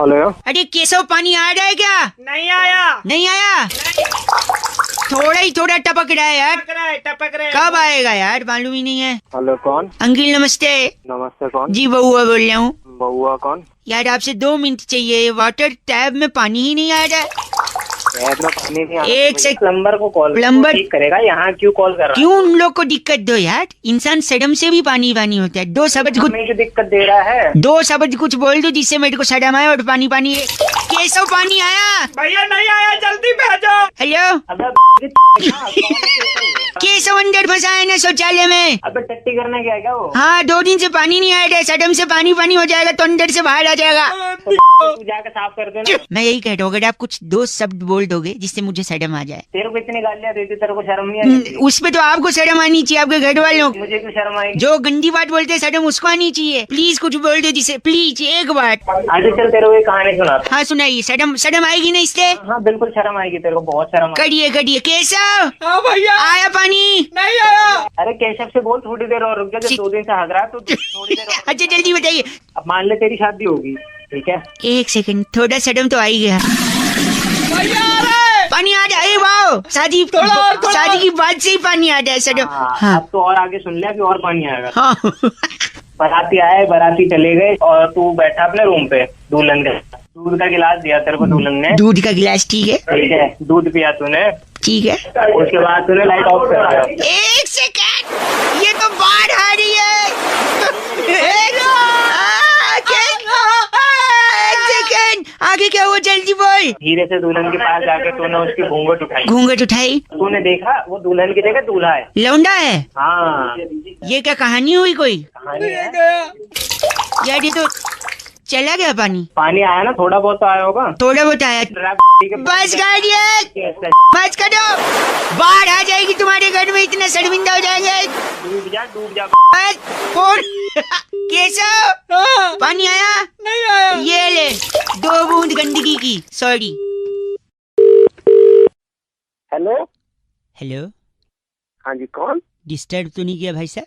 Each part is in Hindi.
हेलो। अरे केशव, पानी आ रहा है क्या? नहीं आया। नहीं आया? थोड़ा ही थोड़ा टपक रहा है यार। टपक रहा है। कब आएगा यार, मालूम ही नहीं है। हेलो, कौन? अंकिल नमस्ते। नमस्ते, कौन? जी बउआ बोल रहा हूँ। बउआ कौन? यार आपसे 2 मिनट चाहिए, वाटर टैब में पानी ही नहीं आ रहा है। टैब में पानी नहीं आ रहा। एक से प्लम्बर को कॉल प्लम्बर ठीक करेगा। यहाँ क्यों कॉल कर रहा है? क्यों उन लोग को दिक्कत दो यार, इंसान सड़म से भी पानी पानी होता है। 2 शब्द कुछ हमें जो दिक्कत दे रहा है। 2 शब्द कुछ बोल दो जिससे मेरे को सड़म आए और पानी पानी। केशव पानी आया? भैया नहीं आया, जल्दी भेजो। हेलो अबे केशव अंदर फंसा है ना शौचालय में। अबे टट्टी करने गया क्या वो? हाँ 2 दिन से पानी नहीं आ रहा है, सडम से पानी पानी हो जाएगा तो अंदर से बाहर आ जाएगा। तू जाके साफ कर दे ना। मैं यही कह रहा हूँ, अगर आप कुछ 2 शब्द बोल दोगे जिससे मुझे सडम आ जाए। तेरे को इतनी गालियाँ देती, तेरे को शर्म नहीं आई? उस पे तो आपको शर्म आनी चाहिए, आपके घर वालों को। मुझे क्यों शर्म आएगी? जो गंदी बात बोलते हैं सडम उसको आनी चाहिए। प्लीज कुछ बोल दो जिसे, प्लीज एक बात। आगे चल, तेरे को एक कहानी सुनाता हाँ सुनाइए। सडम सडम आएगी ना इससे? हूँ। हाँ बिल्कुल शर्म आएगी, तेरे को बहुत शर्म आएगी। करिए करिए। केशव हाँ भैया। आया पानी? नहीं आया। अरे केशव से बोल थोड़ी देर और रुक जा, जब 2 दिन से हग रहा है तो थोड़ी देर और। अच्छा जल्दी बताइए। अब मान ले तेरी शादी होगी, ठीक है? 1 सेकंड, थोड़ा सडम तो आ ही गया। पानी आ जाए। वाह, शादी शादी की बात से ही पानी आ जाए सडम। हाँ अब तो और आगे सुन ले, अभी और पानी आएगा। हाँ बाराती आए, बाराती चले गए और तू बैठा अपने रूम पे दुल्हन के साथ। दूध का गिलास दिया तेरे को दुल्हन ने। दूध का गिलास, ठीक है ठीक है, दूध पिया तूने। ठीक है। उसके बाद तूने लाइट ऑफ कर दिया। 1 सेकंड, ये तो बाढ़ आ रही है। 1 सेकंड, आगे क्या हुआ जल्दी बोल। धीरे से दुल्हन के पास जाके तूने उसकी घूंघट उठाई। घूंघट उठाई? तूने देखा वो दुल्हन की जगह दूल्हा है। लौंडा है? हाँ ये क्या कहानी हुई कोई? कहानी है। यार ये तो चला गया पानी। पानी आया ना, थोड़ा बहुत तो आया होगा। थोड़ा बहुत आया। बस गाड़िए, बस करो, बाढ़ आ जाएगी तुम्हारे घर में, इतना शर्मिंदा हो जाएंगे। डूब जा डूब जा। बस फोन। केशव पानी आया? नहीं आया। ये ले 2 बूंद गंदगी की, सॉरी। हेलो। हेलो, हाँ जी, कौन? डिस्टर्ब तो नहीं किया भाई साहब?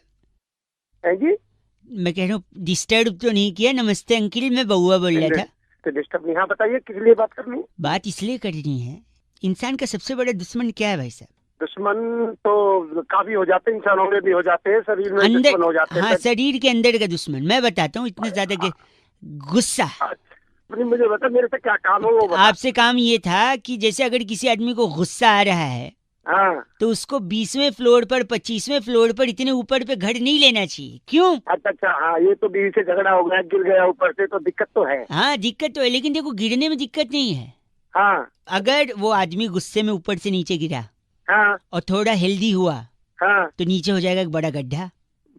है जी। मैं कह रहा हूँ डिस्टर्ब तो नहीं किया। नमस्ते अंकिल, मैं बउआ बोल रहा था। तो डिस्टर्ब नहीं। हाँ बताइए, किस लिए बात करनी है? बात इसलिए करनी है, इंसान का सबसे बड़ा दुश्मन क्या है भाई साहब? दुश्मन तो काफी हो जाते हैं, इंसानों में भी हो जाते हैं, शरीर में अंदर, दुश्मन हो जाते हैं। हाँ शरीर के अंदर का दुश्मन मैं बताता हूँ। इतना ज्यादा गुस्सा। अपनी मुझे बता, मेरे से क्या काम हो वो बता। आपसे काम ये था कि जैसे अगर किसी आदमी को गुस्सा आ रहा है हाँ। तो उसको 20वें फ्लोर पर 25वें फ्लोर पर इतने ऊपर पे घर नहीं लेना चाहिए। क्यों? अच्छा, हाँ, ये तो बीवी से झगड़ा हो गया, गिर गया ऊपर से, तो दिक्कत तो है। हाँ दिक्कत तो है, लेकिन देखो गिरने में दिक्कत नहीं है। हाँ अगर वो आदमी गुस्से में ऊपर से नीचे गिरा हाँ और थोड़ा हेल्दी हुआ हाँ। तो नीचे हो जाएगा एक बड़ा गड्ढा।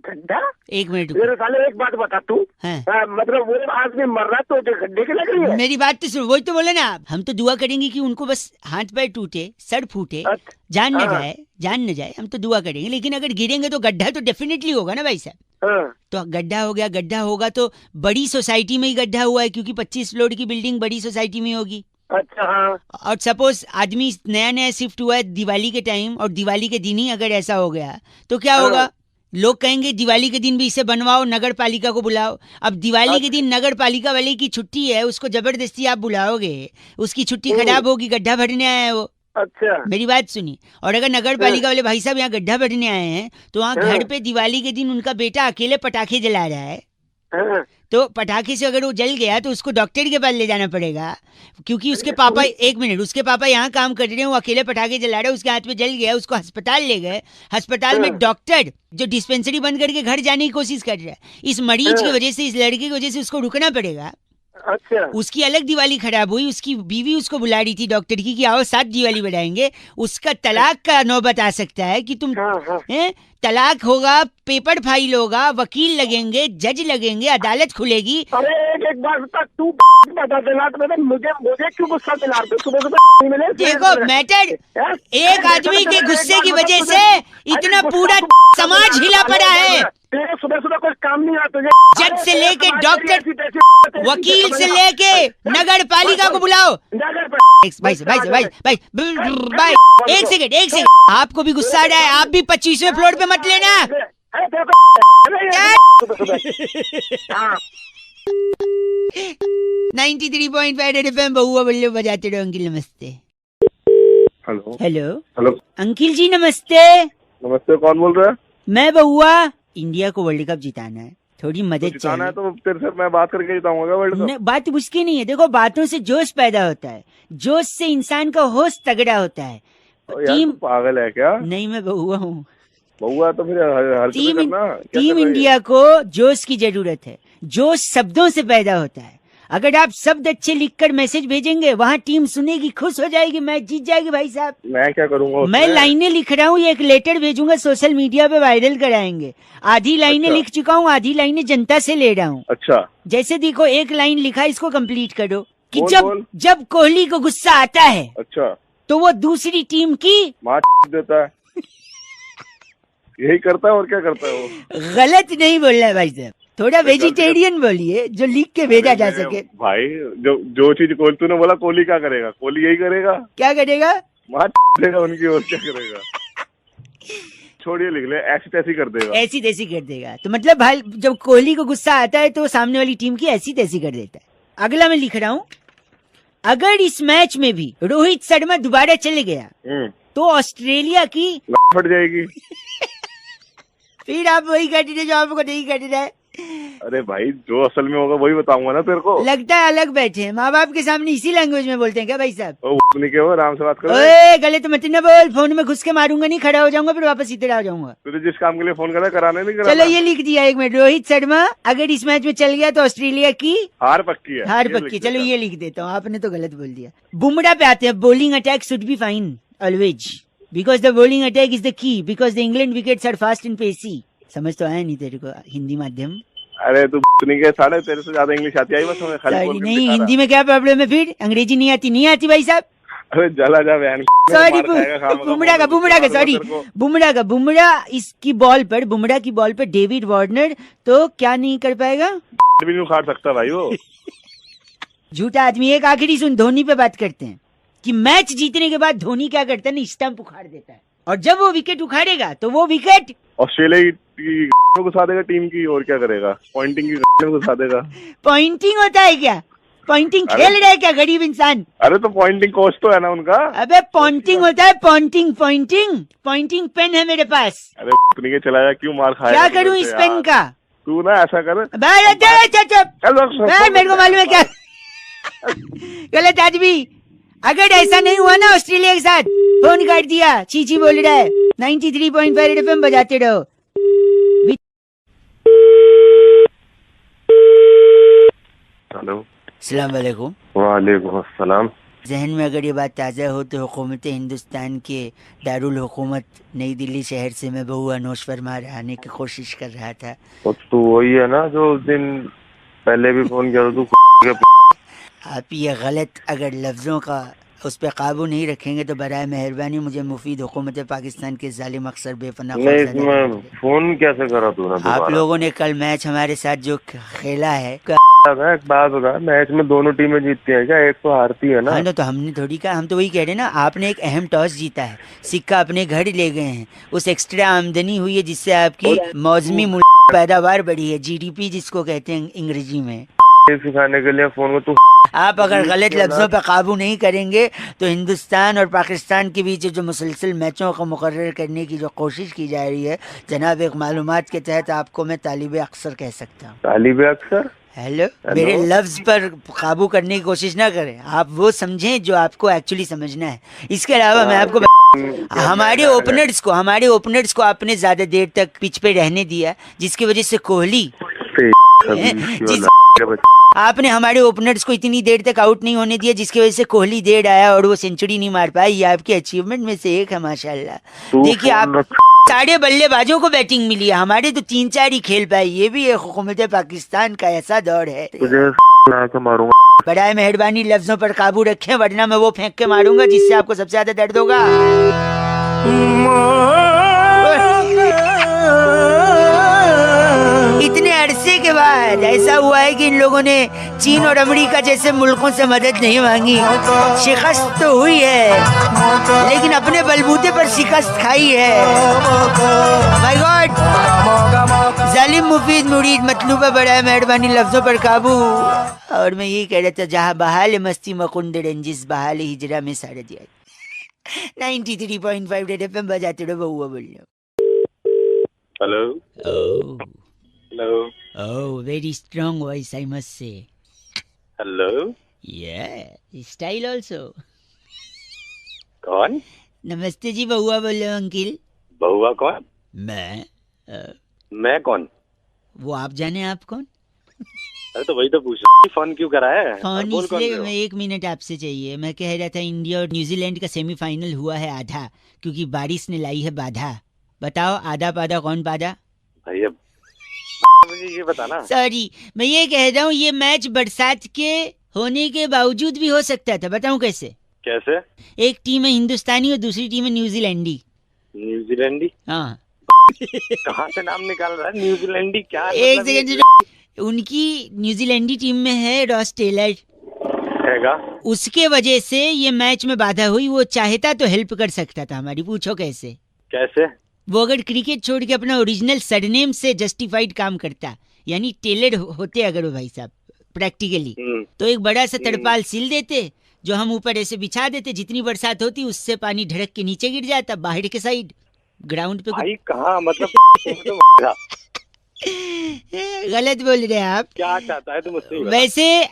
गड्ढा? 1 मिनट मेरे साले एक बात बता तू। हाँ। मतलब वो आदमी मर रहा तो जो गड्ढे के लग रही है। मेरी बात तो सुन, वही तो बोले ना, हम तो दुआ करेंगे कि उनको बस हाथ पैर टूटे, सर फूटे, अच्छा, जान न हाँ। जाए, जान न जाए, हम तो दुआ करेंगे। लेकिन अगर गिरेंगे तो गड्ढा तो डेफिनेटली होगा ना भाई साहब। हाँ। तो गड्ढा हो गया, गड्ढा होगा तो बड़ी सोसाइटी में ही गड्ढा हुआ है, क्योंकि 25 फ्लोर की बिल्डिंग बड़ी सोसाइटी में होगी। अच्छा हाँ। और सपोज आदमी नया नया शिफ्ट हुआ है दिवाली के टाइम, और दिवाली के दिन ही अगर ऐसा हो गया तो क्या हाँ। होगा? लोग कहेंगे दिवाली के दिन भी इसे बनवाओ, नगर पालिका को बुलाओ। अब दिवाली के दिन नगर पालिका वाले की छुट्टी है, उसको जबरदस्ती आप बुलाओगे, उसकी छुट्टी खराब होगी, गड्ढा भरने आया है वो। अच्छा। मेरी बात सुनिए। और अगर नगर पालिका वाले भाई साहब यहाँ गड्ढा भरने आए हैं तो वहाँ घर पे दिवाली के दिन उनका बेटा अकेले पटाखे जला रहा है, हाँ। तो पटाखे से अगर वो जल गया तो उसको डॉक्टर के पास ले जाना पड़ेगा, क्योंकि उसके पापा, 1 मिनट, उसके पापा यहाँ काम कर रहे हैं, वो अकेले पटाखे जला रहे हैं, उसके हाथ में जल गया, उसको अस्पताल ले गए। अस्पताल में डॉक्टर जो डिस्पेंसरी बंद करके घर जाने की कोशिश कर रहा है, इस मरीज की वजह से, इस लड़के की वजह से उसको रुकना पड़ेगा। अच्छा। उसकी अलग दिवाली खराब हुई, उसकी बीवी उसको बुला रही थी डॉक्टर की कि आओ साथ दिवाली बढ़ाएंगे। उसका तलाक का नौबत आ सकता है कि तुम हाँ हाँ। तलाक होगा, पेपर फाइल होगा, वकील लगेंगे, जज लगेंगे, अदालत खुलेगी। अरे एक बार बता, तू बता देना तो मुझे क्यों गुस्सा दिला रहे? सुबह सुबह मिले। देखो मैटर, एक आदमी के गुस्से की वजह से इतना पूरा समाज हिला पड़ा है। सुबह सुबह कोई काम नहीं आता। जज से लेके डॉक्टर, वकील से लेके नगर पालिका को बुलाओ। भाई भाई 1 सेकंड, आपको भी गुस्सा आ रहा है, आप भी 25वें फ्लोर पे मत लेना। सुबह सुबह। 93.5 FM बहुआ बल्ले बजाते रहो। अंकिल नमस्ते। Hello hello hello uncle ji नमस्ते। नमस्ते, कौन बोल रहा है? मैं बहुआ। इंडिया को वर्ल्ड कप जिताना है, थोड़ी मदद जिताना है चाहिए। तो तेरे से मैं बात करके जिताऊंगा वर्ल्ड कप। बात उसकी नहीं है, देखो बातों से जोश पैदा होता है, जोश से इंसान का होश तगड़ा होता है। यार टीम तू पागल है क्या? नहीं, मैं बहुआ हूँ। बहुआ तो फिर हर टीम करना क्या टीम कर रही है? इंडिया को जोश की जरूरत है। जोश शब्दों से पैदा होता है। अगर आप शब्द अच्छे लिखकर मैसेज भेजेंगे, वहाँ टीम सुनेगी, खुश हो जाएगी, मैच जीत जाएगी भाई साहब। मैं क्या करूंगा उसमें? मैं लाइनें लिख रहा हूँ, ये एक लेटर भेजूंगा, सोशल मीडिया पे वायरल कराएंगे। आधी लाइनें अच्छा। लिख चुका हूँ, आधी लाइनें जनता से ले रहा हूँ। अच्छा जैसे देखो, एक लाइन लिखा, इसको कंप्लीट करो कि बोल, जब बोल। जब कोहली को गुस्सा आता है अच्छा तो वो दूसरी टीम की माँ देता है, यही करता है और क्या करता है वो? गलत नहीं बोलना है भाई साहब, थोड़ा वेजिटेरियन बोलिए जो लिख के भेजा जा अरे सके। भाई जो चीज तूने बोला कोहली क्या करेगा? कोहली यही करेगा, क्या करेगा? माँ देगा उनकी, और क्या करेगा? छोड़िए, लिख ले, ऐसी तैसी कर देगा। ऐसी तैसी कर देगा। तो मतलब भाई जब कोहली को गुस्सा आता है तो सामने वाली टीम की ऐसी तैसी कर देता है। अगला मैं लिख रहा हूँ, अगर इस मैच में भी रोहित शर्मा दोबारा चले गया तो ऑस्ट्रेलिया की फट जाएगी। फिर आप वही कट रहे जो आपको नहीं कट रहा है। अरे भाई जो असल में होगा वही बताऊंगा ना तेरे को। लगता है अलग बैठे हैं, माँ बाप के सामने इसी लैंग्वेज में बोलते हैं क्या भाई साहब? नहीं क्या हो, आराम से बात करो। ओए गलत मत न बोल, फोन में घुस के मारूंगा नहीं, खड़ा हो जाऊंगा फिर वापस इधर आ जाऊंगा। तुझे जिस काम के लिए फोन करा कराने नहीं कराना। चलो ये लिख दिया, एक मिनट। रोहित शर्मा अगर इस मैच में चल गया तो ऑस्ट्रेलिया की हार पक्की है। हार ये पक्की। लिख चलो देता। ये लिख देता हूँ, आपने तो गलत बोल दिया। बुमराह पे आते हैं। Bowling attack should be fine always because the bowling attack is the key because the England wickets are fast and pacey. समझ तो आया नहीं तेरे को हिंदी माध्यम? अरे तू नहीं के साढ़े तेरे से ज्यादा इंग्लिश आती है बस हमें खाली बोल के नहीं, दिखा रहा। हिंदी में क्या प्रॉब्लम है फिर? अंग्रेजी नहीं आती? नहीं आती भाई साहब? अरे जला जा बहन। सॉरी बुमराह का सॉरी बुमराह इसकी बॉल पर, बुमराह की बॉल पर डेविड वार्नर तो क्या नहीं कर पाएगा? भी नहीं उखाड़ सकता भाई वो। झूठा आदमी। एक आखिरी सुन, धोनी पे बात करते हैं कि मैच जीतने के बाद धोनी क्या करता है ना, स्टंप उखाड़ देता है, और जब वो विकेट उखाड़ेगा तो वो विकेट ऑस्ट्रेलिया की में घुसा देगा टीम की, और क्या करेगा? पॉइंटिंग की में घुसा देगा। पॉइंटिंग होता है क्या? पॉइंटिंग खेल रहा है क्या गरीब इंसान? अरे तो पॉइंटिंग कोच तो है ना उनका। अबे पॉइंटिंग होता है, पॉइंटिंग पॉइंटिंग पॉइंटिंग पेन है मेरे पास। अरे नहीं के चला जा, क्यों मार खाएगा? क्या करूं इस पेन का? तू ना ऐसा कर। मेरे को मालूम है क्या गलत आदमी। अगर ऐसा नहीं हुआ ना ऑस्ट्रेलिया के साथ, फोन काट दिया, चीची बोल रहा है। 93.5 FM बजाते रहो। हेलो अस्सलाम वालेकुम। वालेकुम अस्सलाम। जहन में अगर ये बात ताज़ा हो तो हुकूमत हिंदुस्तान के दारुल हुकूमत नई दिल्ली शहर से मैं बहुआ नौश फरमा आने की कोशिश कर रहा था। तो तू वही है ना जो उस दिन पहले भी फोन किया तू? आप ये गलत अगर लफ्ज़ों का उस पर काबू नहीं रखेंगे तो बराए मेहरबानी मुझे मुफीद हुकूमत पाकिस्तान के जालिम अक्सर बेपनाह नहीं, इसमें फोन कैसे करा तूने? आप लोगों ने कल मैच हमारे साथ जो खेला है एक बात बता, मैच में दोनों टीमें जीतती हैं क्या? एक तो हारती है ना। हाँ ना, तो हमने थोड़ी कहा, हम तो वही कह रहे हैं ना, आपने एक अहम टॉस जीता है, सिक्का अपने घर ले गए हैं, उस एक्स्ट्रा आमदनी हुई है जिससे आपकी मौसमी पैदावार बढ़ी है, जीडीपी जिसको कहते हैं अंग्रेजी में। सिखाने के लिए फोन को तू आप अगर गलत लफ्जों पर काबू नहीं करेंगे तो हिंदुस्तान और पाकिस्तान के बीच जो मुसलसल मैचों को मुकर्रर करने की जो कोशिश की जा रही है जनाब, एक मालूमात के तहत आपको मैं तालिब अक्सर कह सकता हूँ। तालिब अक्सर? हेलो, मेरे लफ्ज पर काबू करने की कोशिश ना करें, आप वो समझें जो आपको एक्चुअली समझना है। इसके अलावा मैं आपको हमारे ओपनर्स को आपने ज्यादा देर तक पिच पे रहने दिया, जिसकी वजह से कोहली आपने हमारे ओपनर्स को इतनी देर तक आउट नहीं होने दिया, जिसकी वजह से कोहली देर आया और वो सेंचुरी नहीं मार पाया। ये आपकी अचीवमेंट में से एक है माशाल्लाह। देखिए, आप सारे बल्लेबाजों को बैटिंग मिली है, हमारे तो 3-4 ही खेल पाए। ये भी एक हुकूमत पाकिस्तान का ऐसा दौर है। मारूंगा। बड़ाए मेहरबानी लफ्जों पर काबू रखें, वरना मैं वो फेंक के मारूंगा जिससे आपको सबसे ज्यादा दर्द होगा। इतने अरसे के बाद ऐसा हुआ है कि इन लोगों ने चीन और अमेरिका जैसे मुल्कों से मदद नहीं मांगी। शिकस्त तो हुई है लेकिन अपने बलबूते पर शिकस्त खाई है। माय गॉड, जालिम मुफीद मुरीद मतलूबा बड़ा है, मेहरबानी लफ्जों पर काबू। और मैं यही कह रहा था, जहाँ बहाल मस्ती मकुंद रंजिस बहाल हिजरा में सारा दिया। 93.5 रेड एफएम बजाते रहो, बहुआ बोल रहा हूँ। Hello Oh, hello oh, very strong voice, I must say. Hello Yeah, style also. कौन? नमस्ते जी, बहुआ बोल रहे हो अंकिल। बहुआ कौन? मैं कौन? वो आप जाने आप कौन? अरे तो वही तो पूछ रहा हूँ, फोन क्यों करा है? फोन बोल कौन इसलिए रहे हो? मैं 1 मिनट आपसे चाहिए। मैं कह रहा था इंडिया और न्यूजीलैंड का सेमीफाइनल हुआ है आधा, क्योंकि बारिश ने लाई है बाधा। बताओ आधा पाधा कौन पाधा? भैया मुझे ये बताना। सॉरी, मैं ये कह रहा हूँ ये मैच बरसात के होने के बावजूद भी हो सकता था। बताऊँ कैसे? कैसे? एक टीम है हिंदुस्तानी और दूसरी टीम है न्यूजीलैंडी। न्यूजीलैंडी? हाँ, कहाँ से नाम निकाल रहा है न्यूजीलैंडी? क्या एक मतलब ये सेकंड, उनकी न्यूजीलैंडी टीम में है रॉस टेलर। हैगा? उसके वजह से ये मैच में बाधा हुई। वो चाहता तो हेल्प कर सकता था हमारी। पूछो कैसे? कैसे? वो अगर क्रिकेट छोड़ के अपना ओरिजिनल सरनेम से जस्टिफाइड काम करता, यानी टेलर होते अगर वो भाई साहब प्रैक्टिकली, तो एक बड़ा सा तरपाल सिल देते जो हम ऊपर ऐसे बिछा देते। जितनी बरसात होती उससे पानी ढड़क के नीचे गिर जाता बाहर के साइड ग्राउंड पे। भाई कहाँ मतलब गलत बोल रहे हैं आप। क्या चाहता है तू मुझसे? ही बता। वैसे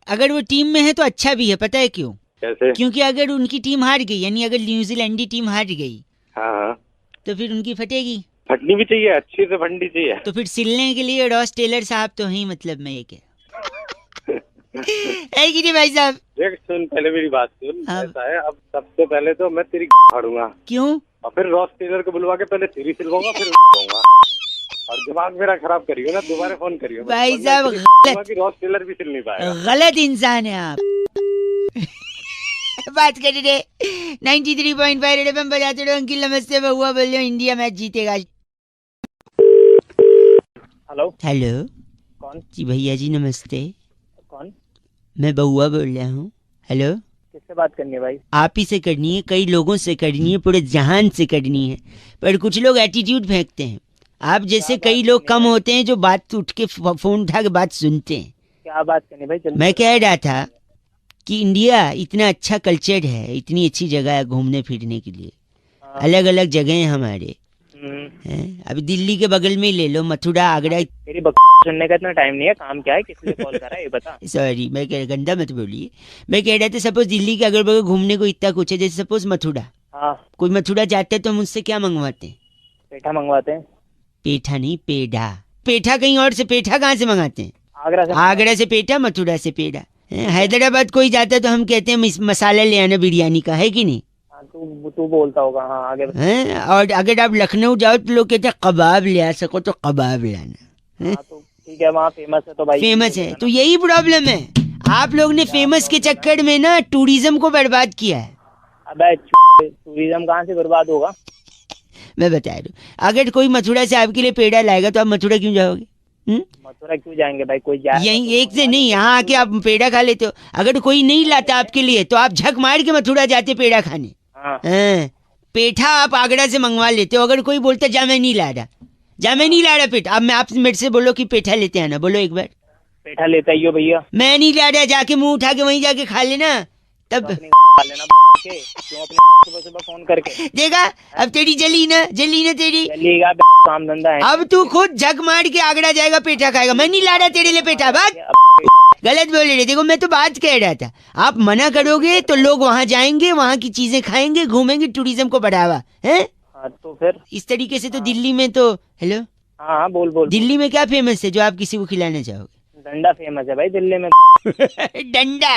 अगर वो टीम में है तो अच्छा भी है। पता है क्यों? कैसे? क्योंकि अगर उनकी टीम हार गई, यानी अगर न्यूजीलैंडी टीम हार गई, हाँ हाँ, तो फिर उनकी फटेगी। फटनी भी चाहिए, अच्छी से फटनी चाहिए। तो फिर सिलने के लिए रॉस टेलर साहब तो हैं। मतलब मैं ये कह है कि नहीं भाई साहब? देख सुन, पहले मेरी बात सुन। हाँ। ऐसा है, अब सबसे पहले तो मैं तेरी फाड़ूंगा, क्यों? और फिर रॉस टेलर को बुलवा के पहले तेरी सिलवाऊंगा, फिर दूंगा। और दिमाग मेरा खराब करियो ना, दोबारा फोन करियो। भाई वरना साहब, इतनी गलत कि रॉस टेलर भी सिल नहीं पाएगा। गलत इंसान है आप। बात कर रहे 93.5 रेड एफएम बजाते रहो। अंकिल नमस्ते, बहुआ बोल रहे हो। इंडिया मैच जीतेगा। हेलो, हेलो कौन? जी भैया जी नमस्ते, कौन? मैं बहुआ बोल रहा हूँ। हेलो, किससे बात करनी है भाई? आप ही से करनी है, कई लोगों से करनी है, पूरे जहान से करनी है, पर कुछ लोग एटीट्यूड फेंकते हैं। आप जैसे कई लोग कम होते हैं जो बात उठ के फोन उठा के बात सुनते हैं। क्या बात करनी भाई? जल्दी मैं कह रहा था कि इंडिया इतना अच्छा कल्चर है, इतनी अच्छी जगह है घूमने फिरने के लिए। अलग अलग जगह हैं हमारे हैं। अभी दिल्ली के बगल में ही ले लो, मथुरा, आगरा। मेरी सुनने का इतना टाइम नहीं है। काम क्या है, किस लिए कॉल करा है ये बता। सॉरी, मैं कह गंदा मत बोलिए। मैं कह रहा था सपोज दिल्ली के अगल बगल घूमने को इतना कुछ है, जैसे सपोज मथुरा। हाँ, कोई मथुरा जाते हैं तो हम उससे क्या मंगवाते हैं? पेठा मंगवाते हैं। पेठा नहीं, पेड़ा। पेठा कहीं और से, पेठा कहाँ से मंगाते हैं? आगरा से। आगरा से पेठा, मथुरा से पेड़ा। हैदराबाद कोई जाता है तो हम कहते हैं मसाला ले आना बिरयानी का, है कि नहीं? हाँ, तू बोलता होगा। हाँ, आगे बता। हैं? और अगर आप लखनऊ जाओ तो लोग कहते हैं कबाब ले आ सको तो कबाब लाना। हाँ, तो ठीक है, वहाँ फेमस है तो भाई फेमस है तो यही प्रॉब्लम है। आप लोग ने फेमस के चक्कर में ना टूरिज्म को बर्बाद किया है। अबे टूरिज्म कहाँ से बर्बाद होगा? मैं बता रहा हूँ, अगर कोई मथुरा से आपके लिए पेड़ा लाएगा तो आप मथुरा क्यों जाओगे? मथुरा क्यों जाएंगे भाई? कोई जाए यही एक से नहीं, यहाँ आके आप पेड़ा खा लेते हो। अगर कोई नहीं लाता आपके लिए तो आप झक मार के मथुरा जाते पेड़ा खाने। हाँ, पेठा आप आगरा से मंगवा लेते हो। अगर कोई बोलता जा मैं नहीं ला रहा, जा मैं नहीं ला रहा पेठा, अब मैं आप मेरे से बोलो कि पेठा लेते आना, बोलो एक बार। पेठा लेता ही हो भैया। मैं नहीं ला रहा, जाके मुंह उठा के वहीं जाके खा लेना। तब अपनी खा लेना के, क्यों अपने सुबह सुबह फोन करके। देखा, अब तेरी जली ना तेरी। चलिएगा, काम धंधा है। अब तू खुद झक मार के आगरा जाएगा, पेठा खाएगा। मैं नहीं ला रहा तेरे लिए पेठा, बात गलत बोल रहे। देखो मैं तो बात कह रहा था, आप मना करोगे तो लोग वहाँ जाएंगे, वहाँ की चीजें खाएंगे, घूमेंगे, टूरिज्म को बढ़ावा है। हाँ, तो फिर इस तरीके से तो दिल्ली में तो हेलो, हाँ हाँ, बोल। दिल्ली में क्या फेमस है जो आप किसी को खिलाना चाहोगे? डंडा फेमस है भाई दिल्ली में। डंडा?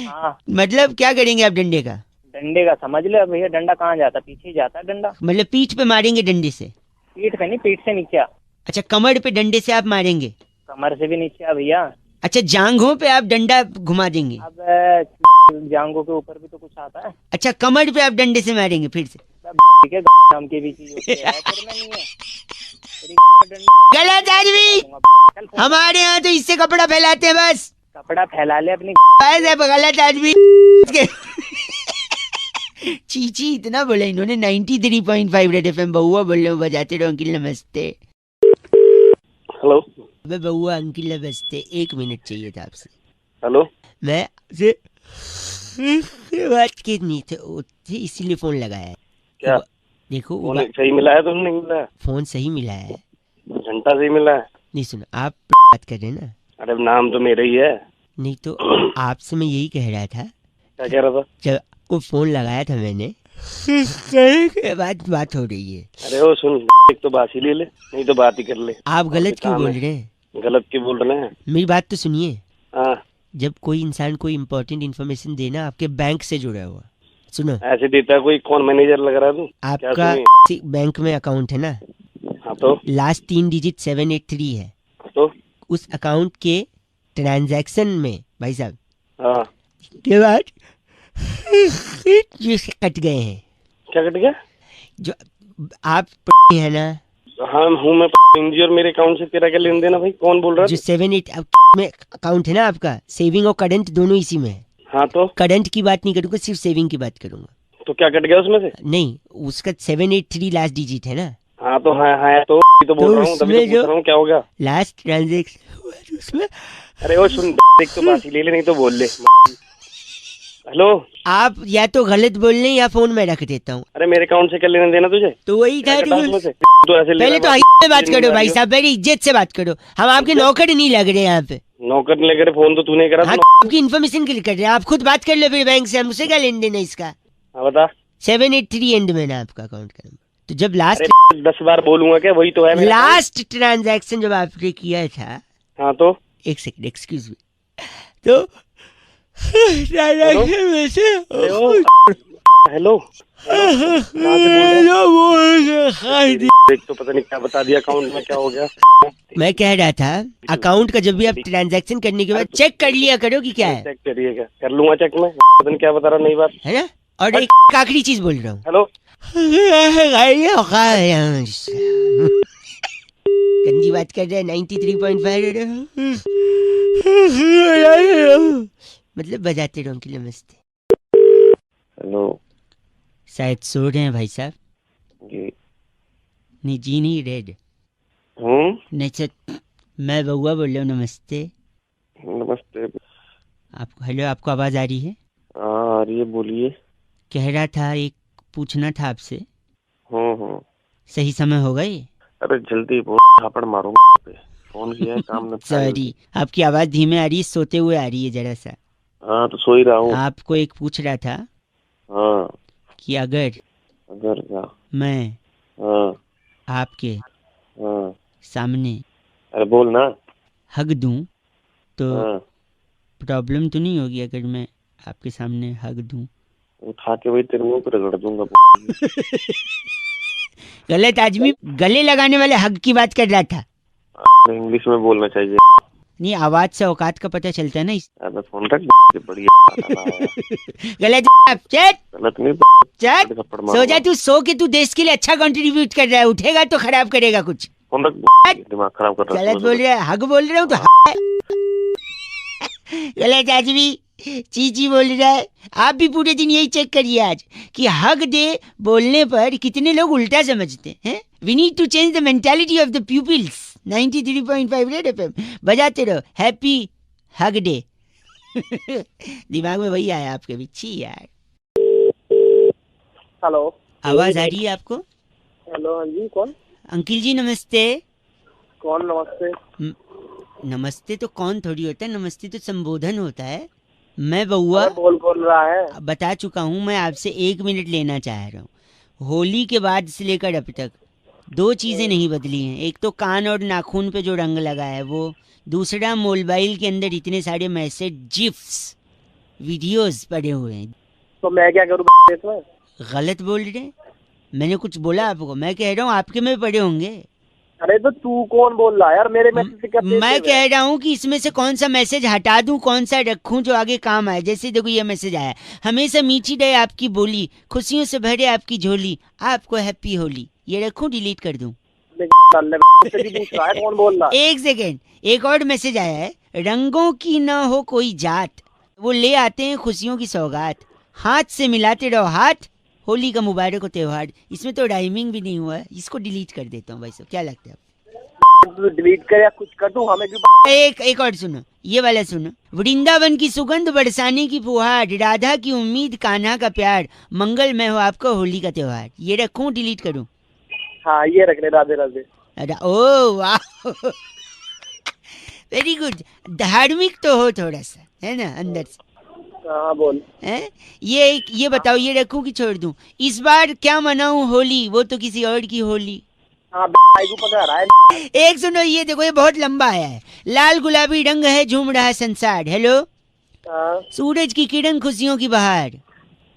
हाँ, मतलब क्या करेंगे आप डंडे का? डंडे का समझ ले भैया। डंडा कहाँ जाता? पीछे ही जाता है डंडा। मतलब पीठ पे मारेंगे डंडे से? पीठ पे नहीं, पीठ से नीचे। अच्छा, कमर पे डंडे से आप मारेंगे? कमर से भी नीचे आ भैया। अच्छा, जांघों पे आप डंडा घुमा देंगे? अब जांघों के ऊपर भी तो कुछ आता है। अच्छा, कमर पे आप डंडे से मारेंगे फिर से? ठीक है, नाम की भी चीज होती है, तेरे में नहीं है। गलत आदमी, हमारे यहाँ तो इससे कपड़ा फैलाते हैं बस। कपड़ा फैला ले अपनी। बस अब गलत आदमी। चीची इतना बोला इन्होंने। 93.5 रेड एफएम बहुआ बोल रहे हो, बजाते रहो अंकिल नमस्ते। हेलो अबे बहुआ अंकिल नमस्ते, 1 मिनट चाहिए था आपसे। हेलो, मैं आपसे बात करनी थी इसीलिए फोन लगाया है। क्या देखो फोन सही मिला है? तुमने नहीं मिला है? फोन सही मिला है। घंटा सही मिला है? नहीं सुनो, आप बात कर रहे हैं ना। अरे नाम तो मेरा ही है। नहीं तो आपसे मैं यही कह रहा था, क्या कह रहा था? जब आपको फोन लगाया था मैंने के बाद बात हो रही है। अरे वो सुन, एक तो बात ही ले ले, नहीं तो बात ही कर ले। आप गलत क्यों काम बोल है। रहे हैं? गलत क्यों बोल रहे हैं? मेरी बात तो सुनिए। हाँ, जब कोई इंसान कोई इम्पोर्टेंट इन्फॉर्मेशन देना आपके बैंक से जुड़ा हुआ, सुनो, ऐसे देता है कोई? कौन मैनेजर लग रहा है तू? आपका बैंक में अकाउंट है ना, हाँ तो लास्ट 3 डिजिट 783 है, तो उस अकाउंट के ट्रांजैक्शन में भाई साहब हाँ, के बाद जो कट गए हैं, क्या कट गया? जो आप है ना, हाँ हूँ मैं इंजी, और मेरे अकाउंट से तेरा क्या लेन देना भाई? कौन बोल रहा जो है? 78 में अकाउंट है ना आपका, सेविंग और करंट दोनों इसी में है। हाँ तो करंट की बात नहीं करूंगा, सिर्फ सेविंग की बात करूंगा। तो क्या कट गया उसमें से? नहीं, उसका 783 लास्ट डिजिट है ना, हाँ तो हाँ तो बोल रहा हूँ, तभी तो उसमें पूछ रहा हूँ क्या हो गया। लास्ट ट्रांजेक्शन उसमें अरे वो सुन, एक तो बात ही ले ले, नहीं तो बोल ले। हेलो, आप या तो गलत बोल रहे हैं या फोन में रख देता हूँ। अरे मेरे अकाउंट से क्या लेना देना तुझे? तो वही था। क्या कटा उसमें से? तो ऐसे ले पहले तो रहा है, से बात करो भाई साहब, मेरी इज्जत से बात करो। हम आपके नौकर नहीं लग रहे यहाँ पे। नौकर ने लेकर फोन तो तूने करा। हाँ, तो आपकी इन्फॉर्मेशन के लिए कर रहे हैं। आप खुद बात कर लो फिर बैंक से, हमसे क्या लेन देन है इसका। हाँ बता। 783 एंड में ना आपका अकाउंट का नंबर। तो जब लास्ट 10 बार बोलूंगा क्या? वही तो है मेरा लास्ट ट्रांजैक्शन जब आपने किया था, account। हाँ तो 1 सेकंड एक्सक्यूज मी, तो ट्रांजैक्शन में से हेलो, एक तो पता नहीं क्या बता दिया, अकाउंट में क्या हो गया। मैं कह रहा था अकाउंट का जब भी आप ट्रांजैक्शन करने के बाद चेक कर लिया करो कि क्या है चेक करिएगा, कर लूंगा चेक में। पता नहीं क्या बता रहा, नई बात है ना। और एक आखिरी चीज बोल रहा हूँ, हेलो, गंदी बात कर रहे हैं। 93.5 मतलब बजाते रहो अंकिल नमस्ते। हेलो शायद सो रहे हैं भाई साहब। जी, नहीं जी नहीं, रेड नहीं सर, मैं बउआ बोल रहा हूँ। नमस्ते। नमस्ते। आपको हेलो, आपको आवाज आ रही है? हाँ आ रही है, बोलिए। कह रहा था एक पूछना था आपसे। हूँ। सही समय होगा ये? अरे जल्दी बोल, थापड़ मारूंगा पे। फोन किया है, काम न। सॉरी, आपकी आवाज धीमे आ रही है, सोते हुए आ रही है जरा सा। हाँ तो सो ही रहा हूँ। आपको एक पूछ रहा था हाँ, कि अगर क्या? मैं हाँ आपके हाँ, सामने अरे बोल ना। हग दूं तो हाँ, प्रॉब्लम तो नहीं होगी? अगर मैं आपके सामने हग दूं? उठा के वही तेरे मुंह पे रगड़ दूंगा। गलत आदमी, गले लगाने वाले हग की बात कर रहा था। इंग्लिश में बोलना चाहिए। नहीं, आवाज से औकात का पता चलता है ना। अबे फोन रख, बढ़िया। गलत चेट गलत नहीं, चेट थप्पड़ सो जा मारूंगा। तू, सो के तू देश के लिए अच्छा कंट्रीब्यूट कर रहा है, उठेगा तो खराब करेगा कुछ। फोन रख, दिमाग खराब कर रहा है। गलत बोल रहा है, हग बोल रहा हूँ तो गलत आदमी चीची बोल रहा है। आप भी पूरे दिन यही चेक करिए आज कि हग दे बोलने पर कितने लोग उल्टा समझते हैं। We need to change the mentality of the peoples. 93.5 red FM बजाते रहो। Happy hug day. दिमाग में वही आया आपके भी। छी यार। हेलो, आवाज आ रही है आपको? हेलो, हाँ जी, कौन? अंकिल जी नमस्ते। कौन? नमस्ते। नमस्ते तो कौन थोड़ी होता है, नमस्ते तो संबोधन होता है। मैं बउआ बोल रहा है। बता चुका हूँ, मैं आपसे 1 मिनट लेना चाह रहा हूँ। होली के बाद से लेकर अब तक 2 चीजें नहीं बदली हैं। एक तो कान और नाखून पे जो रंग लगा है वो, दूसरा मोबाइल के अंदर इतने सारे मैसेज, जिफ्स, वीडियोस पड़े हुए हैं। तो मैं क्या करूँ इसमें? गलत बोल रहे हैं। मैंने कुछ बोला आपको? मैं कह रहा हूँ आपके में पड़े होंगे। अरे तो तू कौन बोल रहा है यार? मेरे मैसेज क्या? मैं कह रहा हूँ कि इसमें से कौन सा मैसेज हटा दूं, कौन सा रखूं जो आगे काम आए। जैसे देखो ये मैसेज आया, हमेशा मीठी रहे आपकी बोली, खुशियों से भरे आपकी झोली, आपको हैप्पी होली। ये रखूं, डिलीट कर दूं? डाल ले तेरी पूछ रहा है कौन बोल रहा है? एक सेकेंड, एक और मैसेज आया है, रंगों की न हो कोई जात, वो ले आते हैं खुशियों की सौगात, हाथ से मिलाते रहो हाथ, होली का मुबारक हो त्योहार। इसमें तो राइमिंग भी नहीं हुआ है, इसको डिलीट कर देता हूँ भाई साहब, क्या लगता है? तू डिलीट कर या कुछ कर, तू हमें क्यों? एक और सुनो, ये वाला सुनो। वृंदावन की सुगंध बरसाने की फुहार, राधा की उम्मीद कान्हा का प्यार, मंगलमय हो आपको होली का त्योहार। ये रखूं डिलीट करूं? हाँ ये रख ले, राधे राधे। ओ वाह, वेरी गुड। धार्मिक तो हो थोड़ा सा, है ना अंदर से? हाँ बोल। हैं? ये बताओ, ये रखूं कि छोड़ दूं? इस बार क्या मनाऊं होली, वो तो किसी और की होली। हाँ भाई को पकड़ा रहा है। एक सुनो, ये देखो, ये बहुत लंबा आया है। लाल गुलाबी रंग है झूम रहा संसार, हेलो। हाँ सूरज की किरण खुशियों की बहार।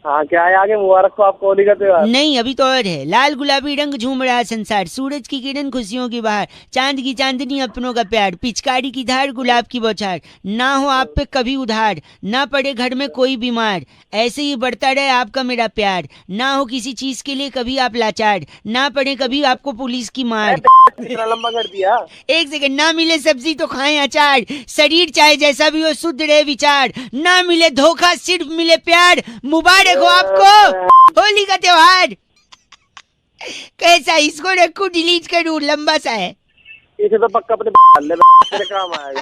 हाँ क्या है आगे? मुबारक हो आपको होली का त्योहार। नहीं, अभी तो और है। लाल गुलाबी रंग झूम रहा संसार, सूरज की किरण खुशियों की बहार, चांद की चांदनी अपनों का प्यार, पिचकारी की धार गुलाब की बौछार, ना हो आप पे कभी उधार, ना पड़े घर में कोई बीमार, ऐसे ही बढ़ता रहे आपका मेरा प्यार, ना हो किसी चीज के लिए कभी आप लाचार, ना पड़े कभी आपको पुलिस की मार। इतना लंबा कर दिया। एक सेकंड, ना मिले सब्जी तो खाएं अचार, शरीर चाहे जैसा भी हो शुद्ध रहे विचार, ना मिले धोखा सिर्फ मिले प्यार, मुबारक हो आपको होली का त्योहार। कैसा, इसको रखूं डिलीट करूं? लंबा सा है। इसे तो पक्का अपने डाल ले, तेरे काम आएगा।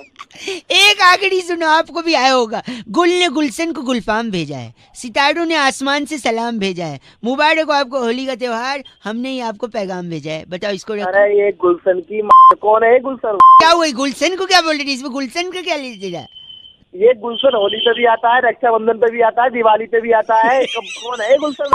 एक आखिरी सुनो, आपको भी आया होगा। गुल ने गुलशन को गुलफाम भेजा है, सितारों ने आसमान से सलाम भेजा है, मुबारक हो आपको होली का त्योहार, हमने ही आपको पैगाम भेजा है। बताओ इसको रखूं? अरे ये गुलशन की कौन है? गुलशन क्या हुआ, गुलशन को क्या बोल रही थी? इसमें गुलशन का क्या ले रहा? ये गुलशन होली पे भी आता है, रक्षाबंधन पे भी आता है, दिवाली पे भी आता है। कौन है गुलशन?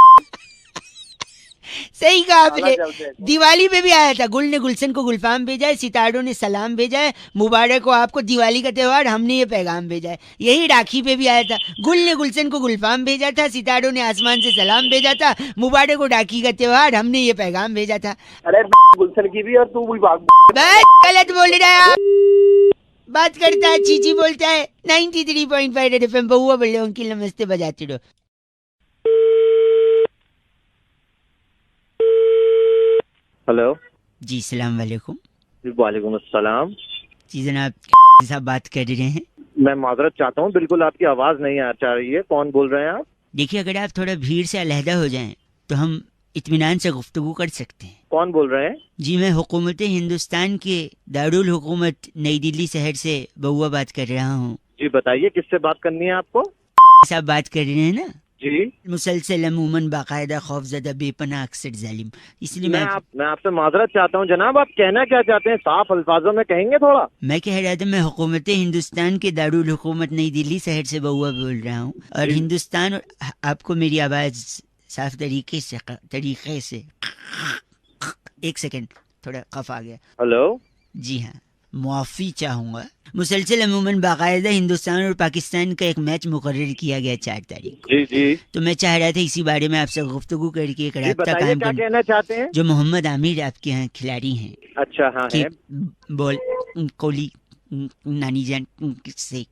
सही कहा आपने, दिवाली पे भी आया था। गुल ने गुलशन को गुलफाम भेजा है, सितारों ने सलाम भेजा है, मुबारक हो आपको दिवाली का त्योहार, हमने ये पैगाम भेजा है। यही राखी पे भी आया था। गुल ने गुलशन को गुलफाम भेजा था, सितारों ने आसमान से सलाम भेजा था, मुबारक हो राखी का त्योहार, हमने ये पैगाम भेजा था। अरे गुलशन की भी और तू भी भाग। बस गलत बोल रहा है। बात करता है, चीची बोलता है। 93.5 रेड एफएम बहुआ बोल रहे उनकी नमस्ते बजाते रहो। हेलो जी सलाम वालेकुम। वालेकुम अस्सलाम। जी जनाब, साहब बात कर रहे हैं। मैं माजरत चाहता हूँ, बिल्कुल आपकी आवाज़ नहीं आ रही है। कौन बोल रहे हैं आप? देखिए, अगर आप थोड़ा भीड़ से अलहदा हो जाएं तो हम इत्मीनान से गुफ्तगू कर सकते हैं। कौन बोल रहे हैं? जी मैं हुकूमत हिंदुस्तान के दारुल हुकूमत नई दिल्ली शहर से बहुआ बात कर रहा हूँ। जी बताइए, किससे बात करनी है आपको? साहब बात कर रहे हैं ना? जी मुसलसल अमूमन बाकायदा खौफजदा बेपनाह अक्सर जालिम, इसलिए मैं आपसे माजरत चाहता हूँ जनाब। आप कहना क्या चाहते हैं? साफ अल्फाजों में कहेंगे थोड़ा। मैं कह रहा था, मैं हुकूमत हिंदुस्तान के दारुल हुकूमत नई दिल्ली शहर से बहुआ बोल रहा हूँ, और हिंदुस्तान और आपको मेरी आवाज़ साफ तरीके से एक सेकंड, थोड़ा कफ आ गया। हेलो जी हाँ, मुआफ़ी चाहूँगा। मुसलसल अमूमन बाकायदा हिंदुस्तान और पाकिस्तान का एक मैच मुकर्रर किया गया 4 तारीख को। जी जी, तो मैं चाह रहा था इसी बारे में आपसे गुफ्तगू करके एक राब्ता बताइए कायम क्या करना। कहना चाहते हैं? जो मोहम्मद आमिर आपके यहाँ खिलाड़ी हैं, अच्छा हाँ कि है। बोल कोहली नानी जान से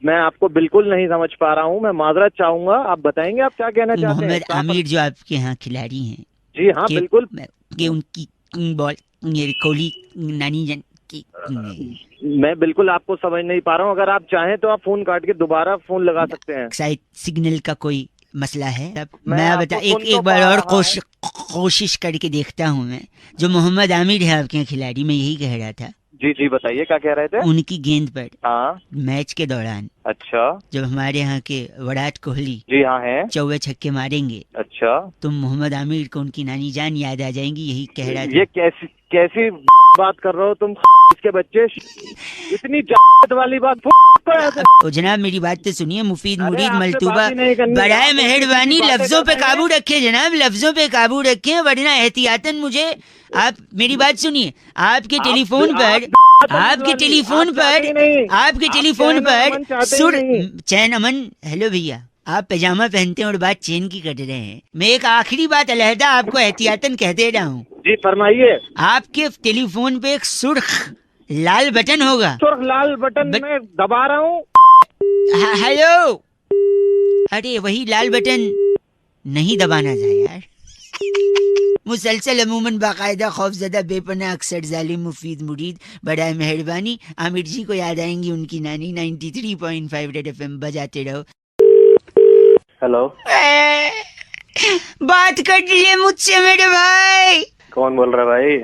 मैं आपको बिल्कुल नहीं समझ पा रहा हूँ, मैं माजरत चाहूंगा। आप बताएंगे आप क्या कहना चाहते हैं? मोहम्मद आमिर जो आपके यहाँ खिलाड़ी हैं, जी हाँ बिल्कुल, कि उनकी बॉल कोहली नानी जान की। मैं बिल्कुल आपको समझ नहीं पा रहा हूँ। अगर आप चाहें तो आप फोन काट के दोबारा फोन लगा सकते हैं। शायद सिग्नल का कोई मसला है। मैं मैं बता, एक बार और कोशिश करके देखता हूँ मैं। जो मोहम्मद आमिर है आपके यहाँ खिलाड़ी, मैं यही कह रहा था। जी जी बताइए क्या कह रहे थे? उनकी गेंद पर हाँ मैच के दौरान, अच्छा, जब हमारे यहाँ के विराट कोहली जी हाँ है, चौवे छक्के मारेंगे, अच्छा, तो मोहम्मद आमिर को उनकी नानी जान याद आ जाएंगी, यही कह रहा था। ये कैसी बात कर रहे हो तुम? इसके बच्चे इतनी जात वाली बात तो जनाब मेरी बात तो सुनिए, मुफीद मुरीद आपसे मलतूबा, बात ही नहीं करनी। बराए आप मेहरबानी बातें लफ्जों पे करते हैं। काबू रखे जनाब, लफ्जों पे काबू रखें, वरना एहतियातन मुझे। आप मेरी बात सुनिए, आपके टेलीफोन पर सुर चैन अमन। हेलो भैया, आप पैजामा पहनते हैं और बात चैन की कर रहे हैं। मैं एक आखिरी बात अलहदा आपको एहतियातन कह दे रहा हूँ। जी फरमाइए। आपके टेलीफोन पे एक सुर्ख लाल बटन होगा। सुर्ख लाल बटन मैं दबा रहा हूँ। हेलो, अरे वही लाल बटन नहीं दबाना था यार। मुसलसल अमूमन बाकायदा खौफजदा बेपना अक्सर जालिम मुफीद मुरीद बड़ा मेहरबानी आमिर जी को याद आएंगी उनकी नानी 93.5 रेड एफएम बजाते रहो। हेलो, बात कर ले मुझसे मेरे भाई। कौन बोल रहा है भाई?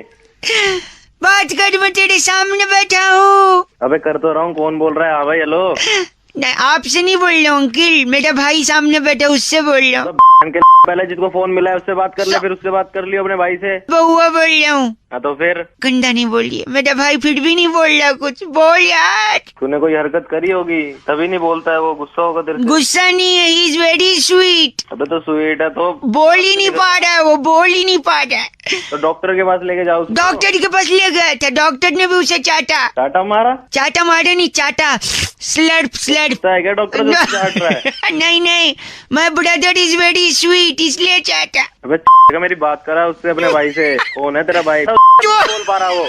बात कर, मैं तेरे सामने बैठा हूँ। अबे कर तो रहा हूँ, कौन बोल रहा है? हाँ भाई हेलो। नहीं, आपसे नहीं बोल रहा हूँ अंकिल, मेरा भाई सामने बैठा उससे बोल रहा हूँ। पहले जिसको फोन मिला है उससे बात कर ले, फिर उससे बात कर लियो अपने भाई से। बउआ बोल रहा हूँ। हाँ तो फिर गंदा नहीं बोलिए, मेरा भाई फिर भी नहीं बोल रहा कुछ, बोल यार। तूने कोई हरकत करी होगी तभी नहीं बोलता है, वो गुस्सा होगा तेरे से। गुस्सा नहीं है, ही इज वेरी स्वीट। अबे तो स्वीट है तो बोल ही नहीं पा रहा है, वो बोल ही नहीं पा रहा है। तो डॉक्टर के पास लेके जाओ उसको। डॉक्टर के पास ले गया था, डॉक्टर ने भी उसे चाटा। चाटा मारा? चाटा मारे नहीं, चाटा स्लर्प स्लर्प। है क्या डॉक्टर जो चाट रहा है? नहीं नहीं, my brother is very sweet इसलिए चाटा। अबे का मेरी बात करा उससे, अपने भाई से। कौन है तेरा भाई? बोल पा रहा वो।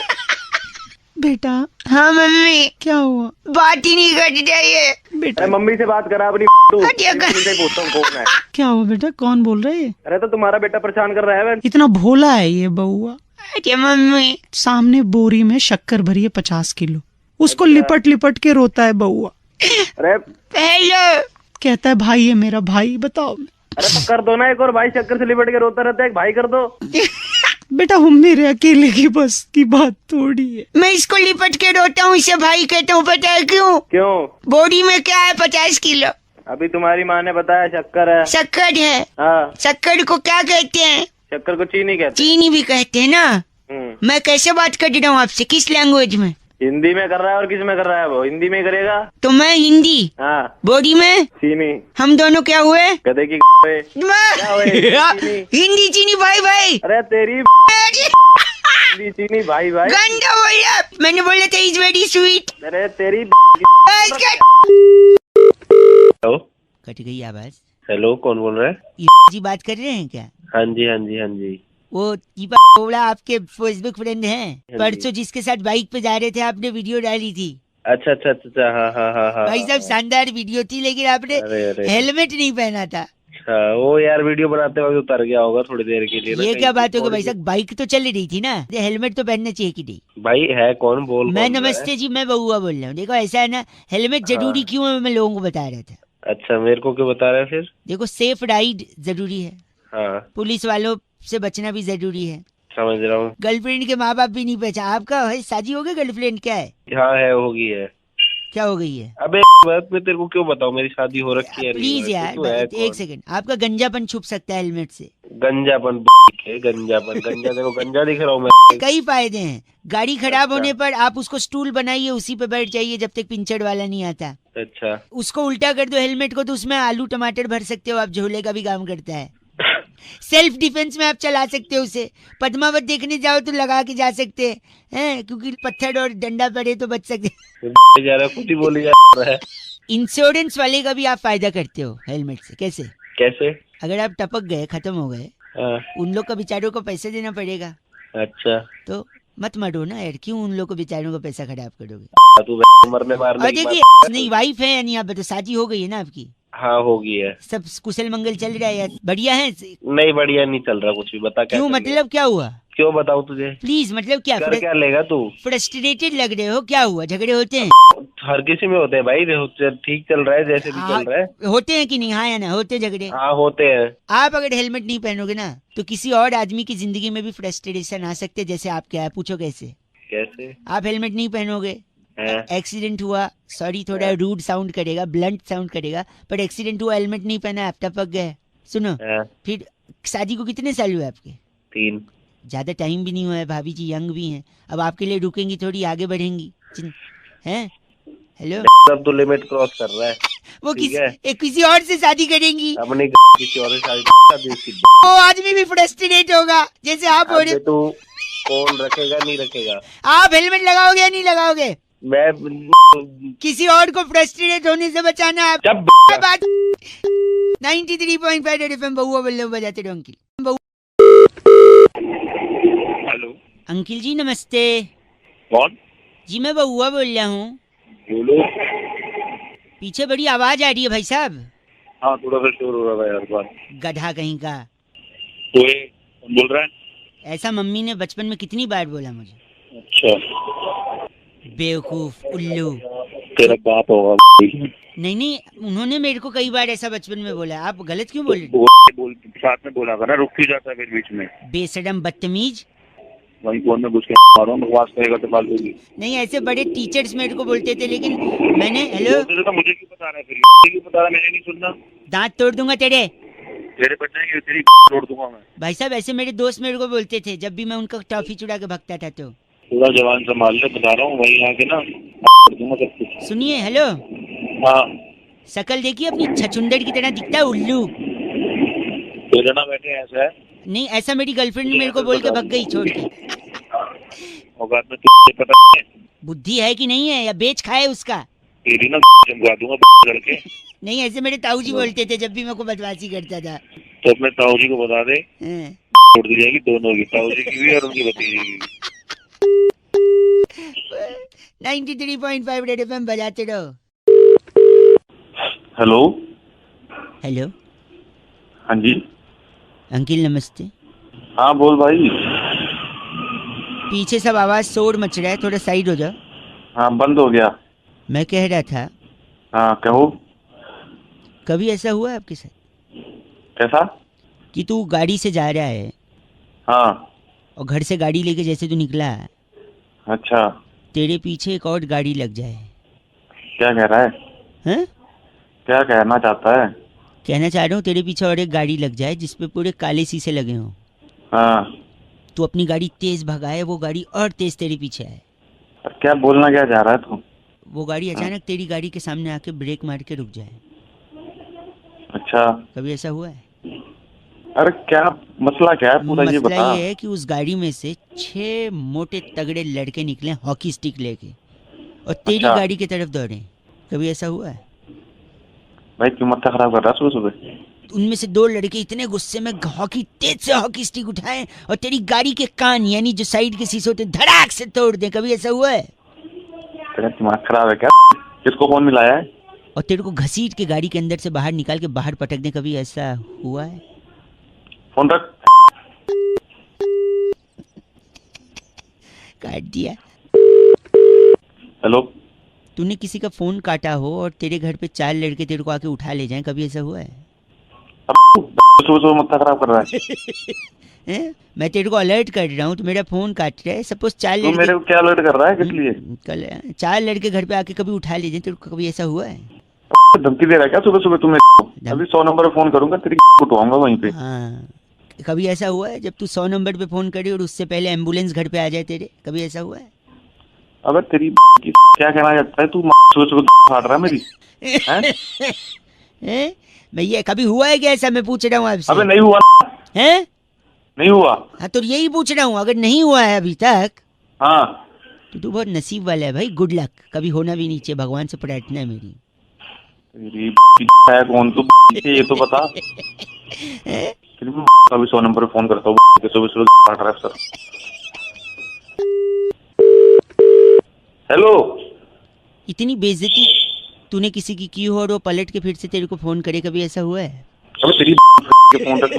बेटा हाँ मम्मी, क्या हुआ? बात ही नहीं कर चाहिए बेटा मम्मी से बात करा अपनी। तू हटिया कर। मम्मी से पूछता हूँ कौन है। क्या हुआ बेटा, कौन बोल रहे है? अरे तो तुम्हारा बेटा परेशान कर रहा है। इतना भोला है ये बउआ। अरे मम्मी, सामने बोरी में शक्कर भरी है 50 किलो, उसको लिपट लिपट के रोता है बउआ। अरे हेलो, कहता है भाई है मेरा भाई। बताओ अरे तो कर दो ना एक और भाई, शक्कर से लिपट के रोता रहता है, एक भाई कर दो। बेटा, हम मेरे अकेले की बस की बात थोड़ी है। मैं इसको लिपट के रोता हूँ, इसे भाई कहता हूँ, पता है क्यों? क्यों? बोरी में क्या है? 50 किलो अभी तुम्हारी माँ ने बताया शक्कर है। शक्कर है। हाँ, शक्कर को क्या कहते हैं? शक्कर को चीनी कहते चीनी भी कहते हैं ना। हैं। मैं कैसे बात कर रहा हूँ आपसे, किस लैंग्वेज में? हिंदी में कर रहा है और किस में कर रहा है? वो हिंदी में ही करेगा। तो मैं हिंदी, हाँ, बोरी में चीनी। हम दोनों क्या हुए? गधे की हुए। हुए? चीनी। हिंदी चीनी भाई भाई। अरे तेरी अरे, हिंदी चीनी भाई भाई। गंदा बोला, मैंने बोला था इज वेरी स्वीट। अरे तेरी। हेलो, कट गई आवाज। हेलो कौन बोल रहा है? ये जी बात कर रहे हैं क्या? हाँ जी हाँ जी हाँ जी। वो कीपा बोला आपके फेसबुक फ्रेंड हैं, परसों जिसके साथ बाइक पे जा रहे थे, आपने वीडियो डाली थी। अच्छा अच्छा अच्छा अच्छा, हाँ हाँ हाँ हाँ। भाई साहब शानदार वीडियो थी, लेकिन आपने अरे अरे हेलमेट नहीं पहना था। हाँ, वो यार वीडियो बनाते वक्त उतर गया होगा थोड़ी देर के लिए ना। ये कहीं क्या पे बात होगी थोड़ी भाई साहब, बाइक तो चल रही थी ना, हेलमेट तो पहनना चाहिए कि नहीं? भाई है कौन? बोल मैं कौन रहा है? नमस्ते जी, मैं बउआ बोल रहा हूँ। देखो ऐसा है ना, हेलमेट जरूरी क्यों है मैं लोगों को बता रहा था। अच्छा, मेरे को क्यों बता रहा है फिर? देखो सेफ राइड जरूरी है, हाँ पुलिस वालों से बचना भी जरूरी है। समझ रहा हूँ। गर्लफ्रेंड के माँ बाप भी नहीं पहचान। आपका है शादी हो गई, गर्लफ्रेंड क्या है? हाँ है, होगी है। क्या हो गई है? अबे बात मैं तेरे को क्यों बताऊँ, मेरी शादी हो रखी है। प्लीज यार, तू है एक कौन? सेकंड, आपका गंजापन छुप सकता है हेलमेट से। गंजापन है, गंजापन गंजा देखो, गंजा दिख रहा हूँ मैं। कई फायदे हैं, गाड़ी खराब अच्छा। होने पर आप उसको स्टूल बनाइए, उसी पे बैठ जाइए जब तक पिंचर वाला नहीं आता। अच्छा उसको उल्टा कर दो हेलमेट को, तो उसमें आलू टमाटर भर सकते हो आप, झोले का भी काम करता है। सेल्फ डिफेंस में आप चला सकते हो उसे। पद्मावत देखने जाओ तो लगा के जा सकते हैं, क्योंकि पत्थर और डंडा पड़े तो बच सकते। जा रहा कुछ ही बोली जा रहा है। इंश्योरेंस वाले का भी आप फायदा करते हो हेलमेट से। कैसे? कैसे? अगर आप टपक गए, खत्म हो गए, हाँ, उन लोग का बेचारों को पैसे देना पड़ेगा, अच्छा तो मत मरो ना यार, क्यों उन लोग को बेचारों को पैसा खराब करोगे? तू मरने मारने और की देखिए, बात- नहीं वाइफ है यानी आप बताओ, शादी हो गई है ना आपकी? हाँ होगी है। सब कुशल मंगल चल रहा है यार, बढ़िया है? नहीं बढ़िया नहीं चल रहा कुछ भी। बता क्या क्यों, कर लिया? मतलब क्या हुआ? क्यों बताऊँ तुझे? प्लीज, मतलब क्या? कर क्या लेगा तू? फ्रस्ट्रेटेड लग रहे हो, क्या हुआ? झगड़े होते हैं? हर किसी में होते हैं भाई। ठीक चल रहा है जैसे भी चल रहा है। होते हैं कि नहीं? हाँ या ना, होते हैं झगड़े। हाँ होते हैं। आप अगर हेलमेट नहीं पहनोगे ना, तो किसी और आदमी की जिंदगी में भी फ्रस्ट्रेशन आ सकते हैं, जैसे आप। क्या है, पूछो कैसे? कैसे? आप हेलमेट नहीं पहनोगे, हैं? एक्सीडेंट हुआ, सॉरी थोड़ा रूड साउंड करेगा, ब्लंट साउंड करेगा, पर एक्सीडेंट हुआ, हेलमेट नहीं पहना, आप टपक गए, सुनो, हैं? फिर शादी को कितने साल हुए आपके? 3। ज्यादा टाइम भी नहीं हुआ है, भाभी जी यंग भी हैं, अब आपके लिए रुकेंगी थोड़ी, आगे बढ़ेंगी हैं? हेलो, अब तो लिमिट क्रॉस कर रहा है। वो ठीक है। किसी और से शादी करेंगी, अपनी किसी और से शादी। वो आदमी भी फ्रस्ट्रेट होगा जैसे आप हो रहे। अबे तू कौन रखेगा नहीं रखेगा? आप हेलमेट लगाओगे या नहीं लगाओगे? मैं किसी और को फ्रस्ट्रेट होने से बचाना है। जब बात 93.5 रेड एफएम, बउआ बल्ले बजाते रहो अंकिल। हेलो, अंकिल जी नमस्ते कौन? जी, मैं बउआ बोल रहा हूँ। बोलो। पीछे बड़ी आवाज आ रही है भाई साहब। हाँ थोड़ा सा शोर हो रहा है यार बात। गधा कहीं का। तो कौन बोल रहा है? ऐसा मम्मी ने बचपन में कितनी बार बोला मुझे। अच्छा, बेवकूफ, उल्लू। तेरा बाप होगा। नहीं नहीं, उन्होंने मेरे को कई बार ऐसा बचपन में बोला। आप गलत क्यों बोल रहे? बोल साथ में बोला करना, रुक क्यों जाता है फिर बीच में? बेशरम, बदतमीज। वही फोन में घुस के मारो, बकवास करेगा तो फालतू की। नहीं, ऐसे बड़े टीचर्स मेरे को बोलते थे, लेकिन मैंने हेलो तो मुझे क्यों बता रहा है फिर? क्यों बता रहा है? मैंने नहीं सुनना। दांत तोड़ दूंगा तेरे बच्चे की तेरी तोड़ दूंगा मैं। भाई साहब। ऐसे मेरे दोस्त मेरे को बोलते थे जब भी मैं उनका टॉफी चुरा के भगता था। तो पूरा जवान संभाल ले, बता रहा हूँ। वही आके ना तोड़ दूंगा सब कुछ। सुनिए, हेलो। हाँ, शकल देखिए अपनी, छछुंदर की तरह दिखता है, उल्लू। तेरे ना बेटे ऐसा है। नहीं, ऐसा मेरी गर्लफ्रेंड मेरे को बोल के भग गई छोड़ के। औकात में तुझे पता है? बुद्धि है कि नहीं है, या बेच खाए उसका? तेरी ना चमका दूंगा लड़के। नहीं, ऐसे मेरे ताऊजी बोलते थे जब भी मैं को बदमाशी करता था। तो अपने ताऊ जी को बता दे, हाँ। छोड़ दी जाएगी दोनों की, ताऊ जी की भी और उनकी भतीजी की। 93.5 रेड एफएम बजाते रहो। हेलो। हेलो हाँ जी। अंकिल नमस्ते। हाँ बोल भाई। पीछे सब आवाज शोर मच रहा है, थोड़ा साइड हो जाओ। हाँ बंद हो गया। मैं कह रहा था, हाँ कहो। कभी ऐसा हुआ है आपके साथ कैसा? कि तू गाड़ी से जा रहा है हाँ। और घर से गाड़ी लेके जैसे तू निकला, अच्छा। तेरे पीछे एक और गाड़ी लग जाए? क्या कह रहा है? हैं? क्या कहना चाहता है? कहना चाह रहा हूँ तेरे पीछे और एक गाड़ी लग जाए जिसपे पूरे काले शीशे लगे हों। हाँ। तू अपनी गाड़ी तेज भगाए, वो गाड़ी और तेज तेरे पीछे आए। क्या बोलना क्या चाह रहा है तू? वो गाड़ी अचानक तेरी गाड़ी के सामने आके ब्रेक मार के रुक जाए। अच्छा। कभी ऐसा हुआ है? अरे क्या मसला क्या है पूरा ये बता। मसला ये है कि उस गाड़ी में से 6 मोटे तगड़े लड़के निकले हॉकी स्टिक लेके और तेरी अच्छा। गाड़ी की तरफ दौड़े। कभी ऐसा हुआ है? भाई क्यों माथा खराब कर रहा है सुबह सुबह? उनमें से 2 लड़के इतने गुस्से में तेज से हॉकी स्टिक उठाए और तेरी गाड़ी के कान, यानी जो साइड के शीशे होते, धड़ाक से तोड़ दे। कभी ऐसा हुआ है? तेरा दिमाग खराब है क्या? किसको फोन मिलाया है? और तेरे को घसीट के गाड़ी के अंदर से बाहर निकाल के बाहर पटक दे। कभी ऐसा हुआ है? फोन रख। काट दिया। हेलो। तूने किसी का फोन काटा हो और तेरे घर पे 4 लड़के तेरे को आके उठा ले जाएं। कभी ऐसा हुआ है? सुबह सुबह माथा खराब कर रहा है। मैं तेरे को अलर्ट कर रहा हूँ, तो मेरा फोन काट रहा है। सपोज 4 तू लड़के मेरे को क्या अलर्ट कर रहा है? किस लिए? कल 4 लड़के घर पे आके कभी उठा ले जाएं। तेरे को कभी ऐसा हुआ है? धमकी दे रहा है क्या सुबह सुबह? तुम्हें अभी 100 नंबर पे फोन करूंगा, तेरी उठवाऊंगा वहीं पे। हाँ। कभी ऐसा हुआ है जब तू 100 नंबर पे फोन करे और उससे पहले एम्बुलेंस घर पे आ जाए तेरे? कभी ऐसा हुआ है? अबे तेरी क्या कहना चाहता है तू? सुबह सुबह फाड़ रहा है मेरी। भैया कभी हुआ है क्या ऐसा? मैं पूछ रहा हूँ आपसे। अबे नहीं हुआ है? नहीं हुआ। हाँ तो यही पूछ रहा हूँ, अगर नहीं हुआ है अभी तक हाँ तो तू बहुत नसीब वाला है भाई। Good luck. कभी होना भी नहीं चाहिए, भगवान से प्रार्थना है मेरी। तेरी है कौन तू? ये तो बता। अभी 100 नंबर पे फोन करता हूँ, सुबह सुबह फाड़ रहा है सर। हेलो। इतनी बेइज्जती तूने किसी की हो और वो पलट के फिर से तेरे को फोन करे। कभी ऐसा हुआ है? अबे तेरी फोन रख।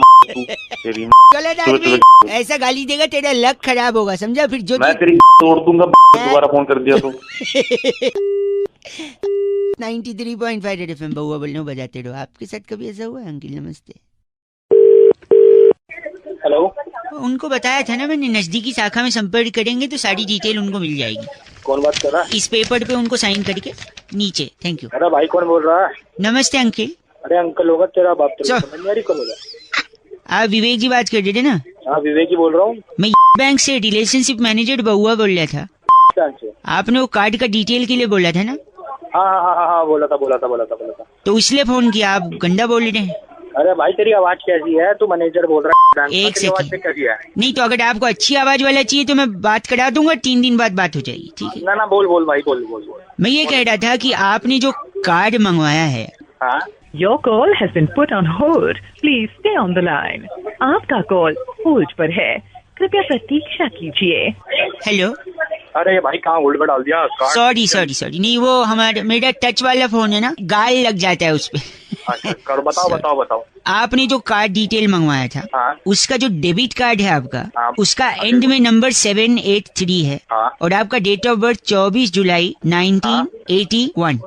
तेरी गलत आदमी ऐसा गाली देगा तेरा लक खराब होगा, समझा? फिर जो मैं तेरी तोड़ दूंगा दोबारा फोन कर दिया तो। 93.5 रेड एफएम बहुआ बोल रहा हूँ, बजाते रहो। आपके साथ कभी ऐसा हुआ है अंकिल? नमस्ते। हेलो। उनको बताया था ना मैंने, नजदीकी शाखा में संपर्क करेंगे तो सारी डिटेल उनको मिल जाएगी। कौन बात कर रहा है? इस पेपर पे उनको साइन करके नीचे। Thank you. अरे भाई कौन बोल रहा है? नमस्ते अंकिल। अरे अंकल होगा तेरा बाप। चल। समझ नहीं कौन होगा? आप विवेक जी बात कर रहे थे ना? हाँ विवेक ही बोल रहा हूँ। मैं बैंक से रिलेशनशिप मैनेजर बहुआ बोल रहा था। आपने वो कार्ड का डिटेल के लिए बोला था ना? हाँ बोला था। तो इसलिए फोन किया। आप गंदा बोल रहे हैं। अरे भाई तेरी आवाज कैसी है? तू मैनेजर बोल रहा है? एक सेकंड। कैसी है? नहीं तो अगर आपको अच्छी आवाज वाला चाहिए तो मैं बात करा दूंगा, 3 दिन बाद बात हो जाएगी। ठीक है ना बोल भाई बोल। मैं ये कह रहा था कि आपने जो कार्ड मंगवाया है। हाँ। Your call has been put on hold. Please stay on the line. आपका कॉल होल्ड पर है, कृपया प्रतीक्षा कीजिए। हेलो। अरे भाई कहाँ होल्ड पर डाल दिया? सॉरी नहीं, वो मेरा टच वाला फोन है ना, गाल लग जाता है उस पे। अच्छा करो, बताओ बताओ बताओ। आपने जो कार्ड डिटेल मंगवाया था, हाँ उसका जो डेबिट कार्ड है आपका, हाँ। उसका एंड में नंबर 783 है हाँ और आपका डेट ऑफ बर्थ 24 जुलाई 1981।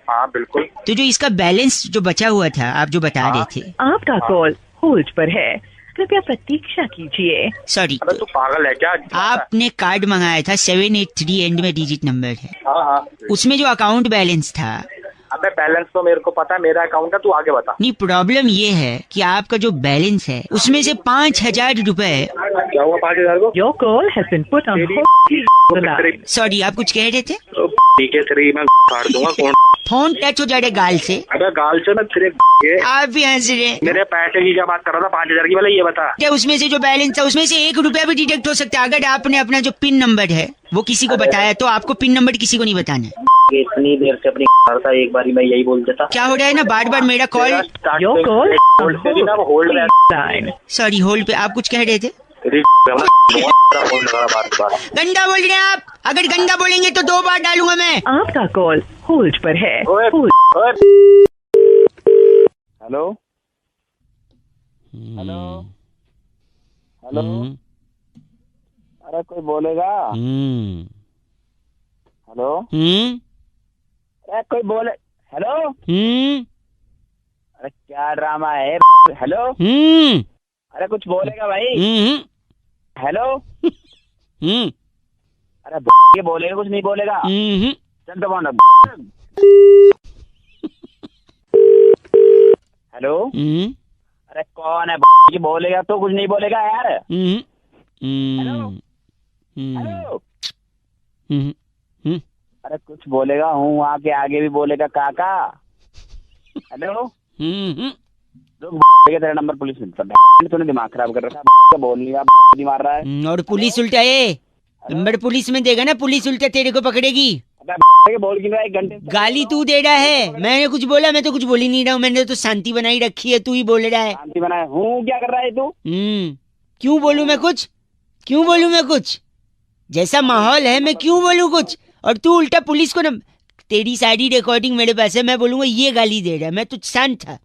हाँ बिल्कुल। तो जो इसका बैलेंस जो बचा हुआ था, आप जो बता रहे थे, आपका कॉल होल्ड पर है, कृपया प्रतीक्षा कीजिए। सॉरी, अबे तू पागल है क्या? आपने कार्ड मंगाया था 783 एंड में डिजिट नंबर है, हाँ हाँ। उसमें जो अकाउंट बैलेंस था, अबे बैलेंस तो मेरे को पता है, मेरा अकाउंट है, तू आगे बता। नहीं प्रॉब्लम ये है कि आपका जो बैलेंस है उसमें से 5,000 रुपए, क्या हुआ 5,000 को? Your call has been put on तेरी- होल्ड। सॉरी आप कुछ कह रहे थे, ठीक है तेरी मैं फाड़ दूंगा कौन। फोन टच हो जाए गाल से, अबे गाल से मैं तेरे आप भी हंस रहे हैं। मेरे पैसे की क्या बात कर रहा था 5,000 की, वाला ये बता। क्या उसमें से जो बैलेंस था उसमें से 1 रुपया भी डिडक्ट हो सकता है? अगर आपने अपना जो पिन नंबर है वो किसी को बताया तो आपको पिन नंबर किसी को नहीं बताना है। इतनी देर से अपनी करता, एक बारी मैं यही बोल देता। क्या हो रहा है ना, बार बार मेरा कॉल, योर कॉल होल्ड पे भी ना, होल्ड लाइन। सॉरी होल्ड पे, आप कुछ कह रहे थे? तेरी होल्ड लगा बार। गंदा बोल रहे हैं आप, अगर गंदा बोलेंगे तो 2 बार डालूंगा मैं। आपका कॉल होल्ड पर है। ओए, होल्ड। ओए। हेलो हेलो हेलो, अरे कोई बोलेगा? हेलो, अरे कोई बोले? हेलो, अरे क्या ड्रामा है? हेलो, अरे कुछ बोलेगा भाई? हेलो, अरे ये बोलेगा, कुछ नहीं बोलेगा? चल तो कौन? हेलो, अरे कौन है? ये बोलेगा तो कुछ नहीं बोलेगा यार? हेलो, हेलो, अरे कुछ बोलेगा? हूँ वहाँ के आगे भी बोलेगा काका। हेलो, तेरा नंबर पुलिस में, तूने दिमाग खराब कर रखा है, बोल नहीं रहा, मार रहा है। और पुलिस उल्टा है, नंबर पुलिस में देगा ना, पुलिस उल्टा तेरे को पकड़ेगी। बोल क्यों रहा है? 1 घंटे गाली तू दे रहा है, मैंने कुछ बोला? मैं तो कुछ बोल ही नहीं रहा हूँ, मैंने तो शांति बनाई रखी है, तू ही बोल रहा है। शांति बनाया हूँ, क्या कर रहा है तू? क्यों बोलूं मैं कुछ? क्यों बोलूं मैं कुछ? जैसा माहौल है मैं क्यों बोलूं कुछ? और तू उल्टा पुलिस को न, तेरी सारी रिकॉर्डिंग मेरे पास है, मैं बोलूंगा ये गाली दे रहा है, मैं तो शांत था।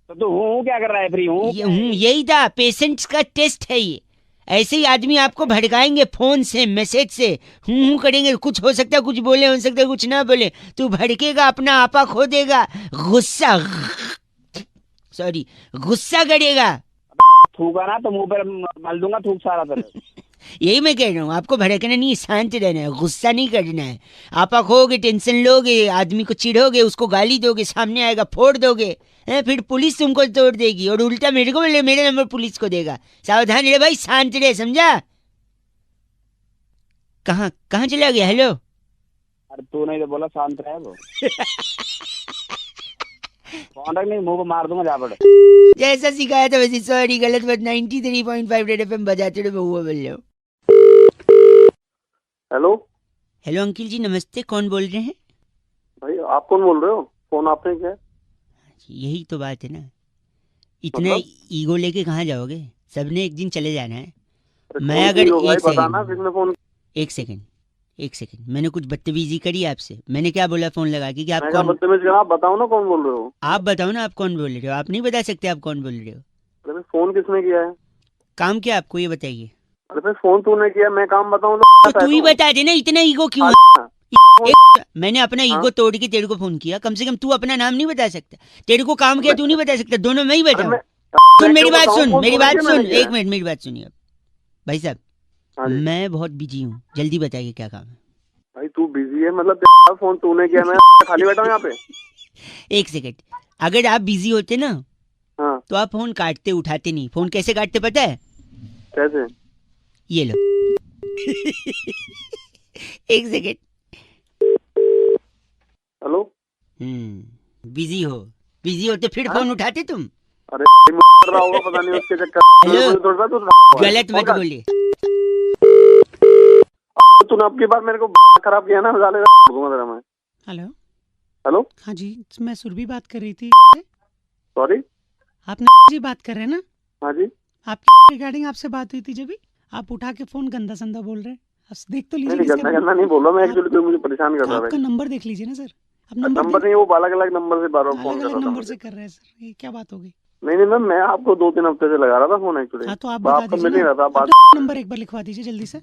तो तू हूँ क्या कर रहा है? फ्री हूँ, यही था, पेशेंट्स का टेस्ट है ये। ऐसे ही आदमी आपको भड़काएंगे फोन से, मैसेज से, हूँ करेंगे, कुछ हो सकता है कुछ बोले, हो सकता है कुछ ना बोले, तू भड़केगा, अपना आपा खो देगा, गुस्सा सॉरी गुस्सा करेगा। थूका ना तो मुंह पर मल दूंगा थूक सारा तेरे। यही मैं कह रहा हूँ, आपको भड़कना नहीं, शांत रहना है, गुस्सा नहीं करना है। आपा खोगे, टेंशन लोगे, आदमी को चिढ़ोगे, उसको गाली दोगे, सामने आएगा फोड़ दोगे, फिर पुलिस तुमको तोड़ देगी और उल्टा मेरे को बोले, मेरे नंबर पुलिस को देगा। सावधान रहे भाई, शांत रहे, समझा? कहाँ कहाँ चला गया? हेलो, अरे तू नहीं तो बोला शांत रहे वो। फोन रख, नहीं मुंह पे मार दूंगा जा पड़े। जैसा सिखाया था वैसे। सॉरी, गलत बात। 93.5 रेड एफएम बजाते रहे, बहुआ बोल रहे हो। हेलो हेलो अंकिल जी, नमस्ते, कौन बोल रहे हैं? भाई आप कौन बोल रहे हो? फोन आपने किया है? यही तो बात है ना, इतना ईगो लेके कहाँ जाओगे? सबने एक दिन चले जाना है। मैं अगर एक सेकंड मैंने कुछ बदतमीजी करी आपसे? मैंने क्या बोला फोन लगा के कि आप कौन? बदतमीज करा, आप बताओ ना कौन बोल रहे हो? आप बताओ ना, आप कौन बोल रहे हो? आप नहीं बता सकते आप कौन बोल रहे हो? अरे फोन किसने किया है? काम क्या आपको, ये बताइए। अरे फिर फोन तूने किया, मैं काम बताऊं तो तू ही बता दे ना, इतना ईगो क्यों? मैंने अपना ईगो तोड़ के तेरे को फोन किया, कम से कम तू अपना नाम नहीं बता सकता? तेरे को काम किया तू नहीं बता सकता? दोनों मैं ही बताऊं? सुन मेरी बात सुन, मेरी बात सुन, एक मिनट मेरी बात सुनिए। भाई साहब, मैं बहुत बिजी हूँ, जल्दी बताइए क्या काम है? भाई तू बिजी है मतलब? फोन तूने किया, मैं खाली बैठा हूँ यहाँ पे। एक सेकंड, अगर आप बिजी होते ना हाँ तो आप फोन काटते, उठाते नहीं। फोन कैसे काटते पता है? कैसे? ये लो। एक सेकंड। हेलो, बिजी हो, बिजी होते फिर फोन उठाते तुम? अरे मर रहा होगा पता नहीं उसके चक्कर। हेलो, गलत मत बोलिए। तूने अब की बार मेरे को खराब किया ना, मैं। हेलो हेलो, हाँ जी, मैं सुरभि बात कर रही थी। सॉरी, आप जी बात कर रहे हैं ना? हाँ जी। आपकी रिगार्डिंग आपसे बात हुई थी जब भी, आप उठा के फोन गंदा संदा बोल रहे हैं। आप देख तो लीजिए। नहीं, गंदा नहीं बोल रहा मैं, एक्चुअली तो मुझे परेशान कर रहा है। आपका नंबर देख लीजिए ना सर, अब नंबर नंबर नहीं, वो अलग अलग नंबर से बार बार फोन अलग कर अलग रहा था नंबर मुझे। से कर रहे हैं सर, ये क्या बात हो गई? नहीं नहीं मैम, मैं आपको 2-3 हफ्ते से लगा रहा था फोन एक्चुअली। हाँ तो आप बता आपका दीजिए मिल नहीं ना, रहा था बात। अपना नंबर एक बार लिखवा दीजिए जल्दी से।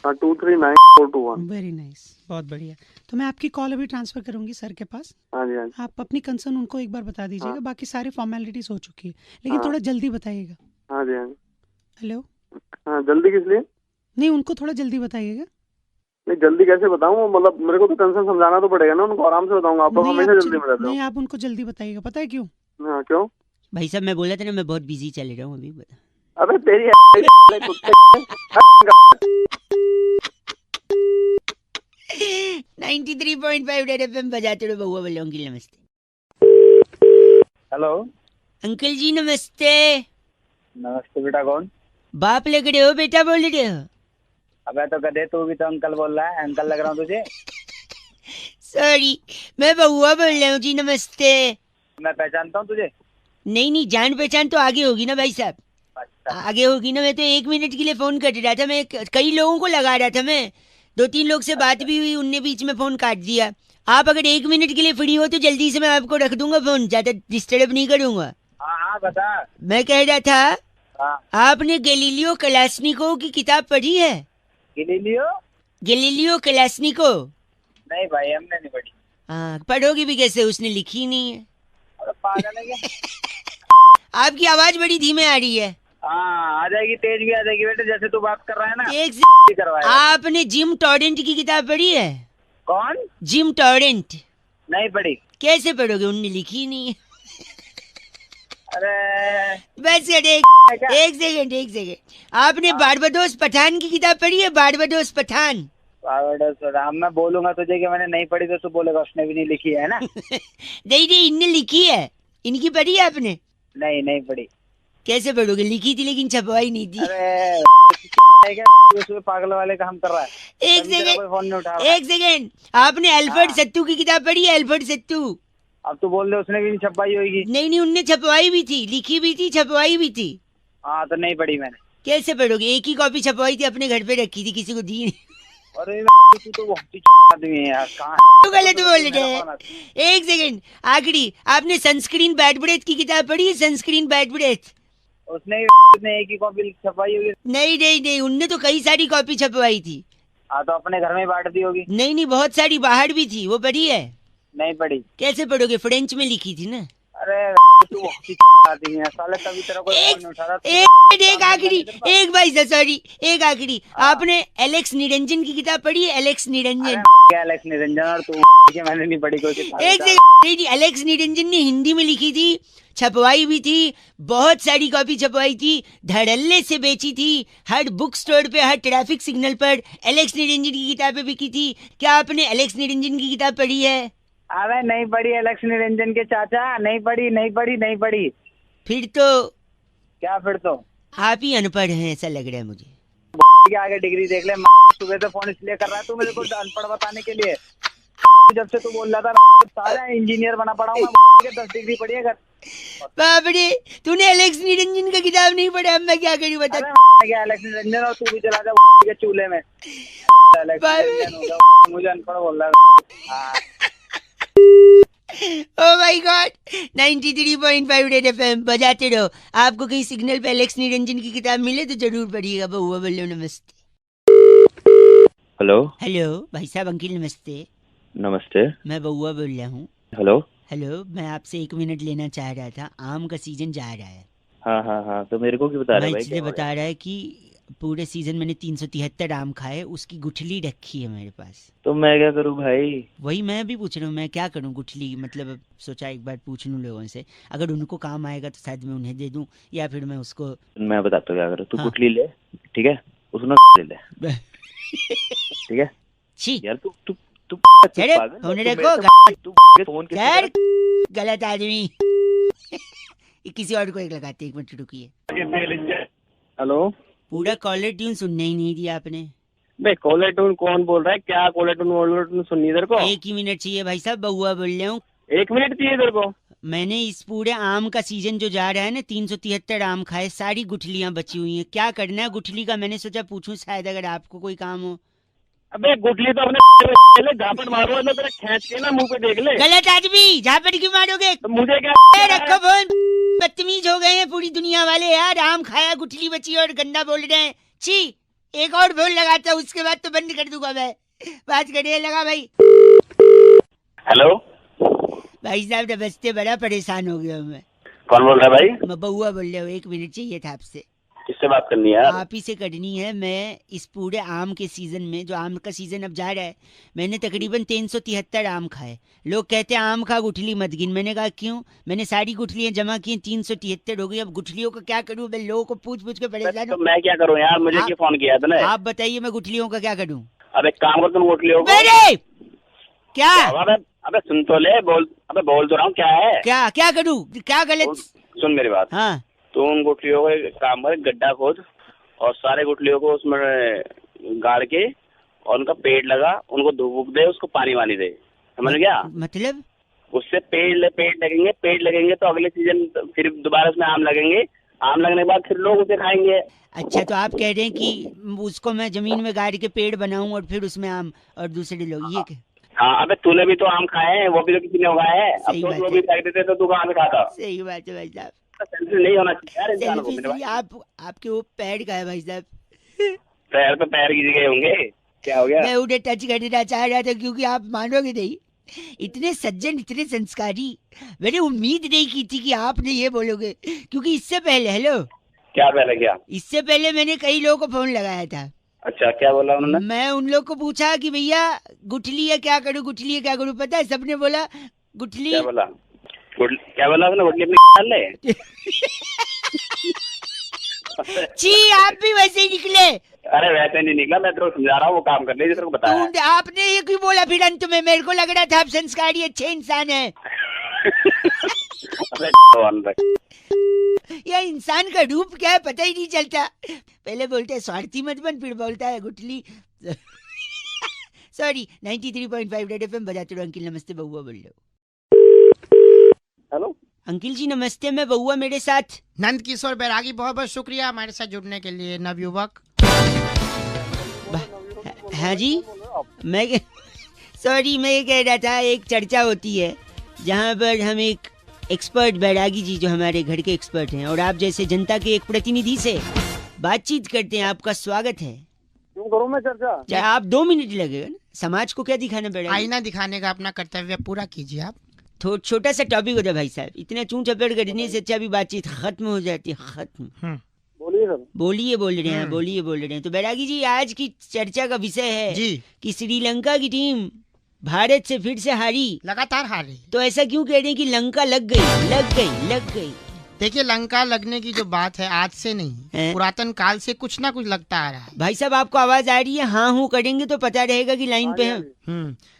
239421। वेरी नाइस, बहुत बढ़िया। तो मैं आपकी कॉल अभी ट्रांसफर करूंगी सर के पास। हाँ जी हाँ जी। आप अपनी कंसर्न उनको एक बार बता दीजिएगा, हाँ। बाकी सारी फॉर्मेलिटीज हो चुकी है, लेकिन हाँ। थोड़ा जल्दी बताइएगा। हाँ जी हाँ जी। हेलो, हाँ जल्दी किस लिए? नहीं उनको थोड़ा जल्दी बताइएगा। नहीं जल्दी कैसे बताऊँ, मतलब मेरे को तो कंसर्न समझाना तो पड़ेगा ना उनको, आराम से बताऊंगा। आप लोग नहीं, हमेशा आप जल्दी में रहते नहीं हो। आप उनको जल्दी बताइएगा, पता है क्यों? हाँ क्यों? भाई साहब मैं बोला था ना मैं बहुत बिजी चल रहा हूँ अभी, बता। अबे तेरी कुत्ते। 93.5 रेड एफएम बजाते रहो बहुआ बोल अंकल नमस्ते। हेलो, अंकल जी नमस्ते। नमस्ते बेटा। कौन? बाप लग रहे हो बेटा बोल रहे हो? अबे तो गधे, तू भी तो अंकल बोल रहा है। अंकल लग रहा हूँ तुझे? सॉरी, मैं बहुआ बोल रहा हूँ जी, नमस्ते। मैं पहचानता हूँ तुझे? नहीं नहीं, जान पहचान तो आगे होगी ना भाई साहब, अच्छा, आगे होगी ना। मैं तो 1 मिनट के लिए फोन कर रहा था, मैं कई लोगों को लगा रहा था, मैं 2-3 लोग से बात भी हुई, उनने बीच में फोन काट दिया। आप अगर 1 मिनट के लिए फ्री हो तो जल्दी से मैं आपको रख दूंगा फोन, ज्यादा डिस्टर्ब नहीं करूंगा। हाँ हाँ बता। मैं कह रहा था, हाँ, आपने गैलीलियो कलास्निकोव की किताब पढ़ी है? गिलीलियो? गैलीलियो कलास्निको? नहीं भाई, हमने नहीं पढ़ी। हाँ, पढ़ोगी भी कैसे, उसने लिखी ही नहीं है। अरे पागल है क्या? आपकी आवाज बड़ी धीमे आ रही है। हाँ आ जाएगी, तेज भी आ जाएगी बेटे, जैसे तू बात कर रहा है ना। एक भी करवाएगा। आपने जिम टॉरेंट की किताब पढ़ी है? कौन? Gym torrent? नहीं पढ़ी। कैसे पढ़ोगे, उनने लिखी ही नहीं है। अरे बस एक सेकंड, आपने बारबाडोस पठान की किताब पढ़ी है? बारबाडोस पठान? राम, मैं बोलूंगा तुझे कि मैंने नहीं पढ़ी तो तू बोलेगा उसने भी नहीं लिखी है ना। नहीं नहीं, इनने लिखी है, इनकी पढ़ी है आपने? नहीं नहीं पढ़ी। कैसे पढ़ोगे, लिखी थी लेकिन छपवाई नहीं थी। अरे क्या उसमें पागल वाले काम कर रहा है? एक तेरा कोई फोन नहीं उठा रहा। एक सेकंड, आपने अल्फ्रेड सत्तू की किताब पढ़ी है? अल्फ्रेड सत्तू? अब तू बोल दे उसने भी नहीं छपाई होगी। नहीं नहीं, उनने छपवाई भी थी, लिखी भी थी, छपवाई भी थी। हाँ तो नहीं पढ़ी मैंने। कैसे पढ़ोगे, एक ही कॉपी छपवाई थी, अपने घर पे रखी थी, किसी को दी नहीं। अरे तू तो बहुत ही आदमी है यार, कहाँ तो गलत बोल रहे हैं। एक सेकंड, आखिरी, आपने सनस्क्रीन बैड ब्रेथ की किताब पढ़ी है? Sunscreen bad breath? उसने एक ही कॉपी छपाई होगी। नहीं नहीं नहीं, उनने तो कई सारी कॉपी छपवाई थी। हाँ तो अपने घर में बांट दी होगी। नहीं नहीं, बहुत सारी बाहर भी थी, वो पढ़ी है? नहीं पढ़ी। कैसे पढ़ोगे, फ्रेंच में लिखी थी ना। अरे तू बहुत ही आदमी है साले, तभी तेरा कोई फोन नहीं उठा रहा। एक आखिरी, एक भाई सॉरी, एक आखिरी, आपने एलेक्स निरंजन की किताब पढ़ी है? एलेक्स निरंजन? क्या एलेक्स निरंजन और तू? मैंने नहीं पढ़ी कोई किताब। एक सेकंड, नहीं, एलेक्स निरंजन ने हिंदी में लिखी थी, छपवाई भी थी, बहुत सारी कॉपी छपवाई थी, धड़ल्ले से बेची थी, हर बुक स्टोर पे, हर ट्रैफिक सिग्नल पर एलेक्स निरंजन की किताबें बिकी थी। क्या आपने एलेक्स निरंजन की किताब पढ़ी है? अरे नहीं पढ़ी एलेक्स निरंजन के चाचा, नहीं पढ़ी नहीं पढ़ी नहीं पढ़ी। फिर तो क्या फिर तो? आप ही अनपढ़ हैं ऐसा लग रहा है मुझे। के आगे डिग्री देख ले। सुबह से फोन इसलिए कर रहा है तू मेरे को अनपढ़ बताने के लिए। जब से तू बोल रहा था सारा इंजीनियर बना पड़ा हूँ मैं, 10 डिग्री पढ़ी है घर। बाप रे, तूने एलेक्स निरंजन का किताब नहीं पढ़ा? अब मैं क्या करूँ बता। क्या एलेक्स निरंजन, और तू भी चला जा के चूल्हे में। एलेक्स निरंजन होगा, मुझे अनपढ़ बोल रहा है। Oh my God, 93.5 red FM बजाते रहो। आपको कहीं सिग्नल पे एलेक्स निरंजन की किताब मिले तो जरूर पढ़िएगा। बहुआ बोलो नमस्ते। हेलो। हेलो भाई साहब, अंकिल नमस्ते। नमस्ते। मैं बहुआ बोल रहा हूँ। हेलो। हेलो, मैं आपसे 1 मिनट लेना चाह रहा था, आम का सीजन जा रहा है। हाँ हाँ हाँ, तो मेरे को क्यों बता रहे मैं भाई? इसलिए बता रहा है कि पूरे सीजन मैंने 373 आम खाए, उसकी गुठली रखी है मेरे पास। तो मैं क्या करूँ भाई? वही मैं भी पूछ रहा हूँ, मैं क्या करूँ गुठली, मतलब सोचा एक बार पूछ लूँ लोगों से, अगर उनको काम आएगा तो शायद मैं उन्हें दे दूँ, या फिर मैं उसको। मैं बताता हूँ क्या करो। तू हाँ। गुठली ले, ठीक है, उसमें ले ले, ठीक है। छी यार तू तू तू चले, पागल है? होने तू रखो, मेरे से- तू फोन किससे यार कर- गलत आदमी। किसी और को एक लगाते, 1 मिनट रुकिए। हेलो। पूरा कॉलर ट्यून सुनने ही नहीं दिया आपने। भाई कॉलर टून कौन बोल रहा है? क्या कॉलर टून सुननी इधर को? 1 ही मिनट चाहिए भाई साहब, बहुआ बोल रहा हूँ। 1 मिनट चाहिए इधर को? मैंने इस पूरे आम का सीजन जो जा रहा है ना, 373 आम खाए, सारी गुठलियां बची हुई हैं। क्या करना है गुठली का, मैंने सोचा पूछूं शायद अगर आपको कोई काम हो। अबे गुठली तो अपने झापट मारो ना, तेरा खींच के ना मुंह पे देख ले। गलत आदमी, झापट क्यों मारोगे? तो मुझे क्या ए, रखो फोन। बदतमीज हो गए हैं पूरी दुनिया वाले यार। आम खाया, गुठली बची और गंदा बोल रहे हैं। छी, एक और फोन लगाता हूँ, उसके बाद तो बंद कर दूंगा मैं। बात करिए, लगा भाई। हेलो भाई साहब नमस्ते, बड़ा परेशान हो गया हूँ मैं। कौन बोल रहा है भाई? मैं बउआ बोल रहा हूँ, 1 मिनट चाहिए था आपसे। किससे बात करनी है यार? आप ही से करनी है। मैं इस पूरे आम के सीजन में, जो आम का सीजन अब जा रहा है, मैंने तकरीबन 373 आम खाए। लोग कहते हैं आम खा गुठली मत गिन। मैंने कहा क्यों? मैंने सारी गुठलियां जमा की, 373 हो गई। अब गुठलियों को क्या करूं? मैं लोगों को पूछ पूछ के परेशान तो हूं। मैं क्या करूँ यार, मुझे क्यों फोन किया तूने? आप बताइए, मैं गुठलियों का क्या करूं? अब एक काम कर, तुम गुठलियों को मेरे क्या? अबे सुन तो ले, बोल तो रहा हूँ, क्या है? क्या करूं? क्या गलत? सुन मेरी बात। हाँ, तू उन गुठलियों को एक काम कर, गड्ढा खोद और सारे गुठलियों को उसमें गाड़ के और उनका पेड़ लगा, उनको धूप दे, उसको पानी वानी दे, समझ गया? मतलब उससे पेड़ लगेंगे तो अगले सीजन फिर दोबारा उसमें आम लगेंगे। आम लगने के बाद फिर लोग उसे खाएंगे। अच्छा, तो आप कह रहे हैं कि उसको मैं जमीन में गाड़ के पेड़ बनाऊं और फिर उसमें आम और दूसरे लोग, ये क्या? हाँ, अबे तूने भी तो आम खाए हैं, वो भी तो किसी ने उगाए हैं। अब सही तो बात वो है। भी फेंक देते तो तू कहाँ से खाता? सही बात है भाई साहब। सेल्फी नहीं होना चाहिए यार इंसान को। सेल्फी आपके वो पैर का है भाई साहब। पैर पे पैर गिर गए होंगे, क्या हो गया? मैं उन्हें टच करना चाह रहा था, क्योंकि आप मानोगे नहीं, इतने सज्जन, इतने संस्कारी, मैंने उम्मीद नहीं की थी कि आपने ये बोलोगे। क्योंकि इससे पहले, हेलो, क्या पहले क्या? इससे पहले मैंने कई लोगों को फोन लगाया था। अच्छा, क्या बोला उन्होंने? मैं उन लोग को पूछा कि भैया गुठली है क्या करूं, गुठली है क्या करूं? पता है सबने बोला गुठली। क्या बोला? क्या बोला उसने? गुठली अपनी डाल ले। छी, आप भी वैसे ही निकले। अरे वैसे नहीं निकला, मैं तेरे को समझा रहा हूँ, वो काम कर ले जो तेरे को बताया है। आपने ये क्यों बोला फिर अंत में? मेरे को लग रहा था आप संस्कारी अच्छे इंसान है। अबे भगवान भाई। यह इंसान का रूप क्या है पता ही नहीं चलता। पहले बोलते हैं स्वार्थी मत बन, फिर बोलता है गुठली। सॉरी, 93.5 रेड एफएम बजाते रहो। अंकिल नमस्ते, बउआ बोल रहे हो। हेलो अंकिल जी नमस्ते, मैं बउआ, मेरे साथ नंद किशोर बैरागी, बहुत बहुत शुक्रिया हमारे साथ जुड़ने के लिए, नवयुवक। हाँ जी, मैं सॉरी, मैं ये कह रहा था, एक चर्चा होती है जहाँ पर हम एक एक्सपर्ट, बैरागी जी जो हमारे घर के एक्सपर्ट हैं, और आप जैसे जनता के एक प्रतिनिधि से बातचीत करते हैं। आपका स्वागत है। क्यों करूँ मैं चर्चा? चाहे आप 2 मिनट लगेगा ना, समाज को क्या दिखाना पड़ेगा? आईना दिखाने का अपना कर्तव्य पूरा कीजिए आप। छोटा सा टॉपिक होता है भाई साहब, इतना चूं चपेड़ करने से अच्छा भी बातचीत खत्म हो जाती है। खत्म। बोलिए सर। बोलिए बोल रहे हैं, बोलिए बोल रहे हैं। तो बैरागी जी, आज की चर्चा का विषय है जी कि श्रीलंका की टीम भारत से फिर से हारी। लगातार हारी। तो ऐसा क्यों कह रहे हैं कि लंका लग गई? देखिए, लंका लगने की जो बात है आज से नहीं, पुरातन काल से कुछ ना कुछ लगता आ रहा है। भाई साहब आपको आवाज आ रही है? हाँ हूँ करेंगे तो पता रहेगा कि लाइन पे हैं।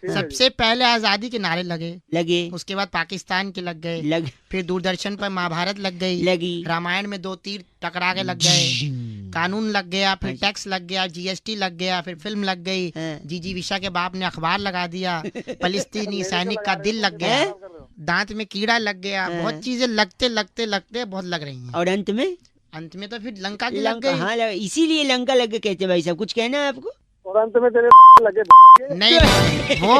सबसे पहले आजादी के नारे लगे, उसके बाद पाकिस्तान के लग गए, फिर दूरदर्शन पर महाभारत लगी, रामायण में 2 तीर टकरा के लग गए, कानून लग गया, फिर टैक्स लग गया, जीएसटी लग गया, फिर फिल्म लग गई, जीजी विशा के बाप ने अखबार लगा दिया, फलिस्तीनी सैनिक का दिल लग गया, दांत में कीड़ा लग गया, बहुत चीजें लगते बहुत लग रही हैं। और अंत में तो फिर लंका की लग गई। हाँ, इसीलिए लंका लग गए कहते हैं। भाई साहब कुछ कहना है आपको? और अंत में तेरे लगे। नहीं, वो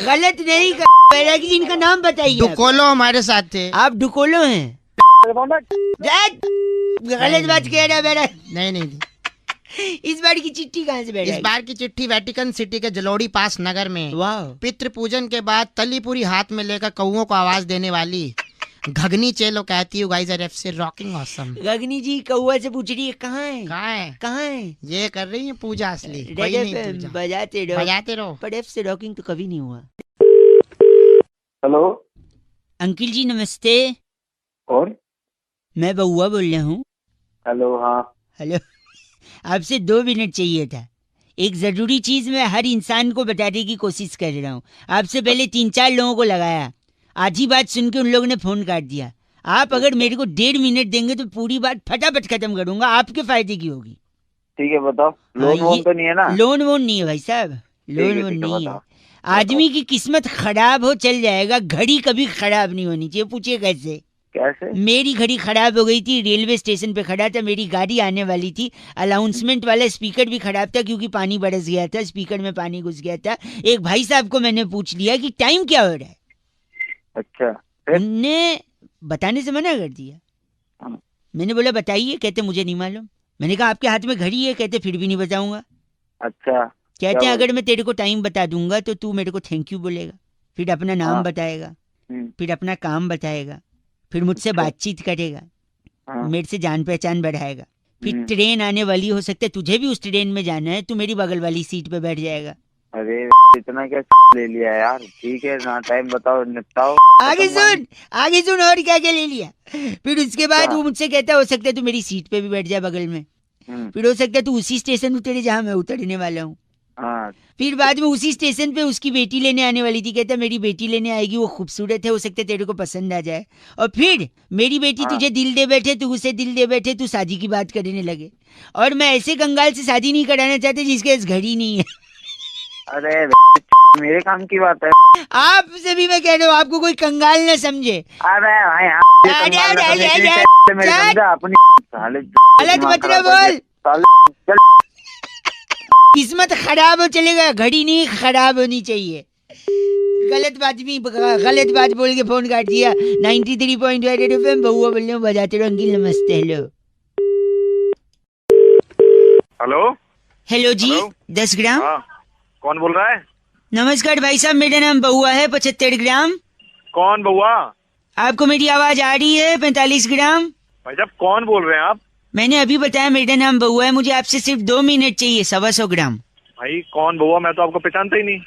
गलत नहीं। बैरागी जी इनका नाम बताइए। डुकोलो हमारे साथ थे। आप डुकोलो हैं? गलत बात कह रहा है मेरा। नहीं। इस बार की चिट्ठी कहाँ से बैठा? इस बार की चिट्ठी वेटिकन सिटी के जलोड़ी पास नगर में। वाह। पितृ पूजन के बाद तली पूरी हाथ में लेकर कौओं को आवाज देने वाली घगनी चेलो कहती हूँ गाइस, एफ से रॉकिंग ऑसम। गगनी जी कौआ से पूछ रही है कहाँ है? ये कर रही है पूजा असली। बजाते रहो। पर एफ से रॉकिंग तो कभी नहीं हुआ। हेलो अंकिल जी नमस्ते। कौन? मैं बउआ बोल रहा हूँ। हेलो। हाँ हेलो। आपसे 2 मिनट चाहिए था। एक जरूरी चीज मैं हर इंसान को बताने की कोशिश कर रहा हूँ। आपसे पहले 3-4 लोगों को लगाया, आधी बात सुन के उन लोगों ने फोन काट दिया। आप अगर मेरे को 1.5 मिनट देंगे तो पूरी बात फटाफट खत्म करूंगा, आपके फायदे की होगी। ठीक है, बताओ। लोन वोन तो नहीं है ना? लोन वोन नहीं है भाई साहब, लोन वोन नहीं है। आदमी की किस्मत खराब हो चल जाएगा, घड़ी कभी खराब नहीं होनी चाहिए। पूछिए कैसे? कैसे? मेरी घड़ी खराब हो गई थी, रेलवे स्टेशन पे खड़ा था, मेरी गाड़ी आने वाली थी, अनाउंसमेंट वाला स्पीकर भी खराब था क्योंकि पानी बरस गया था, स्पीकर में पानी घुस गया था। एक भाई साहब को मैंने पूछ लिया कि टाइम क्या हो रहा है। अच्छा, उनने बताने से मना कर दिया। हाँ। मैंने बोला बताइए, कहते मुझे नहीं मालूम। मैंने कहा आपके हाथ में घड़ी है, कहते फिर भी नहीं बताऊंगा। अच्छा, कहते हैं अगर मैं तेरे को टाइम बता दूंगा तो तू मेरे को थैंक यू बोलेगा, फिर अपना नाम हाँ। बताएगा, हम्म, फिर अपना काम बताएगा, फिर मुझसे अच्छा। बातचीत करेगा, हाँ, मेरे से जान पहचान बढ़ाएगा, फिर हम्म। ट्रेन आने वाली, हो सकता है तुझे भी उस ट्रेन में जाना है, तू मेरी बगल वाली सीट पे बैठ जाएगा। अरे इतना क्या ले लिया यार? ठीक है ना, टाइम बताओ, निपटाओ। आगे खत्म सुन, आगे सुन, और क्या क्या ले लिया। फिर उसके बाद क्या? वो मुझसे कहता है हो सकता है तू मेरी सीट पे भी बैठ जाए बगल में, फिर हो सकता है तू उसी स्टेशन उतरे जहाँ मैं उतरने वाला हूँ। हाँ, फिर बाद में उसी स्टेशन पे उसकी बेटी लेने आने वाली थी, कहता मेरी बेटी लेने आएगी, वो खूबसूरत है, हो सकता है तेरे को पसंद आ जाए, और फिर मेरी बेटी हाँ। तुझे दिल दे बैठे, तू उसे दिल दे बैठे, तू शादी की बात करने लगे। और मैं ऐसे कंगाल से शादी नहीं कराना चाहते जिसके पास घड़ी नहीं है। अरे मेरे काम की बात है। आपसे भी मैं कह रहा हूँ, आपको कोई कंगाल न समझे। अरे भाई अपनी गलत मत ना बोल, किस्मत खराब हो चलेगा, घड़ी नहीं खराब होनी चाहिए। गलत बात बोल के फोन काट दिया। 93.8 FM बहुआ बोल रहे हो, बजाते रहो अंकिल। नमस्ते। हेलो हेलो हेलो जी। हेलो? 10 ग्राम। हाँ, कौन बोल रहा है? नमस्कार भाई साहब, मेरा नाम बहुआ है, 75 ग्राम। कौन बउआ? आपको मेरी आवाज आ रही है? 45 ग्राम। भाई साहब कौन बोल रहे हैं आप? मैंने अभी बताया मेरा नाम बहुआ है, मुझे आपसे सिर्फ 2 मिनट चाहिए, 125 ग्राम। भाई कौन बउआ? मैं तो आपको पहचानता ही नहीं।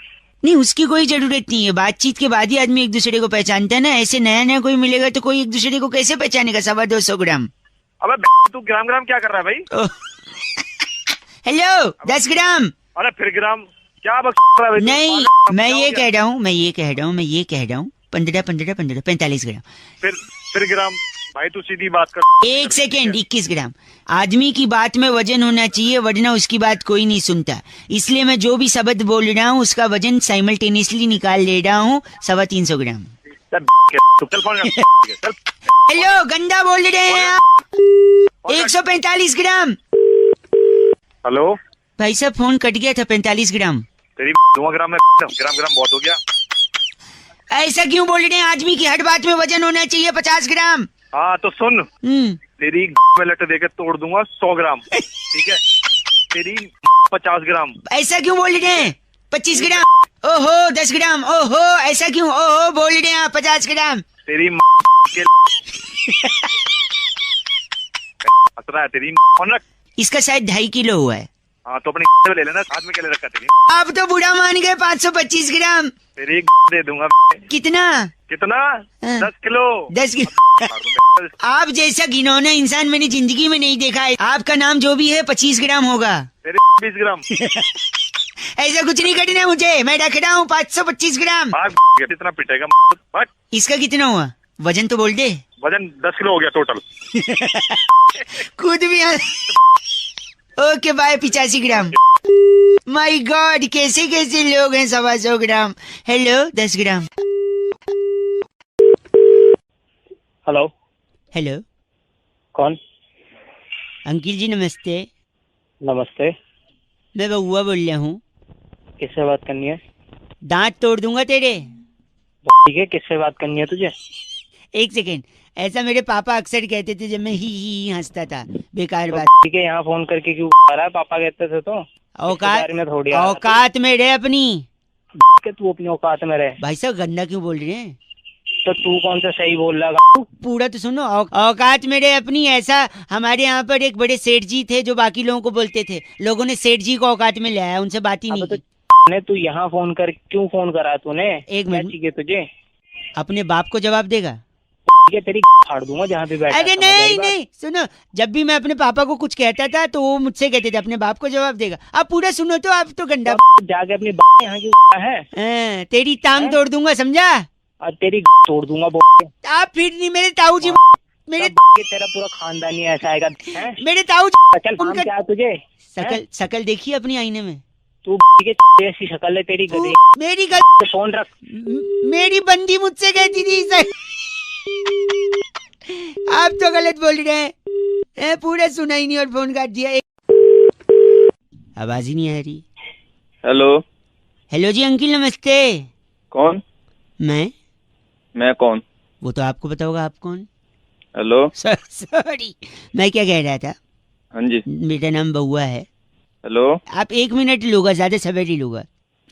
नहीं, उसकी कोई जरूरत नहीं है, बातचीत के बाद ही आदमी एक दूसरे को पहचानता है ना। ऐसे नया नया कोई मिलेगा तो कोई एक दूसरे को कैसे पहचानेगा? 225 ग्राम। अबे तू ग्राम ग्राम क्या कर रहा है भाई? हेलो 10 ग्राम। अरे फिर ग्राम क्या बक रहा है भाई? नहीं, मैं ये कह रहा हूँ 15 15 15 45 ग्राम। फिर ग्राम। भाई तू सीधी बात कर। 1 सेकेंड, 21 ग्राम। आदमी की बात में वजन होना चाहिए, वरना उसकी बात कोई नहीं सुनता। इसलिए मैं जो भी शब्द बोल रहा हूँ उसका वजन साइमल्टेनियसली निकाल ले रहा हूँ। 325 ग्राम। चल फोन कर। चल। हेलो, गंदा बोल रहे हैं आप। 145 ग्राम। हेलो भाई साहब फोन कट गया था। 45 ग्राम। तेरी 2 ग्राम में ग्राम ग्राम बहुत हो गया। ऐसा क्यों बोल रहे हैं? आदमी की हर बात में वजन होना चाहिए 50 ग्राम। हाँ तो सुन, तेरी में लट देकर तोड़ दूंगा 100 ग्राम, ठीक है? तेरी 50 ग्राम। ऐसा क्यों बोल रहे हैं? 25 ग्राम। ओहो 10 ग्राम। ओहो ऐसा क्यों? ओहो बोल रहे हैं आप 50 ग्राम। तेरी के खतरा है तेरी। फोन रख। इसका शायद 2.5 किलो हुआ है। हाँ तो अपने ले लेना, हाथ में क्या ले रखा तेरी? आप तो बुरा मान गए। 525 ग्राम। तेरी दे दूंगा। कितना? 10 किलो। 10 किलो। आप जैसा घिनौना इंसान मैंने जिंदगी में नहीं देखा है। आपका नाम जो भी है 25 ग्राम होगा। तेरे 20 ग्राम। ऐसा कुछ नहीं करना मुझे, मैं रख रहा हूँ 525 ग्राम। कितना पिटेगा? इसका कितना हुआ? वजन तो बोल दे। वजन 10 किलो हो गया टोटल। खुद भी। Okay bye. 85 gram. My god, कैसे कैसे लोग हैं। 125 gram. Hello 10 gram. Hello hello कौन? अंकिल जी नमस्ते। नमस्ते। मैं बउआ बोल रहा हूँ। किससे बात करनी है? दांत तोड़ दूंगा तेरे। ठीक है, किससे बात करनी है तुझे? 1 सेकेंड, ऐसा मेरे पापा अक्सर कहते थे जब मैं ही हंसता था। बेकार बात। ठीक है, यहाँ फोन करके क्यों आ रहा है? पापा कहते थे तो औकात में थोड़ी आ रहा औकात में रहे अपनी। कि तू अपनी औकात में रहे। भाई साहब गंदा क्यों बोल रहे हैं? तो तू कौन सा सही बोल रहा? पूरा तो सुनो। औकात में रहे अपनी। ऐसा हमारे यहाँ पर एक बड़े सेठ जी थे जो बाकी लोगों को बोलते थे। लोगों ने सेठ जी को औकात में लाया, उनसे बात ही नहीं की। तू यहाँ फोन कर क्यों फोन करा तूने? 1 मिनट। चाहिए तुझे? अपने बाप को जवाब देगा? तेरी फाड़ दूंगा जहाँ पे बैठा। अरे नहीं, सुनो, जब भी मैं अपने पापा को कुछ कहता था तो वो मुझसे कहते थे अपने बाप को जवाब देगा। आप पूरा सुनो तो आप तो गंदा जाके अपनी बाप यहाँ क्यों है? तेरी टांग तोड़ दूंगा, समझा? तेरी तोड़ दूंगा। आप फिर नहीं, मेरे ताऊ जी मेरे तेरा पूरा खानदान ही ऐसा आएगा। मेरे ताऊ चल क्या तुझे शकल देखी अपनी आईने में? तू ऐसी शक्ल है तेरी। गधी मेरी फोन रख। मेरी बंदी मुझसे कहती थी आप तो गलत बोल रहे हैं, पूरा सुना ही नहीं और फोन काट दिया। आवाज ही नहीं आ रही। हेलो। हेलो जी अंकिल नमस्ते। कौन? मैं कौन? वो तो आपको पता होगा, आप कौन? हेलो। सॉरी, मैं क्या कह रहा था। हाँ जी। मेरा नाम बउआ है। हेलो। आप 1 मिनट लूँगा, ज्यादा समय नहीं लूँगा।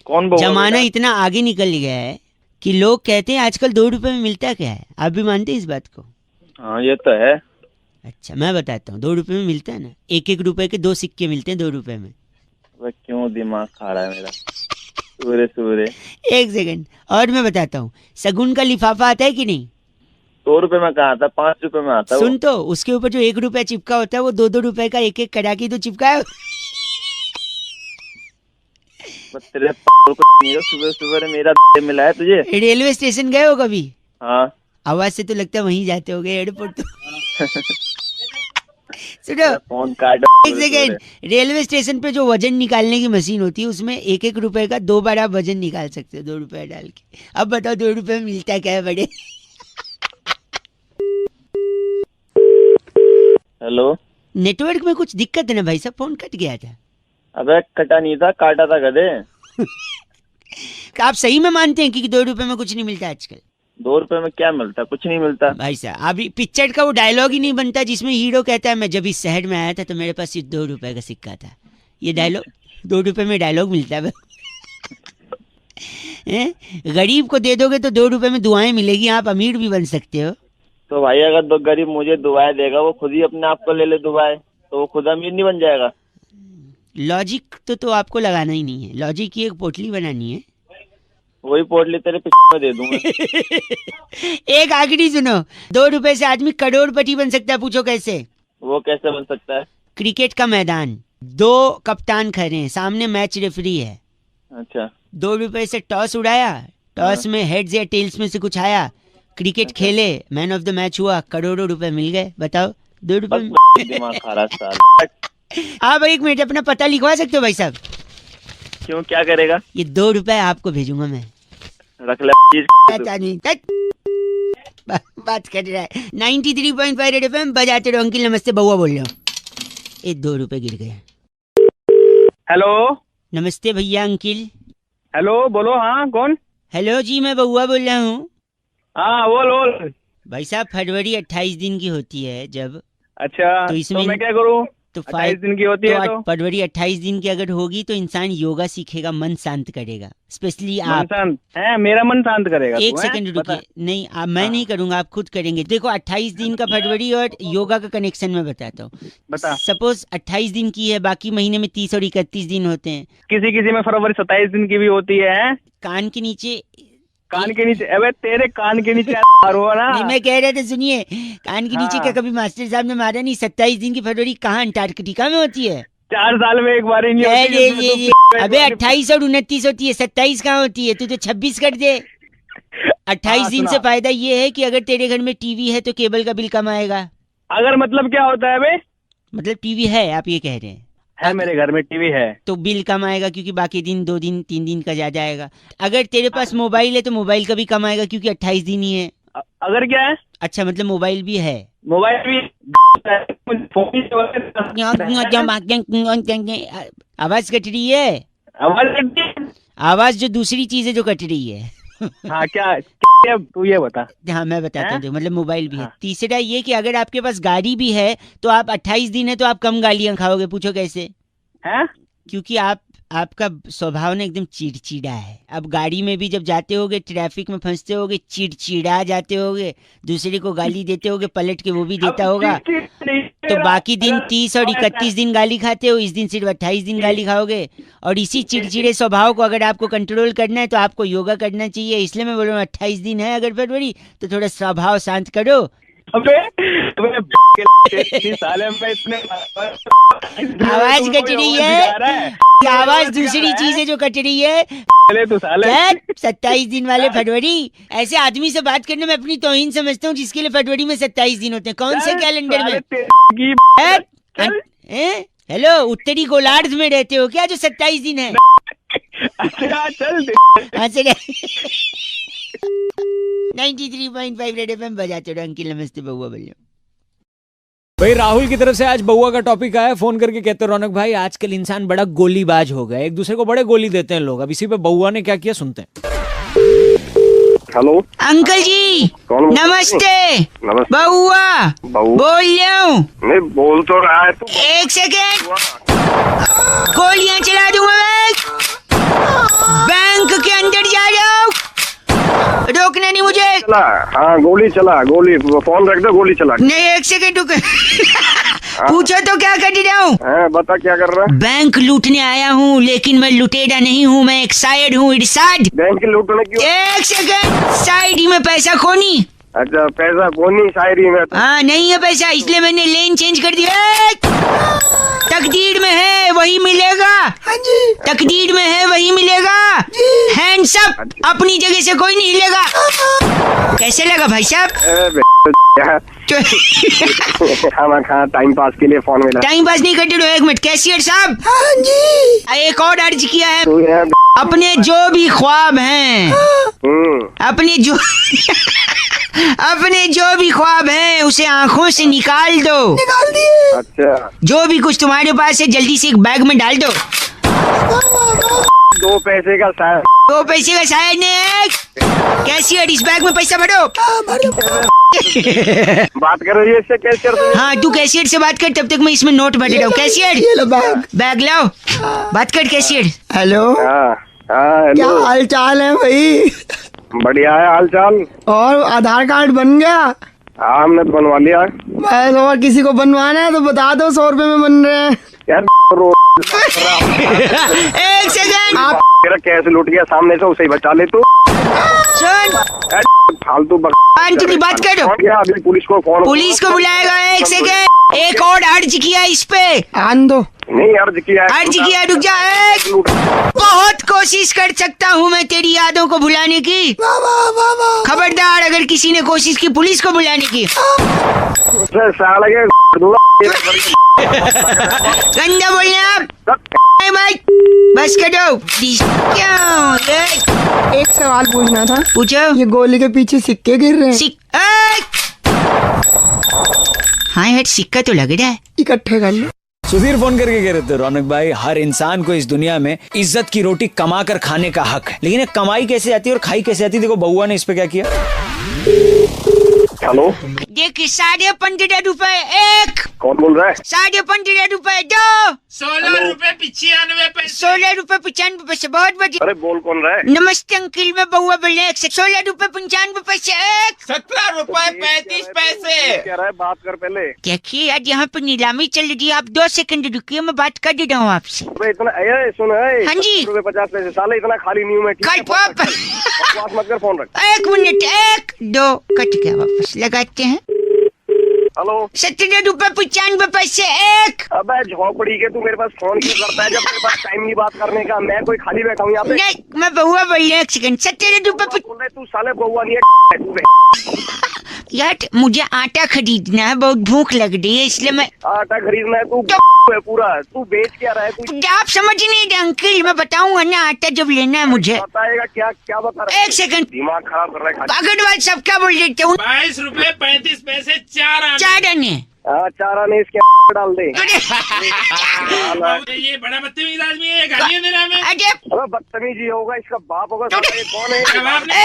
कौन बउआ? जमाना इतना आगे निकल गया है कि लोग कहते हैं आजकल 2 रुपए में मिलता क्या है। आप भी मानते हैं इस बात को? हाँ ये तो है। अच्छा मैं बताता हूँ, 2 रुपए में मिलता है ना, 1-1 रुपए के 2 सिक्के मिलते हैं 2 रुपए में। वह क्यों दिमाग खा रहा है मेरा सूरे। 1 सेकंड और मैं बताता हूँ, शगुन का लिफाफा आता है कि नहीं? 2 रुपए में कहाँ आता, 5 रुपए में आता है। सुन तो, उसके ऊपर जो 1 रुपया चिपका होता है वो 2-2 रुपए का 1-1 कड़ाकी तो चिपका है। तेरे सुबह मेरा मिला है तुझे। रेलवे स्टेशन गए हो कभी? हाँ। आवाज से तो लगता है वहीं जाते हो गए, एयरपोर्ट तो। सुनो फोन काट। 1 सेकेंड, रेलवे स्टेशन पे जो वजन निकालने की मशीन होती है उसमें 1-1 रुपए का 2 बार आप वजन निकाल सकते हो 2 रुपए डाल के। अब बताओ 2 रुपए में मिलता क्या है बड़े? हेलो। नेटवर्क में कुछ दिक्कत है ना भाई साहब, फोन कट गया था। अबे कटा नहीं था, काटा था गधे। आप सही में मानते हैं कि 2 रुपए में कुछ नहीं मिलता आजकल? 2 रुपए में क्या मिलता, कुछ नहीं मिलता भाई साहब। अभी पिक्चर का वो डायलॉग ही नहीं बनता जिसमें हीरो कहता है मैं जब इस शहर में आया था तो मेरे पास सिर्फ 2 रुपए का सिक्का था। ये डायलॉग 2 रुपए में डायलॉग मिलता है। गरीब को दे दोगे तो 2 रुपए में दुआएं मिलेगी, आप अमीर भी बन सकते हो। तो भाई अगर 2 गरीब मुझे दुआएं देगा, वो खुद ही अपने आप को ले ले दुआएं, तो वो खुद अमीर नहीं बन जाएगा? लॉजिक तो आपको लगाना ही नहीं है, लॉजिक की एक पोटली बनानी है। वही पोटली तेरे पीछे में दे दूंगा। एक आखिरी सुनो, 2 रुपए से आदमी करोड़पति बन सकता है, पूछो कैसे? वो कैसे बन सकता है? क्रिकेट का मैदान, 2 कप्तान खड़े हैं, सामने मैच रेफरी है। अच्छा। 2 रुपए से टॉस उड़ाया, टॉस में हेड्स या टेल्स में से कुछ आया, क्रिकेट खेले, मैन ऑफ द मैच हुआ, करोड़ों रुपए मिल गए। बताओ 2 रुपए। दिमाग खा रहा साल। आप 1 मिनट अपना पता लिखवा सकते हो भाई साहब? क्यों, क्या करेगा? ये 2 रुपए आपको भेजूंगा मैं। रख ले बात कर रहा है। 93.5 रेड एफएम बजाते रहो। अंकिल नमस्ते, बउआ बोल रहा हूँ। ये 2 रुपए गिर गए। हेलो। नमस्ते भैया अंकिल। हेलो बोलो। हाँ कौन? हेलो जी मैं बउआ बोल रहा हूँ। हाँ बोल। भाई साहब फरवरी 28 दिन की होती है जब। अच्छा तो इसमें मैं क्या करूँ? तो 28 दिन की होती है तो फरवरी 28 दिन की अगर होगी तो इंसान योगा सीखेगा, मन शांत करेगा। स्पेशली आप है, मेरा मन शांत करेगा। 1 सेकंड रुकिए। नहीं मैं नहीं करूंगा, आप खुद करेंगे। देखो 28 दिन का फरवरी और योगा का कनेक्शन मैं बताता हूँ। बता। सपोज 28 दिन की है, बाकी महीने में 30 और 31 दिन होते हैं। किसी में फरवरी 27 दिन की भी होती है। कान के नीचे अबे तेरे कान के नीचे मारो ना। नहीं मैं कह रहा था सुनिए, कान के नीचे हाँ। क्या कभी मास्टर साहब ने मारा नहीं? 27 दिन की फरवरी कहाँ अंटार्कटिका में होती है? 4 साल में एक बार ही नहीं होती है। अबे 28 और 29 होती है, 27 कहाँ होती है? तू तो 26 कर दे। 28 दिन से फायदा ये है कि अगर तेरे घर में टीवी है तो केबल का बिल कम आएगा। अगर मतलब क्या होता है बे? मतलब टीवी है, आप ये कह रहे हैं? है, मेरे घर में टीवी है तो बिल कम आएगा क्योंकि बाकी दिन 2 दिन 3 दिन का ज्यादा आएगा। अगर तेरे पास मोबाइल है तो मोबाइल का भी कम आएगा क्योंकि 28 दिन ही है। अगर क्या है? अच्छा मतलब मोबाइल भी है। मोबाइल भी आवाज कट रही है। आवाज जो दूसरी चीज है जो कट रही है। हाँ क्या तू ये बता। हाँ मैं बताता हूँ, मतलब मोबाइल भी है। तीसरा ये कि अगर आपके पास गाड़ी भी है तो आप 28 दिन है तो आप कम गालियां खाओगे। पूछो कैसे? है क्योंकि आपका स्वभाव ना एकदम चिड़चिड़ा है। अब गाड़ी में भी जब जाते होगे, ट्रैफिक में फंसते होगे, चिड़चिड़ा जाते होगे, दूसरे को गाली देते होगे, पलट के वो भी देता होगा। तो बाकी दिन 30 और 31 दिन गाली खाते हो, इस दिन सिर्फ 28 दिन गाली खाओगे। और इसी चिड़चिड़े स्वभाव को अगर आपको कंट्रोल करना है तो आपको योगा करना चाहिए। इसलिए मैं बोल रहा हूँ 28 दिन है अगर फरवरी तो थोड़ा स्वभाव शांत करो। आवाज कट रही है, आवाज दूसरी चीज है जो कट रही है। 27 दिन वाले फरवरी, ऐसे आदमी से बात करने में अपनी तौहीन समझता हूँ जिसके लिए फरवरी में 27 दिन होते हैं। कौन से कैलेंडर में? हेलो, उत्तरी गोलार्ध में रहते हो क्या जो 27 दिन है? चल 93.5 रेड एफएम बजाते रहो। अंकिल नमस्ते, बउआ बोलिए। भाई राहुल की तरफ से आज बउआ का टॉपिक आया, फोन करके कहते हैं रौनक भाई आजकल इंसान बड़ा गोलीबाज हो गया, एक दूसरे को बड़े गोली देते हैं लोग। अब इसी पे बउआ ने क्या किया सुनते हैं। हेलो अंकल जी कौन? नमस्ते। नमस्ते बउआ बहू बोल रहा हूँ। नहीं बोल तो रहा है तू। एक सेकेंड, गोलियां चला दूंगा मैं। बैंक के अंदर जा रहा हूँ, रोकना नहीं मुझे। चला हाँ गोली चला, गोली फोन रख दो, गोली चला। नहीं एक सेकेंड रुक। पूछो तो क्या कर रहा हूँ। बता क्या कर रहा है? बैंक लूटने आया हूँ, लेकिन मैं लुटेरा नहीं हूँ, मैं एक शायर हूँ। इरशाद। बैंक लूटने क्यों? एक सेकेंड, शायरी में पैसा खोनी। अच्छा पैसा खोनी शायरी में? हाँ नहीं है पैसा, इसलिए मैंने लेन चेंज कर दिया। तकदीर में है वही मिलेगा। हाँ जी। तकदीर में है वही मिलेगा। हैंड्स अप, अपनी जगह से कोई नहीं हिलेगा। कैसे लगा भाई साहब? खाना टाइम पास के लिए फोन मिला। टाइम पास नहीं करते रहो। एक मिनट कैशियर साहब। हाँ जी। एक और अर्ज किया है, अपने जो भी ख्वाब हैं, अपने जो भी ख्वाब हैं उसे आंखों से निकाल दो। निकाल दिए। अच्छा जो भी कुछ तुम्हारे पास है जल्दी से एक बैग में डाल दो। 2 पैसे का शायर। 2 पैसे का शायर ने। कैशियर इस बैग में पैसा भरो। बात कर रही है इससे कैशियर से? हाँ तू कैशियर से बात कर, तब तक मैं इसमें नोट भर रहा हूँ। कैशियर बैग लाओ, बात कर कैशियर। हेलो हेलो क्या हाल चाल है भाई? बढ़िया है हाल चाल। और आधार कार्ड बन गया? हाँ हमने तो बनवा लिया। मैं और किसी को बनवाना है तो बता दो, 100 रुपए में बन रहे हैं यार। एक सेकंड, आप तेरा कैसे लूट गया सामने से, उसे ही बचा ले तू। सुन फालतू की बात करो। अभी पुलिस को बुलाएगा। एक सेकंड, एक और अर्ज किया इस पे। आन दो। नहीं अर्ज किया, रुक जा। बहुत कोशिश कर सकता हूँ मैं तेरी यादों को भुलाने की। खबरदार अगर किसी ने कोशिश की पुलिस को बुलाने की। गंदा बोलने आप। बस करो। एक सवाल पूछना था। पूछो। ये गोली के पीछे सिक्के गिर रहे हैं। हाँ यार सिक्का तो लग रहा है। इकट्ठे कर लो। सुधीर फोन करके कह रहे थे रौनक भाई हर इंसान को इस दुनिया में इज्जत की रोटी कमा कर खाने का हक है, लेकिन कमाई कैसे आती है और खाई कैसे आती है? देखो बउआ ने इस पे क्या किया। हेलो देख 15.5 रुपए एक। कौन बोल रहा है? 15.5 रुपए 2। 16 रुपए 95 पैसे। 16 रुपए 95 पैसे। बहुत बढ़िया। अरे बोल कौन रहा है? नमस्ते अंकिल, मैं बउआ बोल रहा हूँ। 16 रुपए 95 पैसे एक। 17 रुपए 35 पैसे। क्या रहा है? बात कर पहले। देखिए आज यहाँ पे नीलामी चल रही है, आप 2 सेकंड रुकिए, मैं बात कर रहा हूँ आपसे। इतना सुन। हाँ जी। 50 पैसे साले, इतना खाली नहीं हूँ मैं। मत कर, फोन रख। 1 मिनट 1 2 कट गया, वापस लगाते हैं। हेलो 17 रुपए 95 पैसे एक। अबे झोपड़ी के तू मेरे पास फोन क्यों करता है जब मेरे पास टाइम नहीं बात करने का? मैं कोई खाली बैठा हूँ यहाँ पे। नहीं मैं बउआ बोल रहा हूँ। 1 सेकंड। 17 रुपए। तू साले बउआ नहीं है। यार मुझे आटा खरीदना है, बहुत भूख लग रही है, इसलिए मैं। आटा खरीदना है? तू है पूरा, तू बेच क्या रहा है? तू आप समझ नहीं रहे अंकल, मैं बताऊंगा ना आटा जब लेना है मुझे। बताएगा क्या क्या बता रहा है? 1 सेकंड। दिमाग खराब कर रहा है। अगरवाल सब क्या बोल रहे थे? 22 रुपए 35 पैसे 4 आने। 4 आने। हाँ 4 आने इसके डाल दे। ये बड़ा बदतमीज आदमी है, गालियां दे रहा है। अरे बदतमीजी होगा, इसका बाप होगा। कौन है?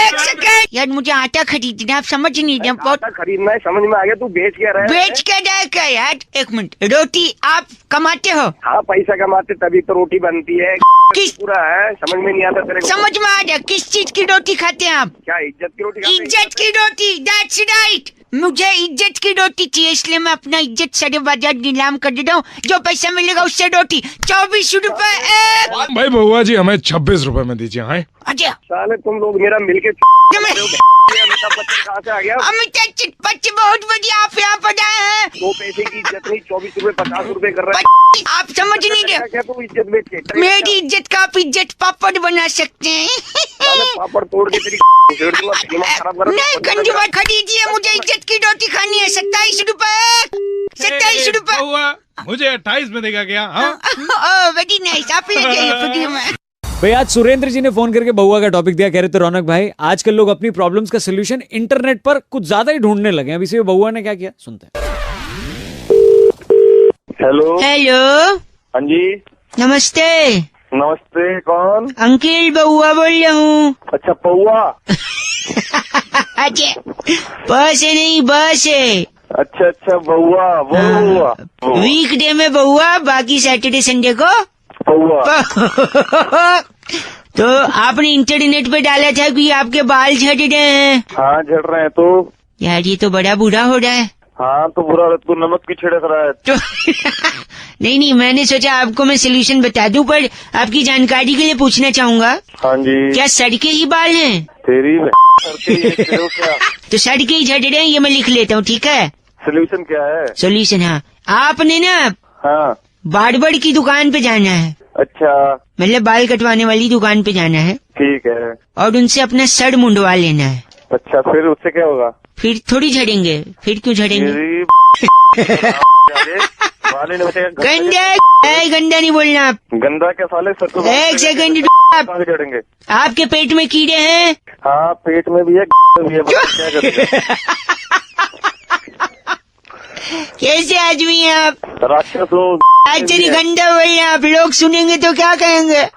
1 सेकंड यार, मुझे आटा खरीदना, आप समझ नहीं रहे। आटा खरीदना है, समझ में आ गया। तू बेच क्या रहा है? बेच क्या जाए क्या यार? 1 मिनट। रोटी आप कमाते हो? हाँ पैसा कमाते तभी तो रोटी बनती है। किस पूरा है समझ में नहीं आता तेरे को? समझ में आ गया। किस चीज की रोटी खाते हैं आप? क्या इज्जत की रोटी? इज्जत की रोटी, दैट्स राइट। मुझे इज्जत की रोटी चाहिए, इसलिए मैं अपना इज्जत सारे बाजार नीलाम कर देता हूँ। जो पैसा मिलेगा उससे रोटी। 24 रुपए एक। भाई बउआ जी हमें 26 रुपए में दीजिए। हाँ अच्छा साले तुम लोग मेरा मिलके अमिताभ बच्चन कहाँ से आ गया? अमिताभ बच्चन बहुत बढ़िया, आप यहाँ पर आए हैं। 2 पैसे की इज्जत नहीं, 24 रुपए 50 रुपए कर रहा है। आप समझ नहीं रहे। क्या तू इज्जत बेच के? मेरी इज्जत का आप इज्जत पापड़ बना सकते हैं। पापड़ तोड़ के तेरी खराब कर। नहीं गंजी बात खरीदिए, मुझे इज्जत की रोटी खानी है। 27 रुपए। 27 रुपए। मुझे 28 में देगा क्या? वेरी नाइस, आप ले जाइए फ्री में। भाई आज सुरेंद्र जी ने फोन करके बउआ का टॉपिक दिया, कह रहे थे रौनक भाई आजकल लोग अपनी प्रॉब्लम्स का सोल्यूशन इंटरनेट पर कुछ ज्यादा ही ढूंढने लगे हैं। अब इसी में बउआ ने क्या किया सुनते हैं। हेलो हेलो, हाँ जी नमस्ते। नमस्ते, कौन? अंकिल बउआ बोल रहा हूँ। अच्छा पौआ। अच्छा, बस है नहीं बस है। अच्छा अच्छा बउआ, वो बउआ। वीकडे में बउआ, बाकी सैटरडे संडे को बउआ। तो आपने इंटरनेट पे डाला था कि आपके बाल झड़ रहे हैं। हाँ झड़ रहे हैं तो। यार ये तो बड़ा बुरा हो रहा है। हाँ तो बुरा, तू नमक की छिड़क रहा है तो नहीं, मैंने सोचा आपको मैं सोल्यूशन बता दूं, पर आपकी जानकारी के लिए पूछना चाहूंगा। हाँ जी। क्या सड़के ही बाल हैं? तेरी क्या? तो सड़के ही झड़ रहे हैं, ये मैं लिख लेता हूँ, ठीक है? सोल्यूशन क्या है? सोल्यूशन, हाँ, आपने ना हाँ बार्बर की दुकान पे जाना है। अच्छा, मतलब बाल कटवाने वाली दुकान पे जाना है। ठीक है। और उनसे अपना सर मुंडवा लेना है। अच्छा, फिर उससे क्या होगा? फिर थोड़ी झड़ेंगे। फिर क्यों झड़ेंगे? गंदा नहीं बोलना आप। गंदा क्या साले? एक सेकंड, झड़ेंगे। आपके पेट में कीड़े हैं? हाँ पेट में भी है, भी है। क्या करेंगे? कैसे आदमी हैं आप? राक्षस हो। आश्चर्य गंदा बोलना आप, लोग सुनेंगे तो क्या कहेंगे?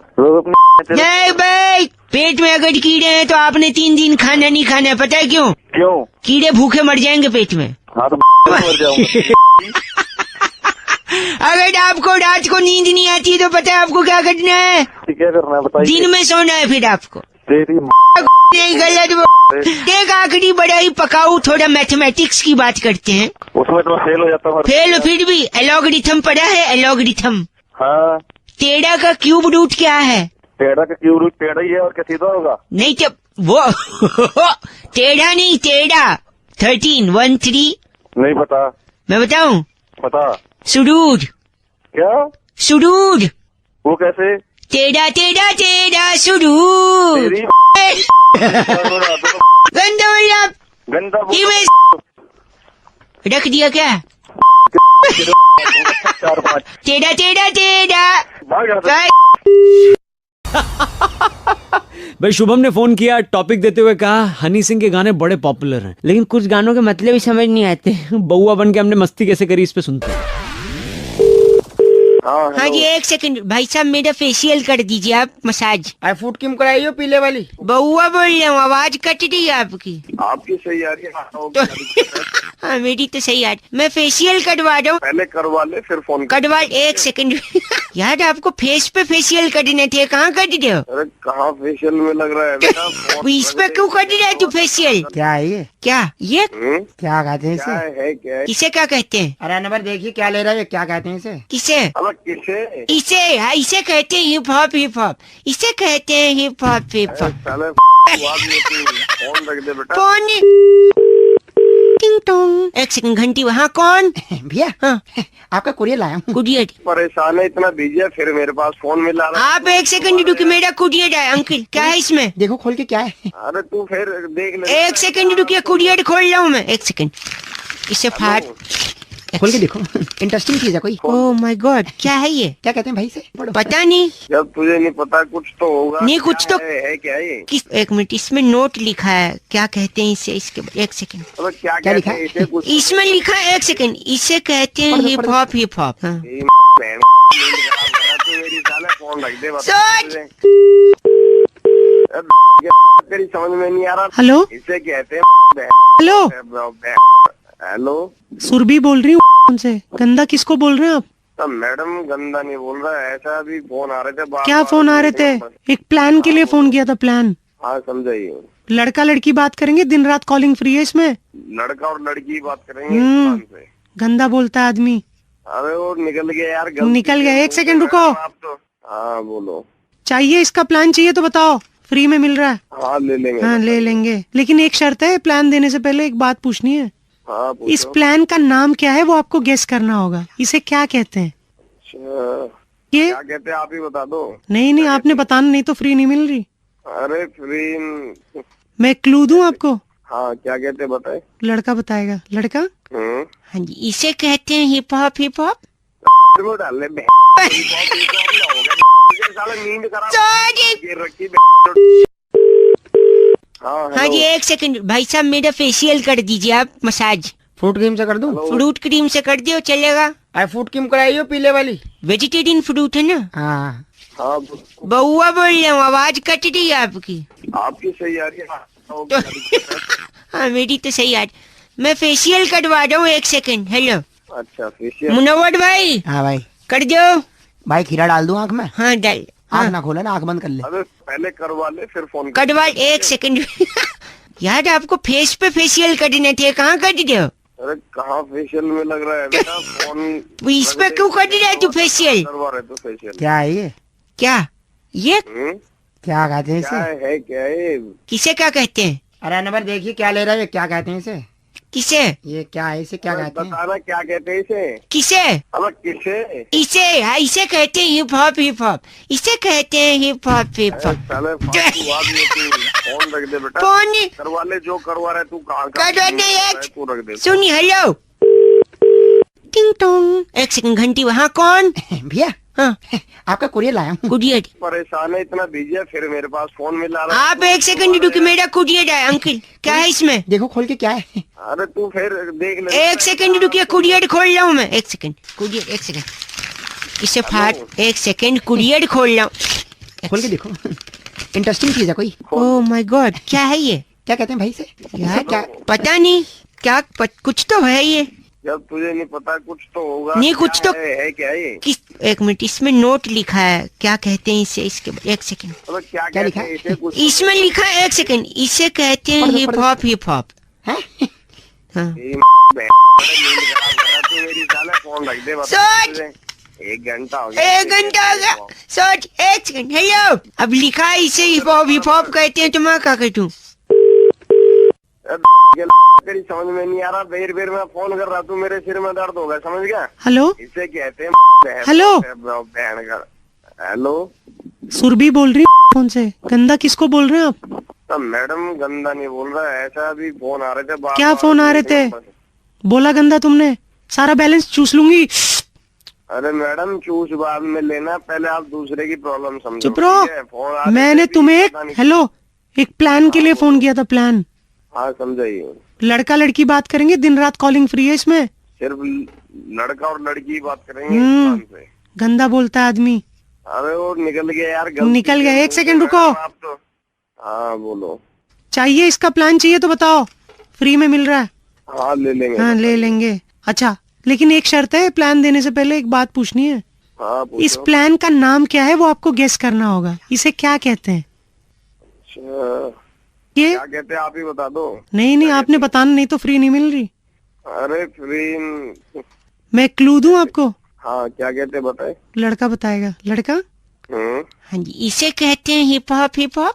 नहीं भाई, पेट में अगर कीड़े हैं तो आपने 3 दिन खाना नहीं खाना है, पता है क्यों? क्यों? क्या भूखे मर जाएंगे पेट में। हाँ तो मर जाऊंगा। अगर आपको रात को नींद नहीं आती तो पता है आपको क्या करना है? क्या करना है बताइए? दिन में सोना है फिर आपको। तेरी नहीं, गलत। एक आखिरी बड़ा ही पकाऊ, थोड़ा मैथमेटिक्स की बात करते हैं। उसमें तो फेल हो जाता हूँ। फेल फिर भी एलॉगरिथम पढ़ा है? एलॉगरिथम। हाँ। टेढ़ा का क्यूब रूट क्या है? टेढ़ा का क्यूब रूट टेढ़ा ही है, और क्या सीधा होगा? नहीं तो वो टेढ़ा नहीं, टेढ़ा 13 1 3। नहीं पता। मैं बताऊं? पता। सुडूर। क्या? सुडूर। वो कैसे? टेढ़ा टेढ़ा टेढ़ा सुडूर। गंदा बोलिए आप। गंदा रख दिया क्या? 4-5 टेढ़ा टेढ़ा टेढ़ा। भाई शुभम ने फोन किया, टॉपिक देते हुए कहा हनी सिंह के गाने बड़े पॉपुलर हैं, लेकिन कुछ गानों के मतलब ही समझ नहीं आते। बउआ बन के हमने मस्ती कैसे करी, इस पे सुनते हैं। हाँ जी, एक सेकंड भाई साहब, मेरा फेशियल कर दीजिए आप, मसाज। फूड क्रीम कराई हो पीले वाली? बउआ बोल रहा हूँ, आवाज कट रही है आपकी। आपकी सही आ रही है। हाँ मेरी तो सही आ रही। मैं फेशियल करवा रहा हूँ। पहले करवा ले फिर फोन करवा। एक सेकंड यार, आपको फेस पे फेशियल करने थे, कहाँ कर रहे हो? अरे कहाँ फेशियल में लग रहा है बेटा? इस पे क्यों कर रहा है तू फेशियल? क्या है ये? क्या ये? क्या कहते हैं इसे? है क्या? किसे क्या कहते हैं? अरे नंबर देखिए क्या ले रहा है, क्या कहते हैं इसे? किसे? किसे? इसे कहते हैं हिप हॉप। हिप हॉप इसे कहते हैं, hip hop. Hip hop phone रख दे बेटा। कौन? टिंग टोंग। एक सेकंड, घंटी वहाँ। कौन? भैया, हाँ आपका कुरियर लाया हूँ। कुरियर? परेशान है, इतना बिजी है, फिर मेरे पास फोन मिला रहा। आप एक सेकंड रुकिए, मेरा कुरियर है। अंकल क्या है इसमें? देखो खोल के क्या है। अरे तू फिर देख ले। एक सेकंड रुकिए, कुरियर खोल रहा हूँ मैं। एक सेकंड, इसे फाड़ खोल के देखो। इंटरेस्टिंग चीज है कोई। ओह माय गॉड, क्या है ये? क्या कहते हैं भाई से? पता नहीं। जब तुझे नहीं पता कुछ तो होगा। नहीं कुछ तो है क्या ये? एक मिनट, इसमें नोट लिखा है, क्या कहते हैं इसे? इसके एक सेकंड, क्या लिखा है? इसमें लिखा है, एक सेकंड, इसे कहते हैं hip hop. Hip hop phone रख दे। तेरी समझ में नहीं आ रहा। हेलो, इसे कहते हैं। हेलो हेलो, सुरभि बोल रही हूँ उनसे। गंदा किसको बोल रहे हैं आप? तो मैडम गंदा नहीं बोल रहा है, ऐसा अभी फोन आ रहे थे। क्या फोन आ रहे थे? एक प्लान के लिए फोन किया था। प्लान? हाँ समझाइए। लड़का लड़की बात करेंगे, दिन रात कॉलिंग फ्री है इसमें। लड़का और लड़की बात करेंगे। गंदा बोलता है आदमी। अरे वो निकल गया यार। निकल गया। एक सेकंड रुको। आप तो हाँ बोलो। चाहिए इसका प्लान? चाहिए तो बताओ, फ्री में मिल रहा है। हाँ ले लेंगे। हाँ ले लेंगे, लेकिन एक शर्त है, प्लान देने से पहले एक बात पूछनी है। हाँ, इस प्लान का नाम क्या है वो आपको गेस करना होगा। इसे क्या कहते हैं? ये क्या कहते हैं आप ही बता दो। नहीं आपने बताना, नहीं तो फ्री नहीं मिल रही। अरे फ्री मैं क्लू दूं आपको? हाँ क्या कहते हैं बताए। लड़का बताएगा। लड़का? हाँ जी, इसे कहते हैं हिप हॉप। हिप हॉप डाल ले। हाँ जी, एक सेकंड भाई साहब, मेरा फेशियल कर दीजिए आप, मसाज। फ्रूट क्रीम से कर दूं? फ्रूट क्रीम से कर दियो, चलेगा? आई फ्रूट क्यों कराई हो पीले वाली? वेजिटेरियन फ्रूट है ना? हाँ हाँ बउआ बोल रहा हूँ, आवाज कट रही है आपकी। आपकी सही आ रही है। हाँ मेरी तो सही आ रही। मैं फेशियल करवा रहा हूँ, 1 सेकंड। हेलो अच्छा फेशियल। मुनव्वर भाई। हाँ भाई कर दो भाई, खीरा डाल दूं आँख में? हाँ डाल। आँख ना खोले ना, आँख बंद कर ले। अबे पहले करवा ले फिर फोन करवा 1 सेकंड। यार आपको फेस पे फेशियल करने थे, कहाँ कर रहे हो? अरे कहाँ फेशियल में लग रहा है बेटा फोन। इस पे क्यों कर रहा है तू फेशियल? करवा रहे तो फेशियल। क्या है ये? क्या ये क्या कहते हैं इसे? क्या है किसे क्या कहते हैं? अरे नंबर देखिए क्या ले रहा है, क्या कहते हैं इसे? किसे? ये क्या है, इसे क्या कहते हैं? बताना क्या कहते हैं इसे? किसे? अब किसे? इसे इसे कहते हैं हिप हॉप। हिप हॉप इसे कहते हैं hip hop. Hip hop phone रख दे बेटा। फोन करवा ले, जो करवा रहे तू कहाँ तू रख दे। सुनी। हेलो टिंग टोंग। 1 सेकंड घंटी। वहाँ कौन? भैया हाँ आपका कुरियर लाया हूँ। कुरियर परेशान है, इतना बिजी है, फिर मेरे पास फोन मिला रहा। आप 1 सेकंड रुकिए, मेरा कुरियर है। अंकल क्या है इसमें? देखो खोल के क्या है। अरे तू फिर देख ले। 1 सेकंड रुकिए, कुरियर खोल रहा हूँ मैं। 1 सेकंड कुरियर, 1 सेकंड इसे फाट। 1 सेकंड कुरियर खोल रहा हूँ। खोल के देखो, इंटरेस्टिंग चीज है कोई। ओह माय गॉड, क्या है ये? क्या कहते हैं भाई से? यार क्या पता नहीं क्या कुछ तो है ये। जब तुझे नहीं पता कुछ तो होगा। नहीं कुछ तो है क्या ये? किस 1 मिनट, इसमें नोट लिखा है, क्या कहते हैं इसे? इसके 1 सेकंड क्या लिखा है इसमें? लिखा है 1 सेकंड, इसे कहते हैं हिप हॉप। हिप हॉप हाँ। फोन रख दे। सोच 1 घंटा हो गया। 1 घंटा हो गया। सोच 1 सेकंड। हेलो अब लिखा है इसे हिप हॉप। हिप हॉप कहते हैं, तो मैं क्या कहूँ? तेरी समझ में नहीं आ रहा, बेर बेर में फोन कर रहा, तू मेरे सिर में दर्द होगा, समझ गया? हेलो इसे कहते हैं हेलो बहन का। हेलो सुरभि बोल रही फोन से। गंदा किसको बोल रहे हैं आप? तो मैडम गंदा नहीं बोल रहा है, ऐसा अभी फोन आ रहे थे। क्या फोन आ रहे थे? बोला गंदा तुमने, सारा बैलेंस चूस लूंगी। अरे मैडम चूस बाद में लेना, पहले आप दूसरे की प्रॉब्लम समझो। चुप रहो, मैंने तुम्हें हेलो एक प्लान के लिए फोन किया था। प्लान? हाँ समझाइए। लड़का लड़की बात करेंगे, दिन रात कॉलिंग फ्री है इसमें। सिर्फ लड़का और लड़की बात करेंगे। गंदा बोलता है आदमी। अरे वो निकल गया यार। निकल गया। 1 सेकंड रुको। आप तो हाँ बोलो। चाहिए इसका प्लान चाहिए तो बताओ, फ्री में मिल रहा है। हाँ ले लेंगे। हाँ ले लेंगे। अच्छा लेकिन एक शर्त है, प्लान देने से पहले एक बात पूछनी है। हाँ इस प्लान का नाम क्या है वो आपको गेस करना होगा। इसे क्या कहते हैं? ये क्या कहते हैं आप ही बता दो। नहीं आपने बताना, नहीं तो फ्री नहीं मिल रही। अरे फ्री मैं क्लू दूं आपको? हाँ क्या कहते हैं बताए। लड़का बताएगा। लड़का? हाँ जी, इसे कहते हैं हिप हॉप। हिप हॉप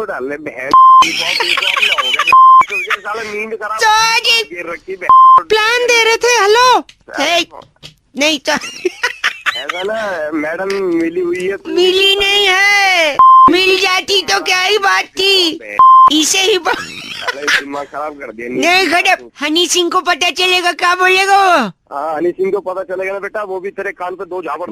डालने बहन प्लान दे रहे थे। हेलो नहीं तो ऐसा ना मैडम मिली हुई है। मिली नहीं है, मिल जाती तो क्या ही बात थी। इसे ही दिमाग खराब कर दिया। नहीं खराब। हनी सिंह को पता चलेगा, क्या बोलेगा वो? हाँ हनी सिंह को पता चलेगा ना बेटा, वो भी तेरे कान पे 2 झापड़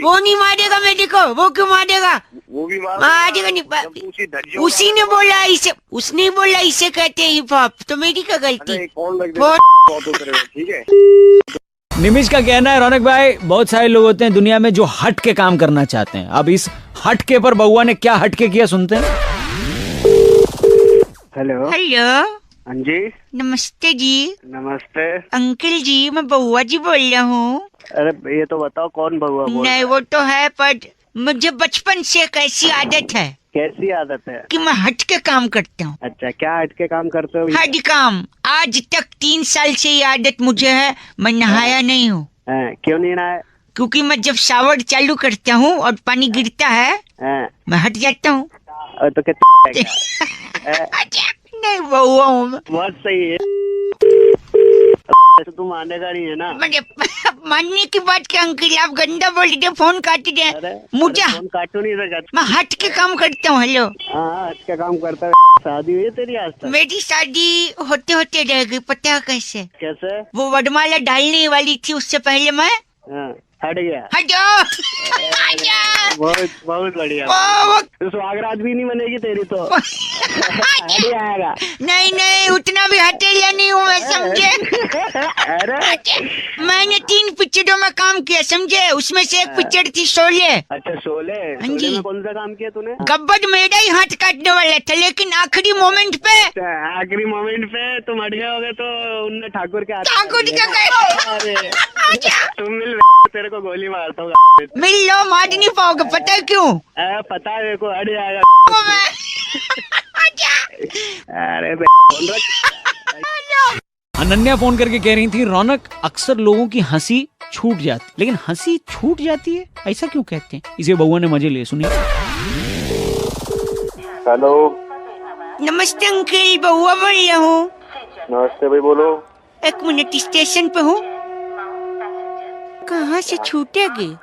वो नहीं मारेगा मेरे को। वो क्यों मारेगा? वो भी मारेगा नहीं। उसी ने बोला इसे, उसने बोला इसे कहते हैं हिप हॉप, तो मेरी क्या गलती? ठीक है। निमिष का कहना है रौनक भाई, बहुत सारे लोग होते हैं दुनिया में जो हट के काम करना चाहते हैं। अब इस हटके पर बउआ ने क्या हटके किया, सुनते हैं। हेलो हेलो हाँ जी नमस्ते जी। नमस्ते अंकल जी, मैं बउआ जी बोल रहा हूँ। अरे ये तो बताओ कौन बउआ बोल? नहीं वो तो है, पर मुझे बचपन से एक ऐसी आदत है। कैसी आदत है? कि मैं हट के काम करता हूँ। अच्छा क्या हट के काम करते हो? हट काम। आज तक 3 साल से ये आदत मुझे है। मैं नहाया नहीं हूँ। क्यों नहीं नहाया? क्योंकि मैं जब शावर चालू करता हूँ और पानी गिरता है मैं हट जाता हूँ। तो नहीं बउआ हूँ। बहुत सही है। तो तुम मानेगा नहीं है ना? मानने की बात क्या अंकल, आप गंदा बोल रहे, फोन काट दे। मुझे फोन काटो नहीं रहा। मैं हट के काम करता हूँ। हेलो हाँ हट के काम करता है। शादी हुई है तेरी आज तक? मेरी शादी होते होते रह गई, पता है कैसे? कैसे? वो वरमाला डालने वाली थी, उससे पहले मैं हट गया। हट जाओ। बहुत बहुत बढ़िया। तो सुहागरात भी नहीं बनेगी तेरी तो। हट आएगा। नहीं उतना भी हटेलिया नहीं हूँ मैं, समझे? अरे मैंने 3 पिक्चरों में काम किया समझे, उसमें से एक पिक्चर थी शोले। अच्छा शोले। हाँ जी। कौन सा काम किया तूने? गब्बर मेरा ही हाथ काटने वाला था, लेकिन आखिरी मोमेंट पे तुम अट गए होगे तो उनने ठाकुर के ठाकुर क्या अरे तुम मिल, तेरे को गोली मारता हूँ। मिल लो, मार नहीं पाओगे, पता है क्यों? पता है मेरे को, अड़ जाएगा। अरे अनन्या फोन करके कह रही थी रौनक अक्सर लोगों की हंसी छूट जाती, लेकिन हंसी छूट जाती है ऐसा क्यों कहते हैं? इसे बउआ ने मजे लिए, सुनिए। हेलो नमस्ते अंकल, बउआ बोल रहा हूँ। नमस्ते भाई, बोलो। 1 मिनट, स्टेशन पे हूँ। कहाँ से छूटेगी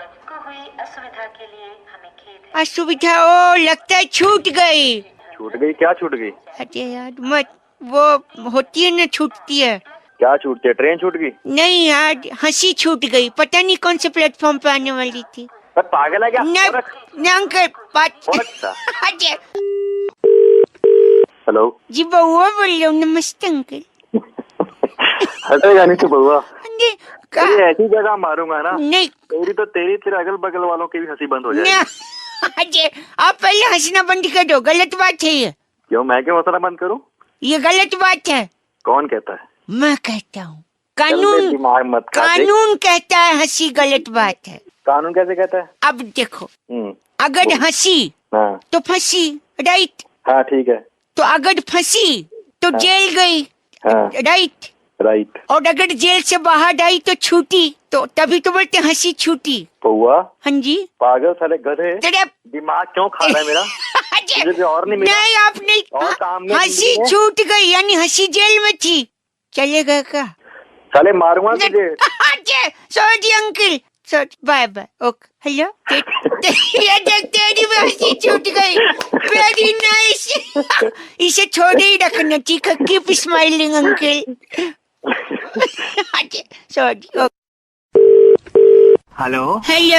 असुविधा? ओ लगता है छूट गई। छूट गई? क्या छूट गई? अरे यार मत, वो होती है ना, छूटती है। क्या छूटती है? ट्रेन छूट गई? नहीं यार, हंसी छूट गई, पता नहीं कौन से प्लेटफॉर्म पे आने वाली थी। पागल है क्या? ना अंकल बात। हेलो जी बउआ बोल रहा हूँ। नमस्ते अंकल। हटेगा नहीं तो बउआ, ऐसी जगह मारूंगा ना। नहीं तेरे अगल बगल वालों की भी हंसी बंद हो जाएगी। आप पहले हंसना बंद कर दो, गलत बात है ये। क्यों? मैं क्यों हंसना बंद करूं? ये गलत बात है। कौन कहता है? मैं कहता हूँ। कानून कहता है हंसी गलत बात है। कानून कैसे कहता है? अब देखो, अगर हंसी तो फंसी, राइट? हाँ ठीक है। तो अगर फंसी तो जेल गई, राइट? राइट। और अगर जेल से बाहर आई तो छूटी, तो तभी तो बोलते हंसी छूटी। पौआ? हाँ जी। पागल साले गधे, दिमाग क्यों खा रहा है मेरा? मुझे और नहीं मिला। नहीं आप नहीं, हंसी छूट गई यानी हंसी जेल में थी। चलेगा क्या? साले मारूंगा तुझे। Sorry uncle, sorry, bye bye, okay. Hello, ये देख तेरी भी हंसी छूट गई। Very nice. इसे छोड़े ही रखना, ठीक है? Keep smiling uncle. Sorry. Hello hello,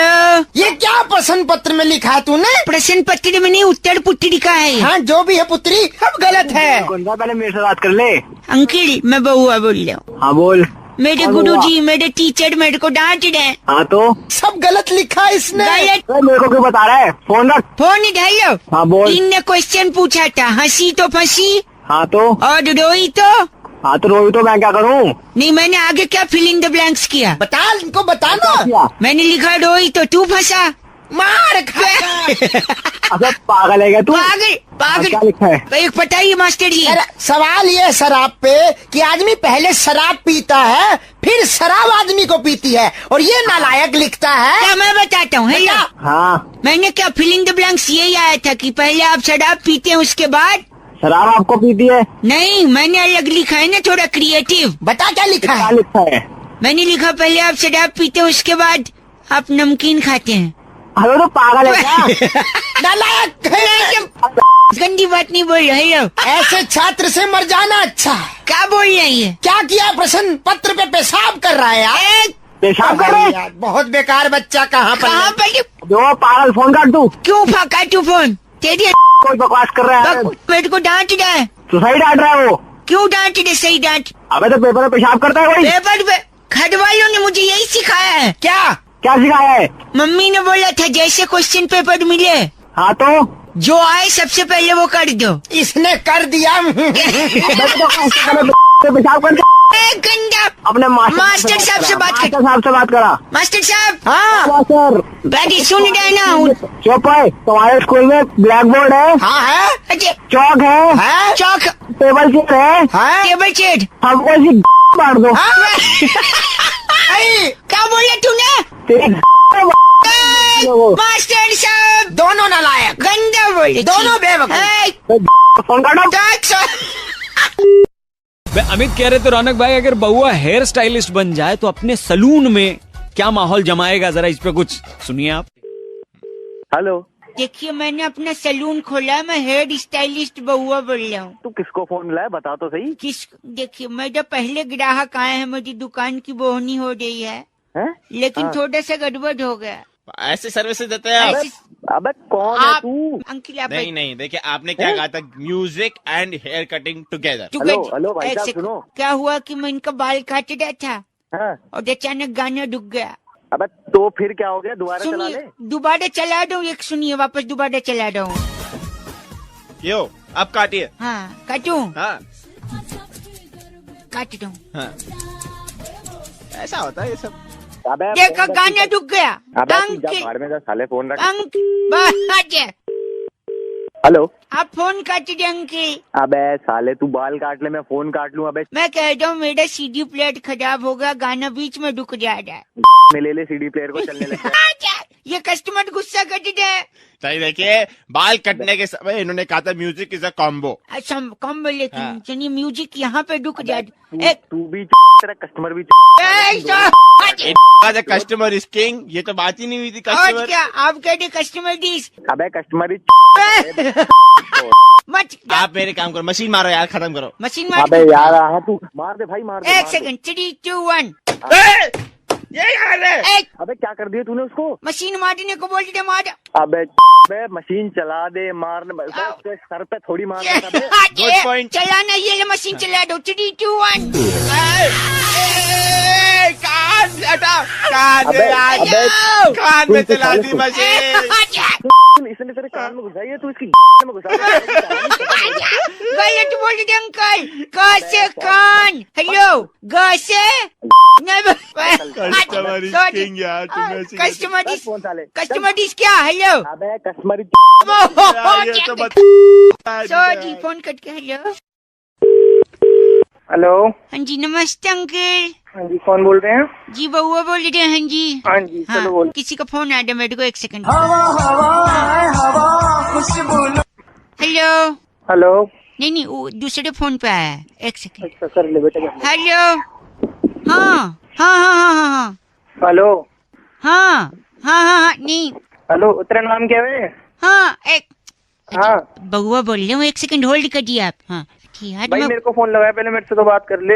ये क्या प्रश्न पत्र में लिखा है तूने? प्रश्न पत्र में नहीं, उत्तर पुत्रिका है। हाँ जो भी है पुत्री, अब गलत है। पहले मेरे से बात कर ले। अंकल मैं बउआ बोल रहा हूँ। हाँ बोल। मेरे गुरुजी, मेरे टीचर मेरे को डांट रहे। हाँ तो सब गलत लिखा है इसने। गलत। मेरे को क्यों बता रहा है? फोन रख। फोन इधर। हाँ बोल। इनने क्वेश्चन पूछा था, हंसी तो फंसी। हाँ तो। और रोई तो। हाँ तो रोई तो मैं क्या करूँ? नहीं, मैंने आगे क्या फिल इन द ब्लैंक्स किया? बता, इनको बताना। मैंने लिखा रोई तो तू फंसा। मार खा। अच्छा पागल है क्या तू? पागल। क्या लिखा है? एक पता ही मास्टर जी। सवाल ये शराब पे कि आदमी पहले शराब पीता है, फिर शराब आदमी को पीती है, और ये नालायक लिखता है। क्या मैं बताता हूँ? हाँ मैंने क्या फिल इन द ब्लैंक्स यही आया था कि पहले आप शराब पीते हैं, उसके बाद शराब आपको पीती है? नहीं, मैंने अलग लिखा है ना, थोड़ा क्रिएटिव। बता क्या लिखा है? क्या लिखा है? मैंने लिखा पहले आप शराब पीते हैं, उसके बाद आप नमकीन खाते हैं। अरे तो पागल है क्या? नालायक। गंदी बात नहीं बोल रहे हो। ऐसे छात्र से मर जाना अच्छा। क्या बोल रही है? क्या किया? प्रश्न पत्र पे पेशाब कर रहा है यार। पेशाब कर रहा है? बहुत बेकार बच्चा। कहाँ पर? जो पागल, फोन काट दू। क्यों काटू फोन? तेरी कोई बकवास कर रहा है। मेरे को डांट रहा है। तो सही डांट रहा है वो। क्यों डांट रहे? सही डांट। अबे तो पेपर में पेशाब करता है वही। पेपर पे घर वालों ने मुझे यही सिखाया है। क्या सिखाया है? मम्मी ने बोला था जैसे क्वेश्चन पेपर मिले, हाँ तो जो आए सबसे पहले वो कर दो। इसने कर दिया। पेशाब कर गंदा। अपने मास्टर साहब से बात कर। साहब से बात करा। मास्टर साहब। हाँ सर। बैठी सुन रहे ना। चुप है। तुम्हारे स्कूल में ब्लैक बोर्ड है? हाँ है। चौक है? चौक। टेबल चेयर है? Table chair. हमको ऐसी मार दो। क्या बोला तूने? मास्टर साहब दोनों नालायक, गंदा बोले, दोनों बेवकूफ। अमित कह रहे थे रौनक भाई अगर बउआ हेयर स्टाइलिस्ट बन जाए तो अपने सलून में क्या माहौल जमाएगा, जरा इस पे कुछ सुनिए आप। हेलो देखिए, मैंने अपना सलून खोला है, मैं हेयर स्टाइलिस्ट बउआ बोल रहा हूँ। तू किसको फोन मिला है बता तो सही। देखिए, मेरे पहले ग्राहक आए हैं, मेरी दुकान की बोहनी हो रही है, लेकिन थोड़ा सा गड़बड़ हो गया। ऐसी सर्विस देते हैं आप? अबे कौन है तू? अंकिल आप नहीं नहीं, देखिए आपने क्या कहा था, music and hair cutting together. Hello भाई साहब सुनो, क्या हुआ कि मैं इनका बाल काट रहा था और अचानक गाना रुक गया। अबे तो फिर क्या हो गया, दोबारा चला ले। दोबारा चला दूं? एक सुनिए, वापस दोबारा चला दूं। यो अब काटिए। हाँ काटूं? हाँ काट दूं। हाँ ऐसा होता है ये सब। देखा गाना रुक गया। भाड़ में जा साले, फोन रख। हेलो, आप फोन काट दे अंकिल। अबे साले तू बाल काट ले, मैं फोन काट लूं। अबे मैं कह रहा हूँ मेरा सीडी प्लेयर खराब होगा, गाना बीच में रुक जा रहा है। में ले सीडी प्लेयर को चलने लगे। ये कस्टमर गुस्सा कर दे। सही देखिए, बाल कटने के समय इन्होंने कहा था म्यूजिक इज अ कॉम्बो। अच्छा कॉम्बो, लेकिन चलिए म्यूजिक यहाँ पे रुक जा। तू भी तेरा कस्टमर भी कस्टमर इज किंग, ये तो बात ही नहीं हुई थी। कस्टमर क्या आप कह रहे कस्टमर डिस? अबे कस्टमर आप मेरे काम करो, मशीन मारो यार, खत्म करो मशीन मार। अबे यार हाँ, तू मार दे भाई, मार दे। एक सेकंड, 3, 2, 1। ये यार है। अबे क्या कर दिया तूने उसको? मशीन मारने को बोल दे, मार। अबे मशीन चला दे, मारने सर पे थोड़ी मार। चलाना ये मशीन चला दो। 3, 2, 1। कान में चला दी मशीन। इसने तेरे कान में घुसाई है, तू इसकी में घुसा। गलत बोल दे अंकल। ग से कान। हेलो, ग से कस्टमर डिस क्या? हेलो अबे कस्टमर सॉरी, फोन कट गया। Hello hello. हाँ जी नमस्ते अंकल। हाँ जी कौन बोल रहे हैं? जी बउआ बोल रहे हैं। हाँ जी हाँ जी चलो बोल। किसी का फोन आ रहा मेरे को, एक सेकंड। Hello hello. नहीं वो दूसरे फोन पे आया है, एक सेकंड। अच्छा कर ले बेटा। हेलो हाँ हाँ हाँ हाँ हाँ हाँ। हेलो हाँ हाँ हाँ हाँ नहीं। हेलो तेरा नाम क्या है? हाँ एक हाँ बउआ बोल रहे हूँ, एक सेकंड होल्ड कर दिया आप। हाँ भाई मेरे को फोन लगाया, पहले मेरे से तो बात कर ले।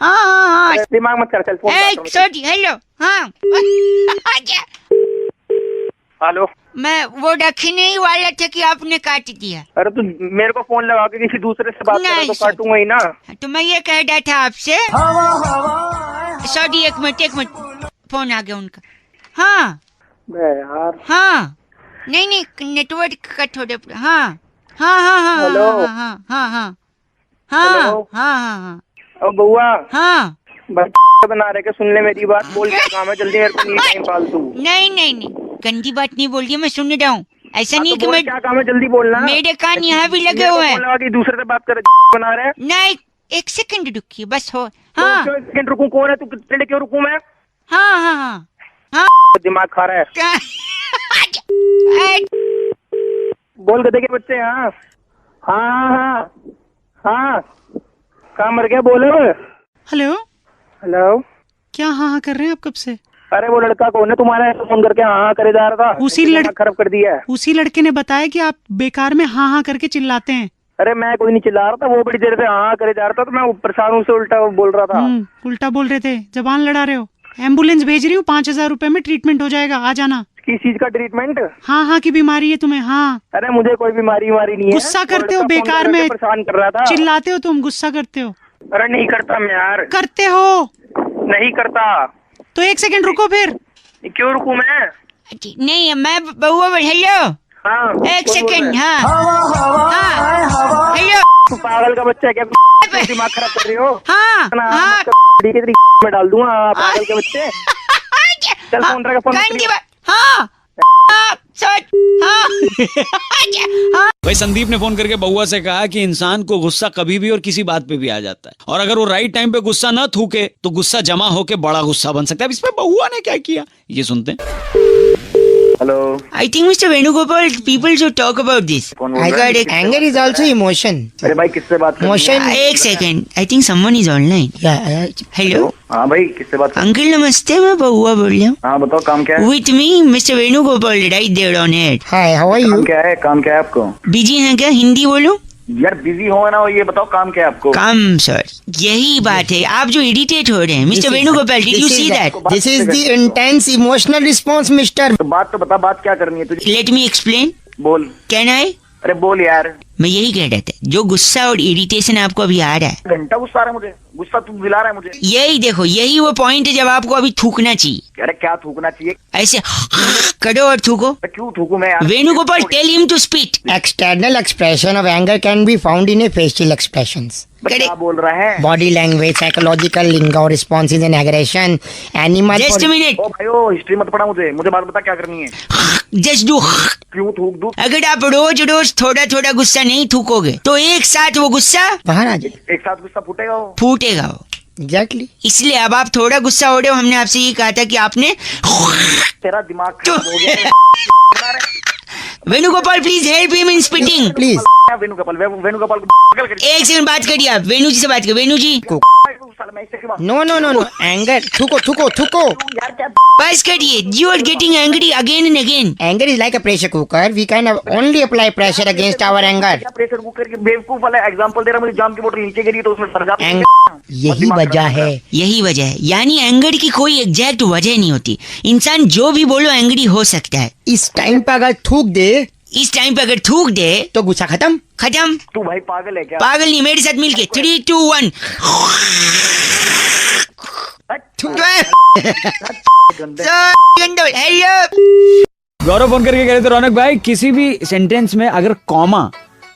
हाँ दिमाग मत कर, चल फोन। सॉरी हेलो हाँ। हेलो। मैं वो रखने ही वाला था कि आपने काट दिया। अरे तू मेरे को फोन लगा के किसी दूसरे से बात कर तो काटूंगा ही ना। तो मैं ये कह रहा था आपसे। सॉरी एक मिनट फोन आ गया उनका। हाँ यार हाँ नहीं नेटवर्क कट हो रहा। हाँ हाँ हाँ हाँ हेलो हाँ हाँ हाँ हाँ हाँ हाँ हाँ। अब बउआ हाँ भाई बना रहे, सुन ले मेरी बात, बोल क्या काम है जल्दी, मेरे को नहीं टाइम फालतू। नहीं गंदी बात नहीं बोल रही, मैं सुन रहा हूँ। ऐसा नहीं कि मैं क्या काम है जल्दी बोलना। मेरे कान यहाँ भी लगे हुए हैं। दूसरे से बात कर बना रहे। नहीं एक सेकंड रुकिए बस हो। हाँ सेकंड रुकूं? कौन है तू? तेरे क्यों रुकूं मैं? हाँ हाँ हाँ हाँ दिमाग खा रहा है। बोल गधे के बच्चे। हाँ हाँ हाँ हाँ कहाँ मर गया? बोलो। Hello hello. क्या हाँ कर रहे हैं आप कब से? अरे वो लड़का कौन है तुम्हारा, फोन करके हाँ करे जा रहा था? उसी लड़का खराब कर दिया है। उसी लड़के ने बताया कि आप बेकार में हाँ करके चिल्लाते हैं। अरे मैं कोई नहीं चिल्ला रहा था, वो बड़ी देर से हाँ करे जा रहा था, तो मैं परेशान हूँ, से उल्टा बोल रहा था। उल्टा बोल रहे थे, जबान लड़ा रहे हो। एम्बुलेंस भेज रही हूँ, 5,000 रुपए में ट्रीटमेंट हो जाएगा, आ जाना। किस चीज का ट्रीटमेंट? हाँ की बीमारी है तुम्हें। हाँ अरे मुझे कोई बीमारी नहीं है। गुस्सा करते हो बेकार में, परेशान कर रहा था। चिल्लाते हो तुम, गुस्सा करते हो। अरे नहीं करता मैं यार। करते हो? नहीं करता। तो एक सेकंड रुको फिर। क्यों रुकूं मैं? नहीं मैं बउआ। हेलो हाँ एक सेकंड। हाँ हेलो तू पागल का बच्चा है क्या? दिमाग खराब कर रही हो? हाँ में डाल दूंगा पागल के बच्चे। चल फोन रखा, फोन। हाँ भाई संदीप ने फोन करके बउआ से कहा कि इंसान को गुस्सा कभी भी और किसी बात पे भी आ जाता है, और अगर वो राइट टाइम पे गुस्सा न थूके तो गुस्सा जमा होके बड़ा गुस्सा बन सकता है। अब इसमें बउआ ने क्या किया ये सुनते हैं। Hello. I think Mr. Venugopal, people should talk about this. I got it. Anger is also emotion. अरे भाई किससे बात कर रहे Emotion. एक second, I think someone is online. Hello. हाँ भाई किससे बात कर? अंकल नमस्ते, मैं बउआ बोल रहा हूँ। हाँ बताओ काम क्या है? With me, Mr. Venugopal, right there on it. Hi, how are you? काम क्या है आपको? बिजी हैं क्या? हिंदी बोलो। यार बिजी हो ना, ये बताओ काम क्या है आपको? काम सर, यही बात है, आप जो इरिटेट हो रहे हैं mister Venugopal, did you see that? This is the intense emotional response mister. तो बात तो बता, बात क्या करनी है तुझे? Let me explain. बोल। कहना है? अरे बोल यार। मैं यही कह रहा था, जो गुस्सा और इरिटेशन आपको अभी आ रहा है, घंटा गुस्सा आ रहा है मुझे, गुस्सा तू दिला रहा है मुझे। यही देखो, यही वो पॉइंट है जब आपको अभी थूकना चाहिए। अरे क्या थूकना चाहिए? ऐसे करो और थूको। क्यों थूकू मैं यार? Venugopal, tell him to spit. External expression of anger can be found in a facial expressions. क्या बोल रहा है? बॉडी लैंग्वेज, साइकोलॉजिकल लिंग और responses in aggression, animal. Just a minute. ओ भाई, ओ हिस्ट्री मत पढ़ा मुझे बात बता क्या करनी है। Just do. क्यों थूक दूं? अगर आप रोज रोज थोड़ा थोड़ा गुस्सा नहीं थूकोगे तो एक साथ वो गुस्सा बाहर आ जाए। एक साथ गुस्सा फूटेगा वो। फूटेगा वो। एग्जैक्टली। इसलिए अब आप थोड़ा गुस्सा हो रहे हो, हमने आपसे ये कहा था कि आपने तेरा दिमाग खराब हो गया। Venugopal please help him in spitting please. Venugopal एक सेकंड बात करिए, आप वेणु जी से बात करिए। Venu ji no no no no, anger. थूको थूको थूको। बस करिए, you are getting angry again and again. Anger is like a pressure cooker, we can only apply pressure against our anger. Pressure cooker के बेवकूफ वाला एग्जांपल दे रहा, मुझे जाम की बोतल नीचे गिरी तो उसमें सर जाता। यही वजह है, यही वजह है। यानी एंगर की कोई एग्जैक्ट वजह नहीं होती, इंसान जो भी बोलो एंग्री हो सकता है। इस टाइम पे अगर थूक दे तो गुस्सा खत्म। तू भाई पागल है क्या? पागल नहीं, मेरे साथ मिलके 3, 2, 1। गौरव फोन करके कह रहे थे, रौनक भाई किसी भी सेंटेंस में अगर कॉमा,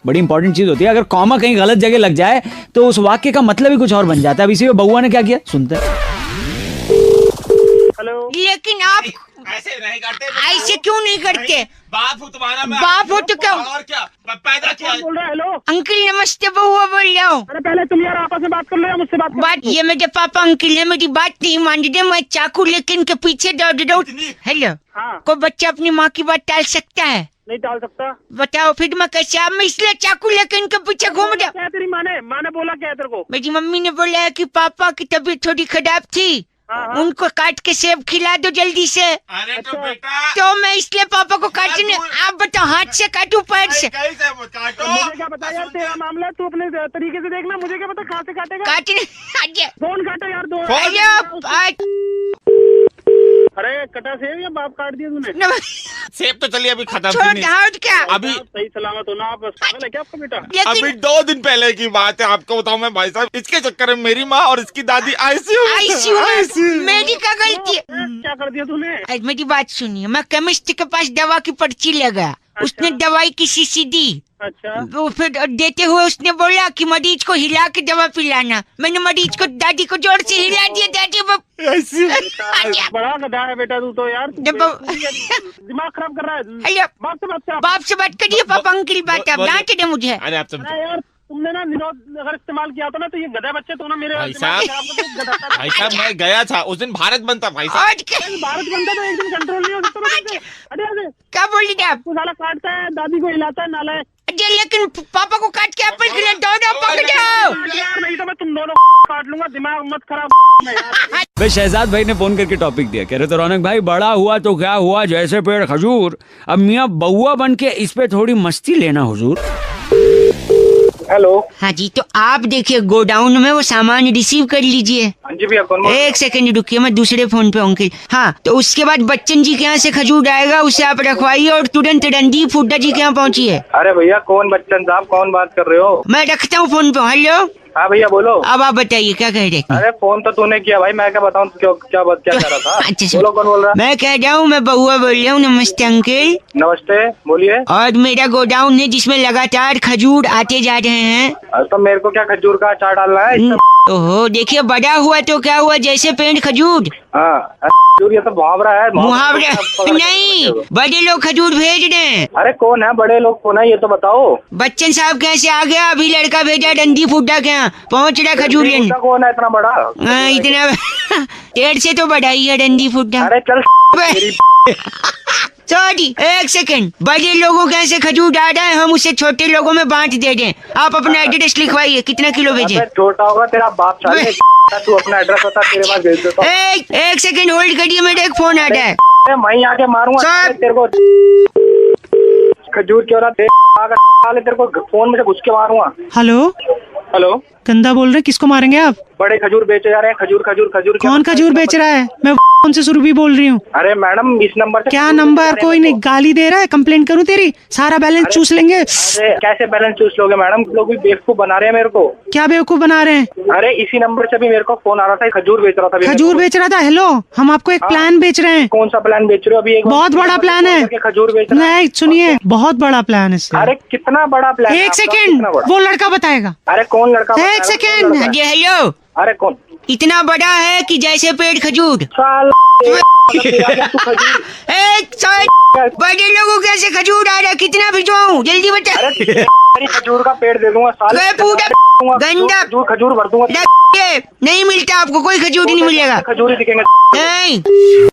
बड़ी इंपॉर्टेंट चीज होती है, अगर कॉमा कहीं गलत जगह लग जाए तो उस वाक्य का मतलब ही कुछ और बन जाता है। अब इसी में बउआ ने क्या किया, सुनते हैं। हेलो। लेकिन आप ऐसे नहीं करते। ऐसे क्यों नहीं करते? बाप हो तुम्हारा, मैं बाप हो तो क्या? और क्या पैदा किया? बोल रहा है? हेलो अंकल नमस्ते, बउआ बोल रहा हूँ। अरे पहले तुम यार आपस में बात कर लो या मुझसे बात ये मेरे पापा अंकल है, मेरी बात नहीं मान रहे, मैं चाकू लेके इनके पीछे दौड़ रहा हूँ। हेलो। हाँ। कोई बच्चा अपनी माँ की बात टाल सकता है? नहीं टाल सकता। बताओ फिर मैं कैसे? अब मैं इसलिए चाकू लेके इनके पीछे घूम रहा। क्या तेरी माँ ने बोला क्या तेरे को? मेरी मम्मी ने बोला है कि पापा की तबीयत थोड़ी खराब थी, उनको काट के सेब खिला दो जल्दी से। अरे तो बेटा, तो मैं इसलिए पापा को काटने। आप बताओ, हाथ से काटू पैर से? काटो। मुझे क्या पता यार तेरा मामला, तू अपने तरीके से देखना, मुझे क्या पता कहाँ से काटेगा। काटने कौन काटा यार? दो अरे कटा सेब या बाप काट दिया तूने? सेब तो चलिए अभी खत्म क्या अभी सही सलामत हो ना? आप पागल है क्या आपका बेटा? अभी 2 दिन पहले की बात है, आपको बताऊं मैं भाई साहब, इसके चक्कर में मेरी माँ और इसकी दादी आईसीयू। मेरी क्या गलती है? क्या कर दिया तूने? मेरी बात सुनिए, मैं केमिस्ट के पास दवा की पर्ची लगा, उसने दवाई की शीशी दी। अच्छा। वो फिर देते हुए उसने बोला कि मरीज को हिला के दवा पिलाना। मैंने मरीज को, दादी को जोर से हिला दिया। दादी बड़ा गधा है बेटा तू तो यार, दिमाग खराब कर रहा है। बाप से बात करिए, पापा अंकल बात है, डांट दे मुझे। अरे आप यार तुमने ना विनोद अगर इस्तेमाल किया था ना तो ये गधा बच्चे तो ना मेरे भाई साहब मैं गया था उस दिन भारत बंद था भाई साहब। भारत बंद था तो एक दिन कंट्रोल नहीं हो सकता। क्या बोल रही आप? तू साला काटता है, दादी को हिलाता है, नालायक। लेकिन पापा को काट के एप्पल खिला दो, पकड़ो। नहीं तो मैं तुम दोनों काट लूंगा, दिमाग मत खराब। भाई शहजाद भाई ने फोन करके टॉपिक दिया, कह रहे थे रौनक भाई बड़ा हुआ तो क्या हुआ, जैसे पेड़ खजूर, अब मियाँ बउआ बन के इस पे थोड़ी मस्ती लेना हुजूर। हेलो। हाँ जी, तो आप देखिए गोडाउन में वो सामान रिसीव कर लीजिए। हाँ जी भैया, कौन? एक सेकंड रुकिए, मैं दूसरे फोन पे हूँ। हाँ, तो उसके बाद बच्चन जी के यहाँ से खजूर आएगा, उसे आप रखवाइए और तुरंत रणदीप हुड्डा जी के यहाँ पहुँचिए। अरे भैया कौन बच्चन साहब, कौन बात कर रहे हो? मैं रखता हूँ फोन पे। हेलो। हाँ भैया बोलो। अब आप बताइए क्या कह रहे? अरे फोन तो तूने किया भाई, मैं क्या बताऊँ क्या कर रहा था? अच्छा बोलो कौन बोल रहा है? मैं कह रहा हूँ, मैं बउआ बोल रहा हूँ। नमस्ते अंकल। नमस्ते, बोलिए। और मेरा गोडाउन है जिसमें लगातार खजूर आते जा रहे हैं। तो मेरे को क्या खजूर का अचार डालना है? ओहो, देखिए बड़ा हुआ तो क्या हुआ, जैसे पेड़ खजूर। हाँ ये तो मुहावरा है। मुहावरा नहीं, बड़े लोग खजूर भेज रहे हैं। अरे कौन है बड़े लोग, कौन है ये तो बताओ। बच्चन साहब कैसे आ गया? अभी लड़का भेजा रणदीप हुड्डा के यहाँ, पहुँच रहा खजूर लेने। कौन है इतना बड़ा? इतना पेड़ से तो बड़ा ही है रणदीप हुड्डा। अरे चल सॉरी, एक सेकंड। बड़े लोगों के ऐसे खजूर आ रहा है, हम उसे छोटे लोगों में बांट दे दें। आप अपना एड्रेस लिखवाइए, कितना किलो भेजे? छोटा होगा तेरा बाप साले, तू अपना एड्रेस बता, तेरे पास भेज देता हूं। एक सेकंड होल्ड करिए, मेरा एक फोन आ रहा है। मैं आके मारूंगा तेरे को। खजूर क्यों रहा साले तेरे को फोन में से घुस के मारूंगा। हेलो हेलो, गंदा बोल रहे हैं, किसको मारेंगे आप? बड़े खजूर बेचे जा रहे हैं, खजूर खजूर खजूर। कौन खजूर बेच रहा है? मैं कौन से सुरभि बोल रही हूँ। अरे मैडम इस नंबर से क्या नंबर? कोई नहीं, गाली दे रहा है, कंप्लेंट करूँ तेरी? सारा बैलेंस चूस लेंगे। अरे कैसे बैलेंस चूस लोगे मैडम? लोग भी बेवकूफ बना रहे हैं मेरे को। क्या बेवकूफ बना रहे हैं? अरे इसी नंबर से भी मेरे को फोन आ रहा था, खजूर बेच रहा था। खजूर बेच रहा था? हेलो, हम आपको एक प्लान बेच रहे हैं। कौन सा प्लान बेच रहे हो? अभी एक बहुत बड़ा प्लान है। खजूर बेच रहा है। नहीं सुनिए, बहुत बड़ा प्लान है। अरे कितना बड़ा प्लान? एक सेकेंड, वो लड़का बताएगा। अरे कौन लड़का? एक सेकेंड। हेलो, अरे कौन? इतना बड़ा है कि जैसे पेड़ खजूर। बड़े लोगों कैसे खजूर आ रहा? कितना भिजवाऊं? जल्दी बता। खजूर का पेड़ दे दूंगा साले। पूरा गंदा खजूर भर दूंगा। नहीं मिलता आपको, कोई खजूर नहीं मिलेगा। खजूर ही दिखेंगे। नहीं।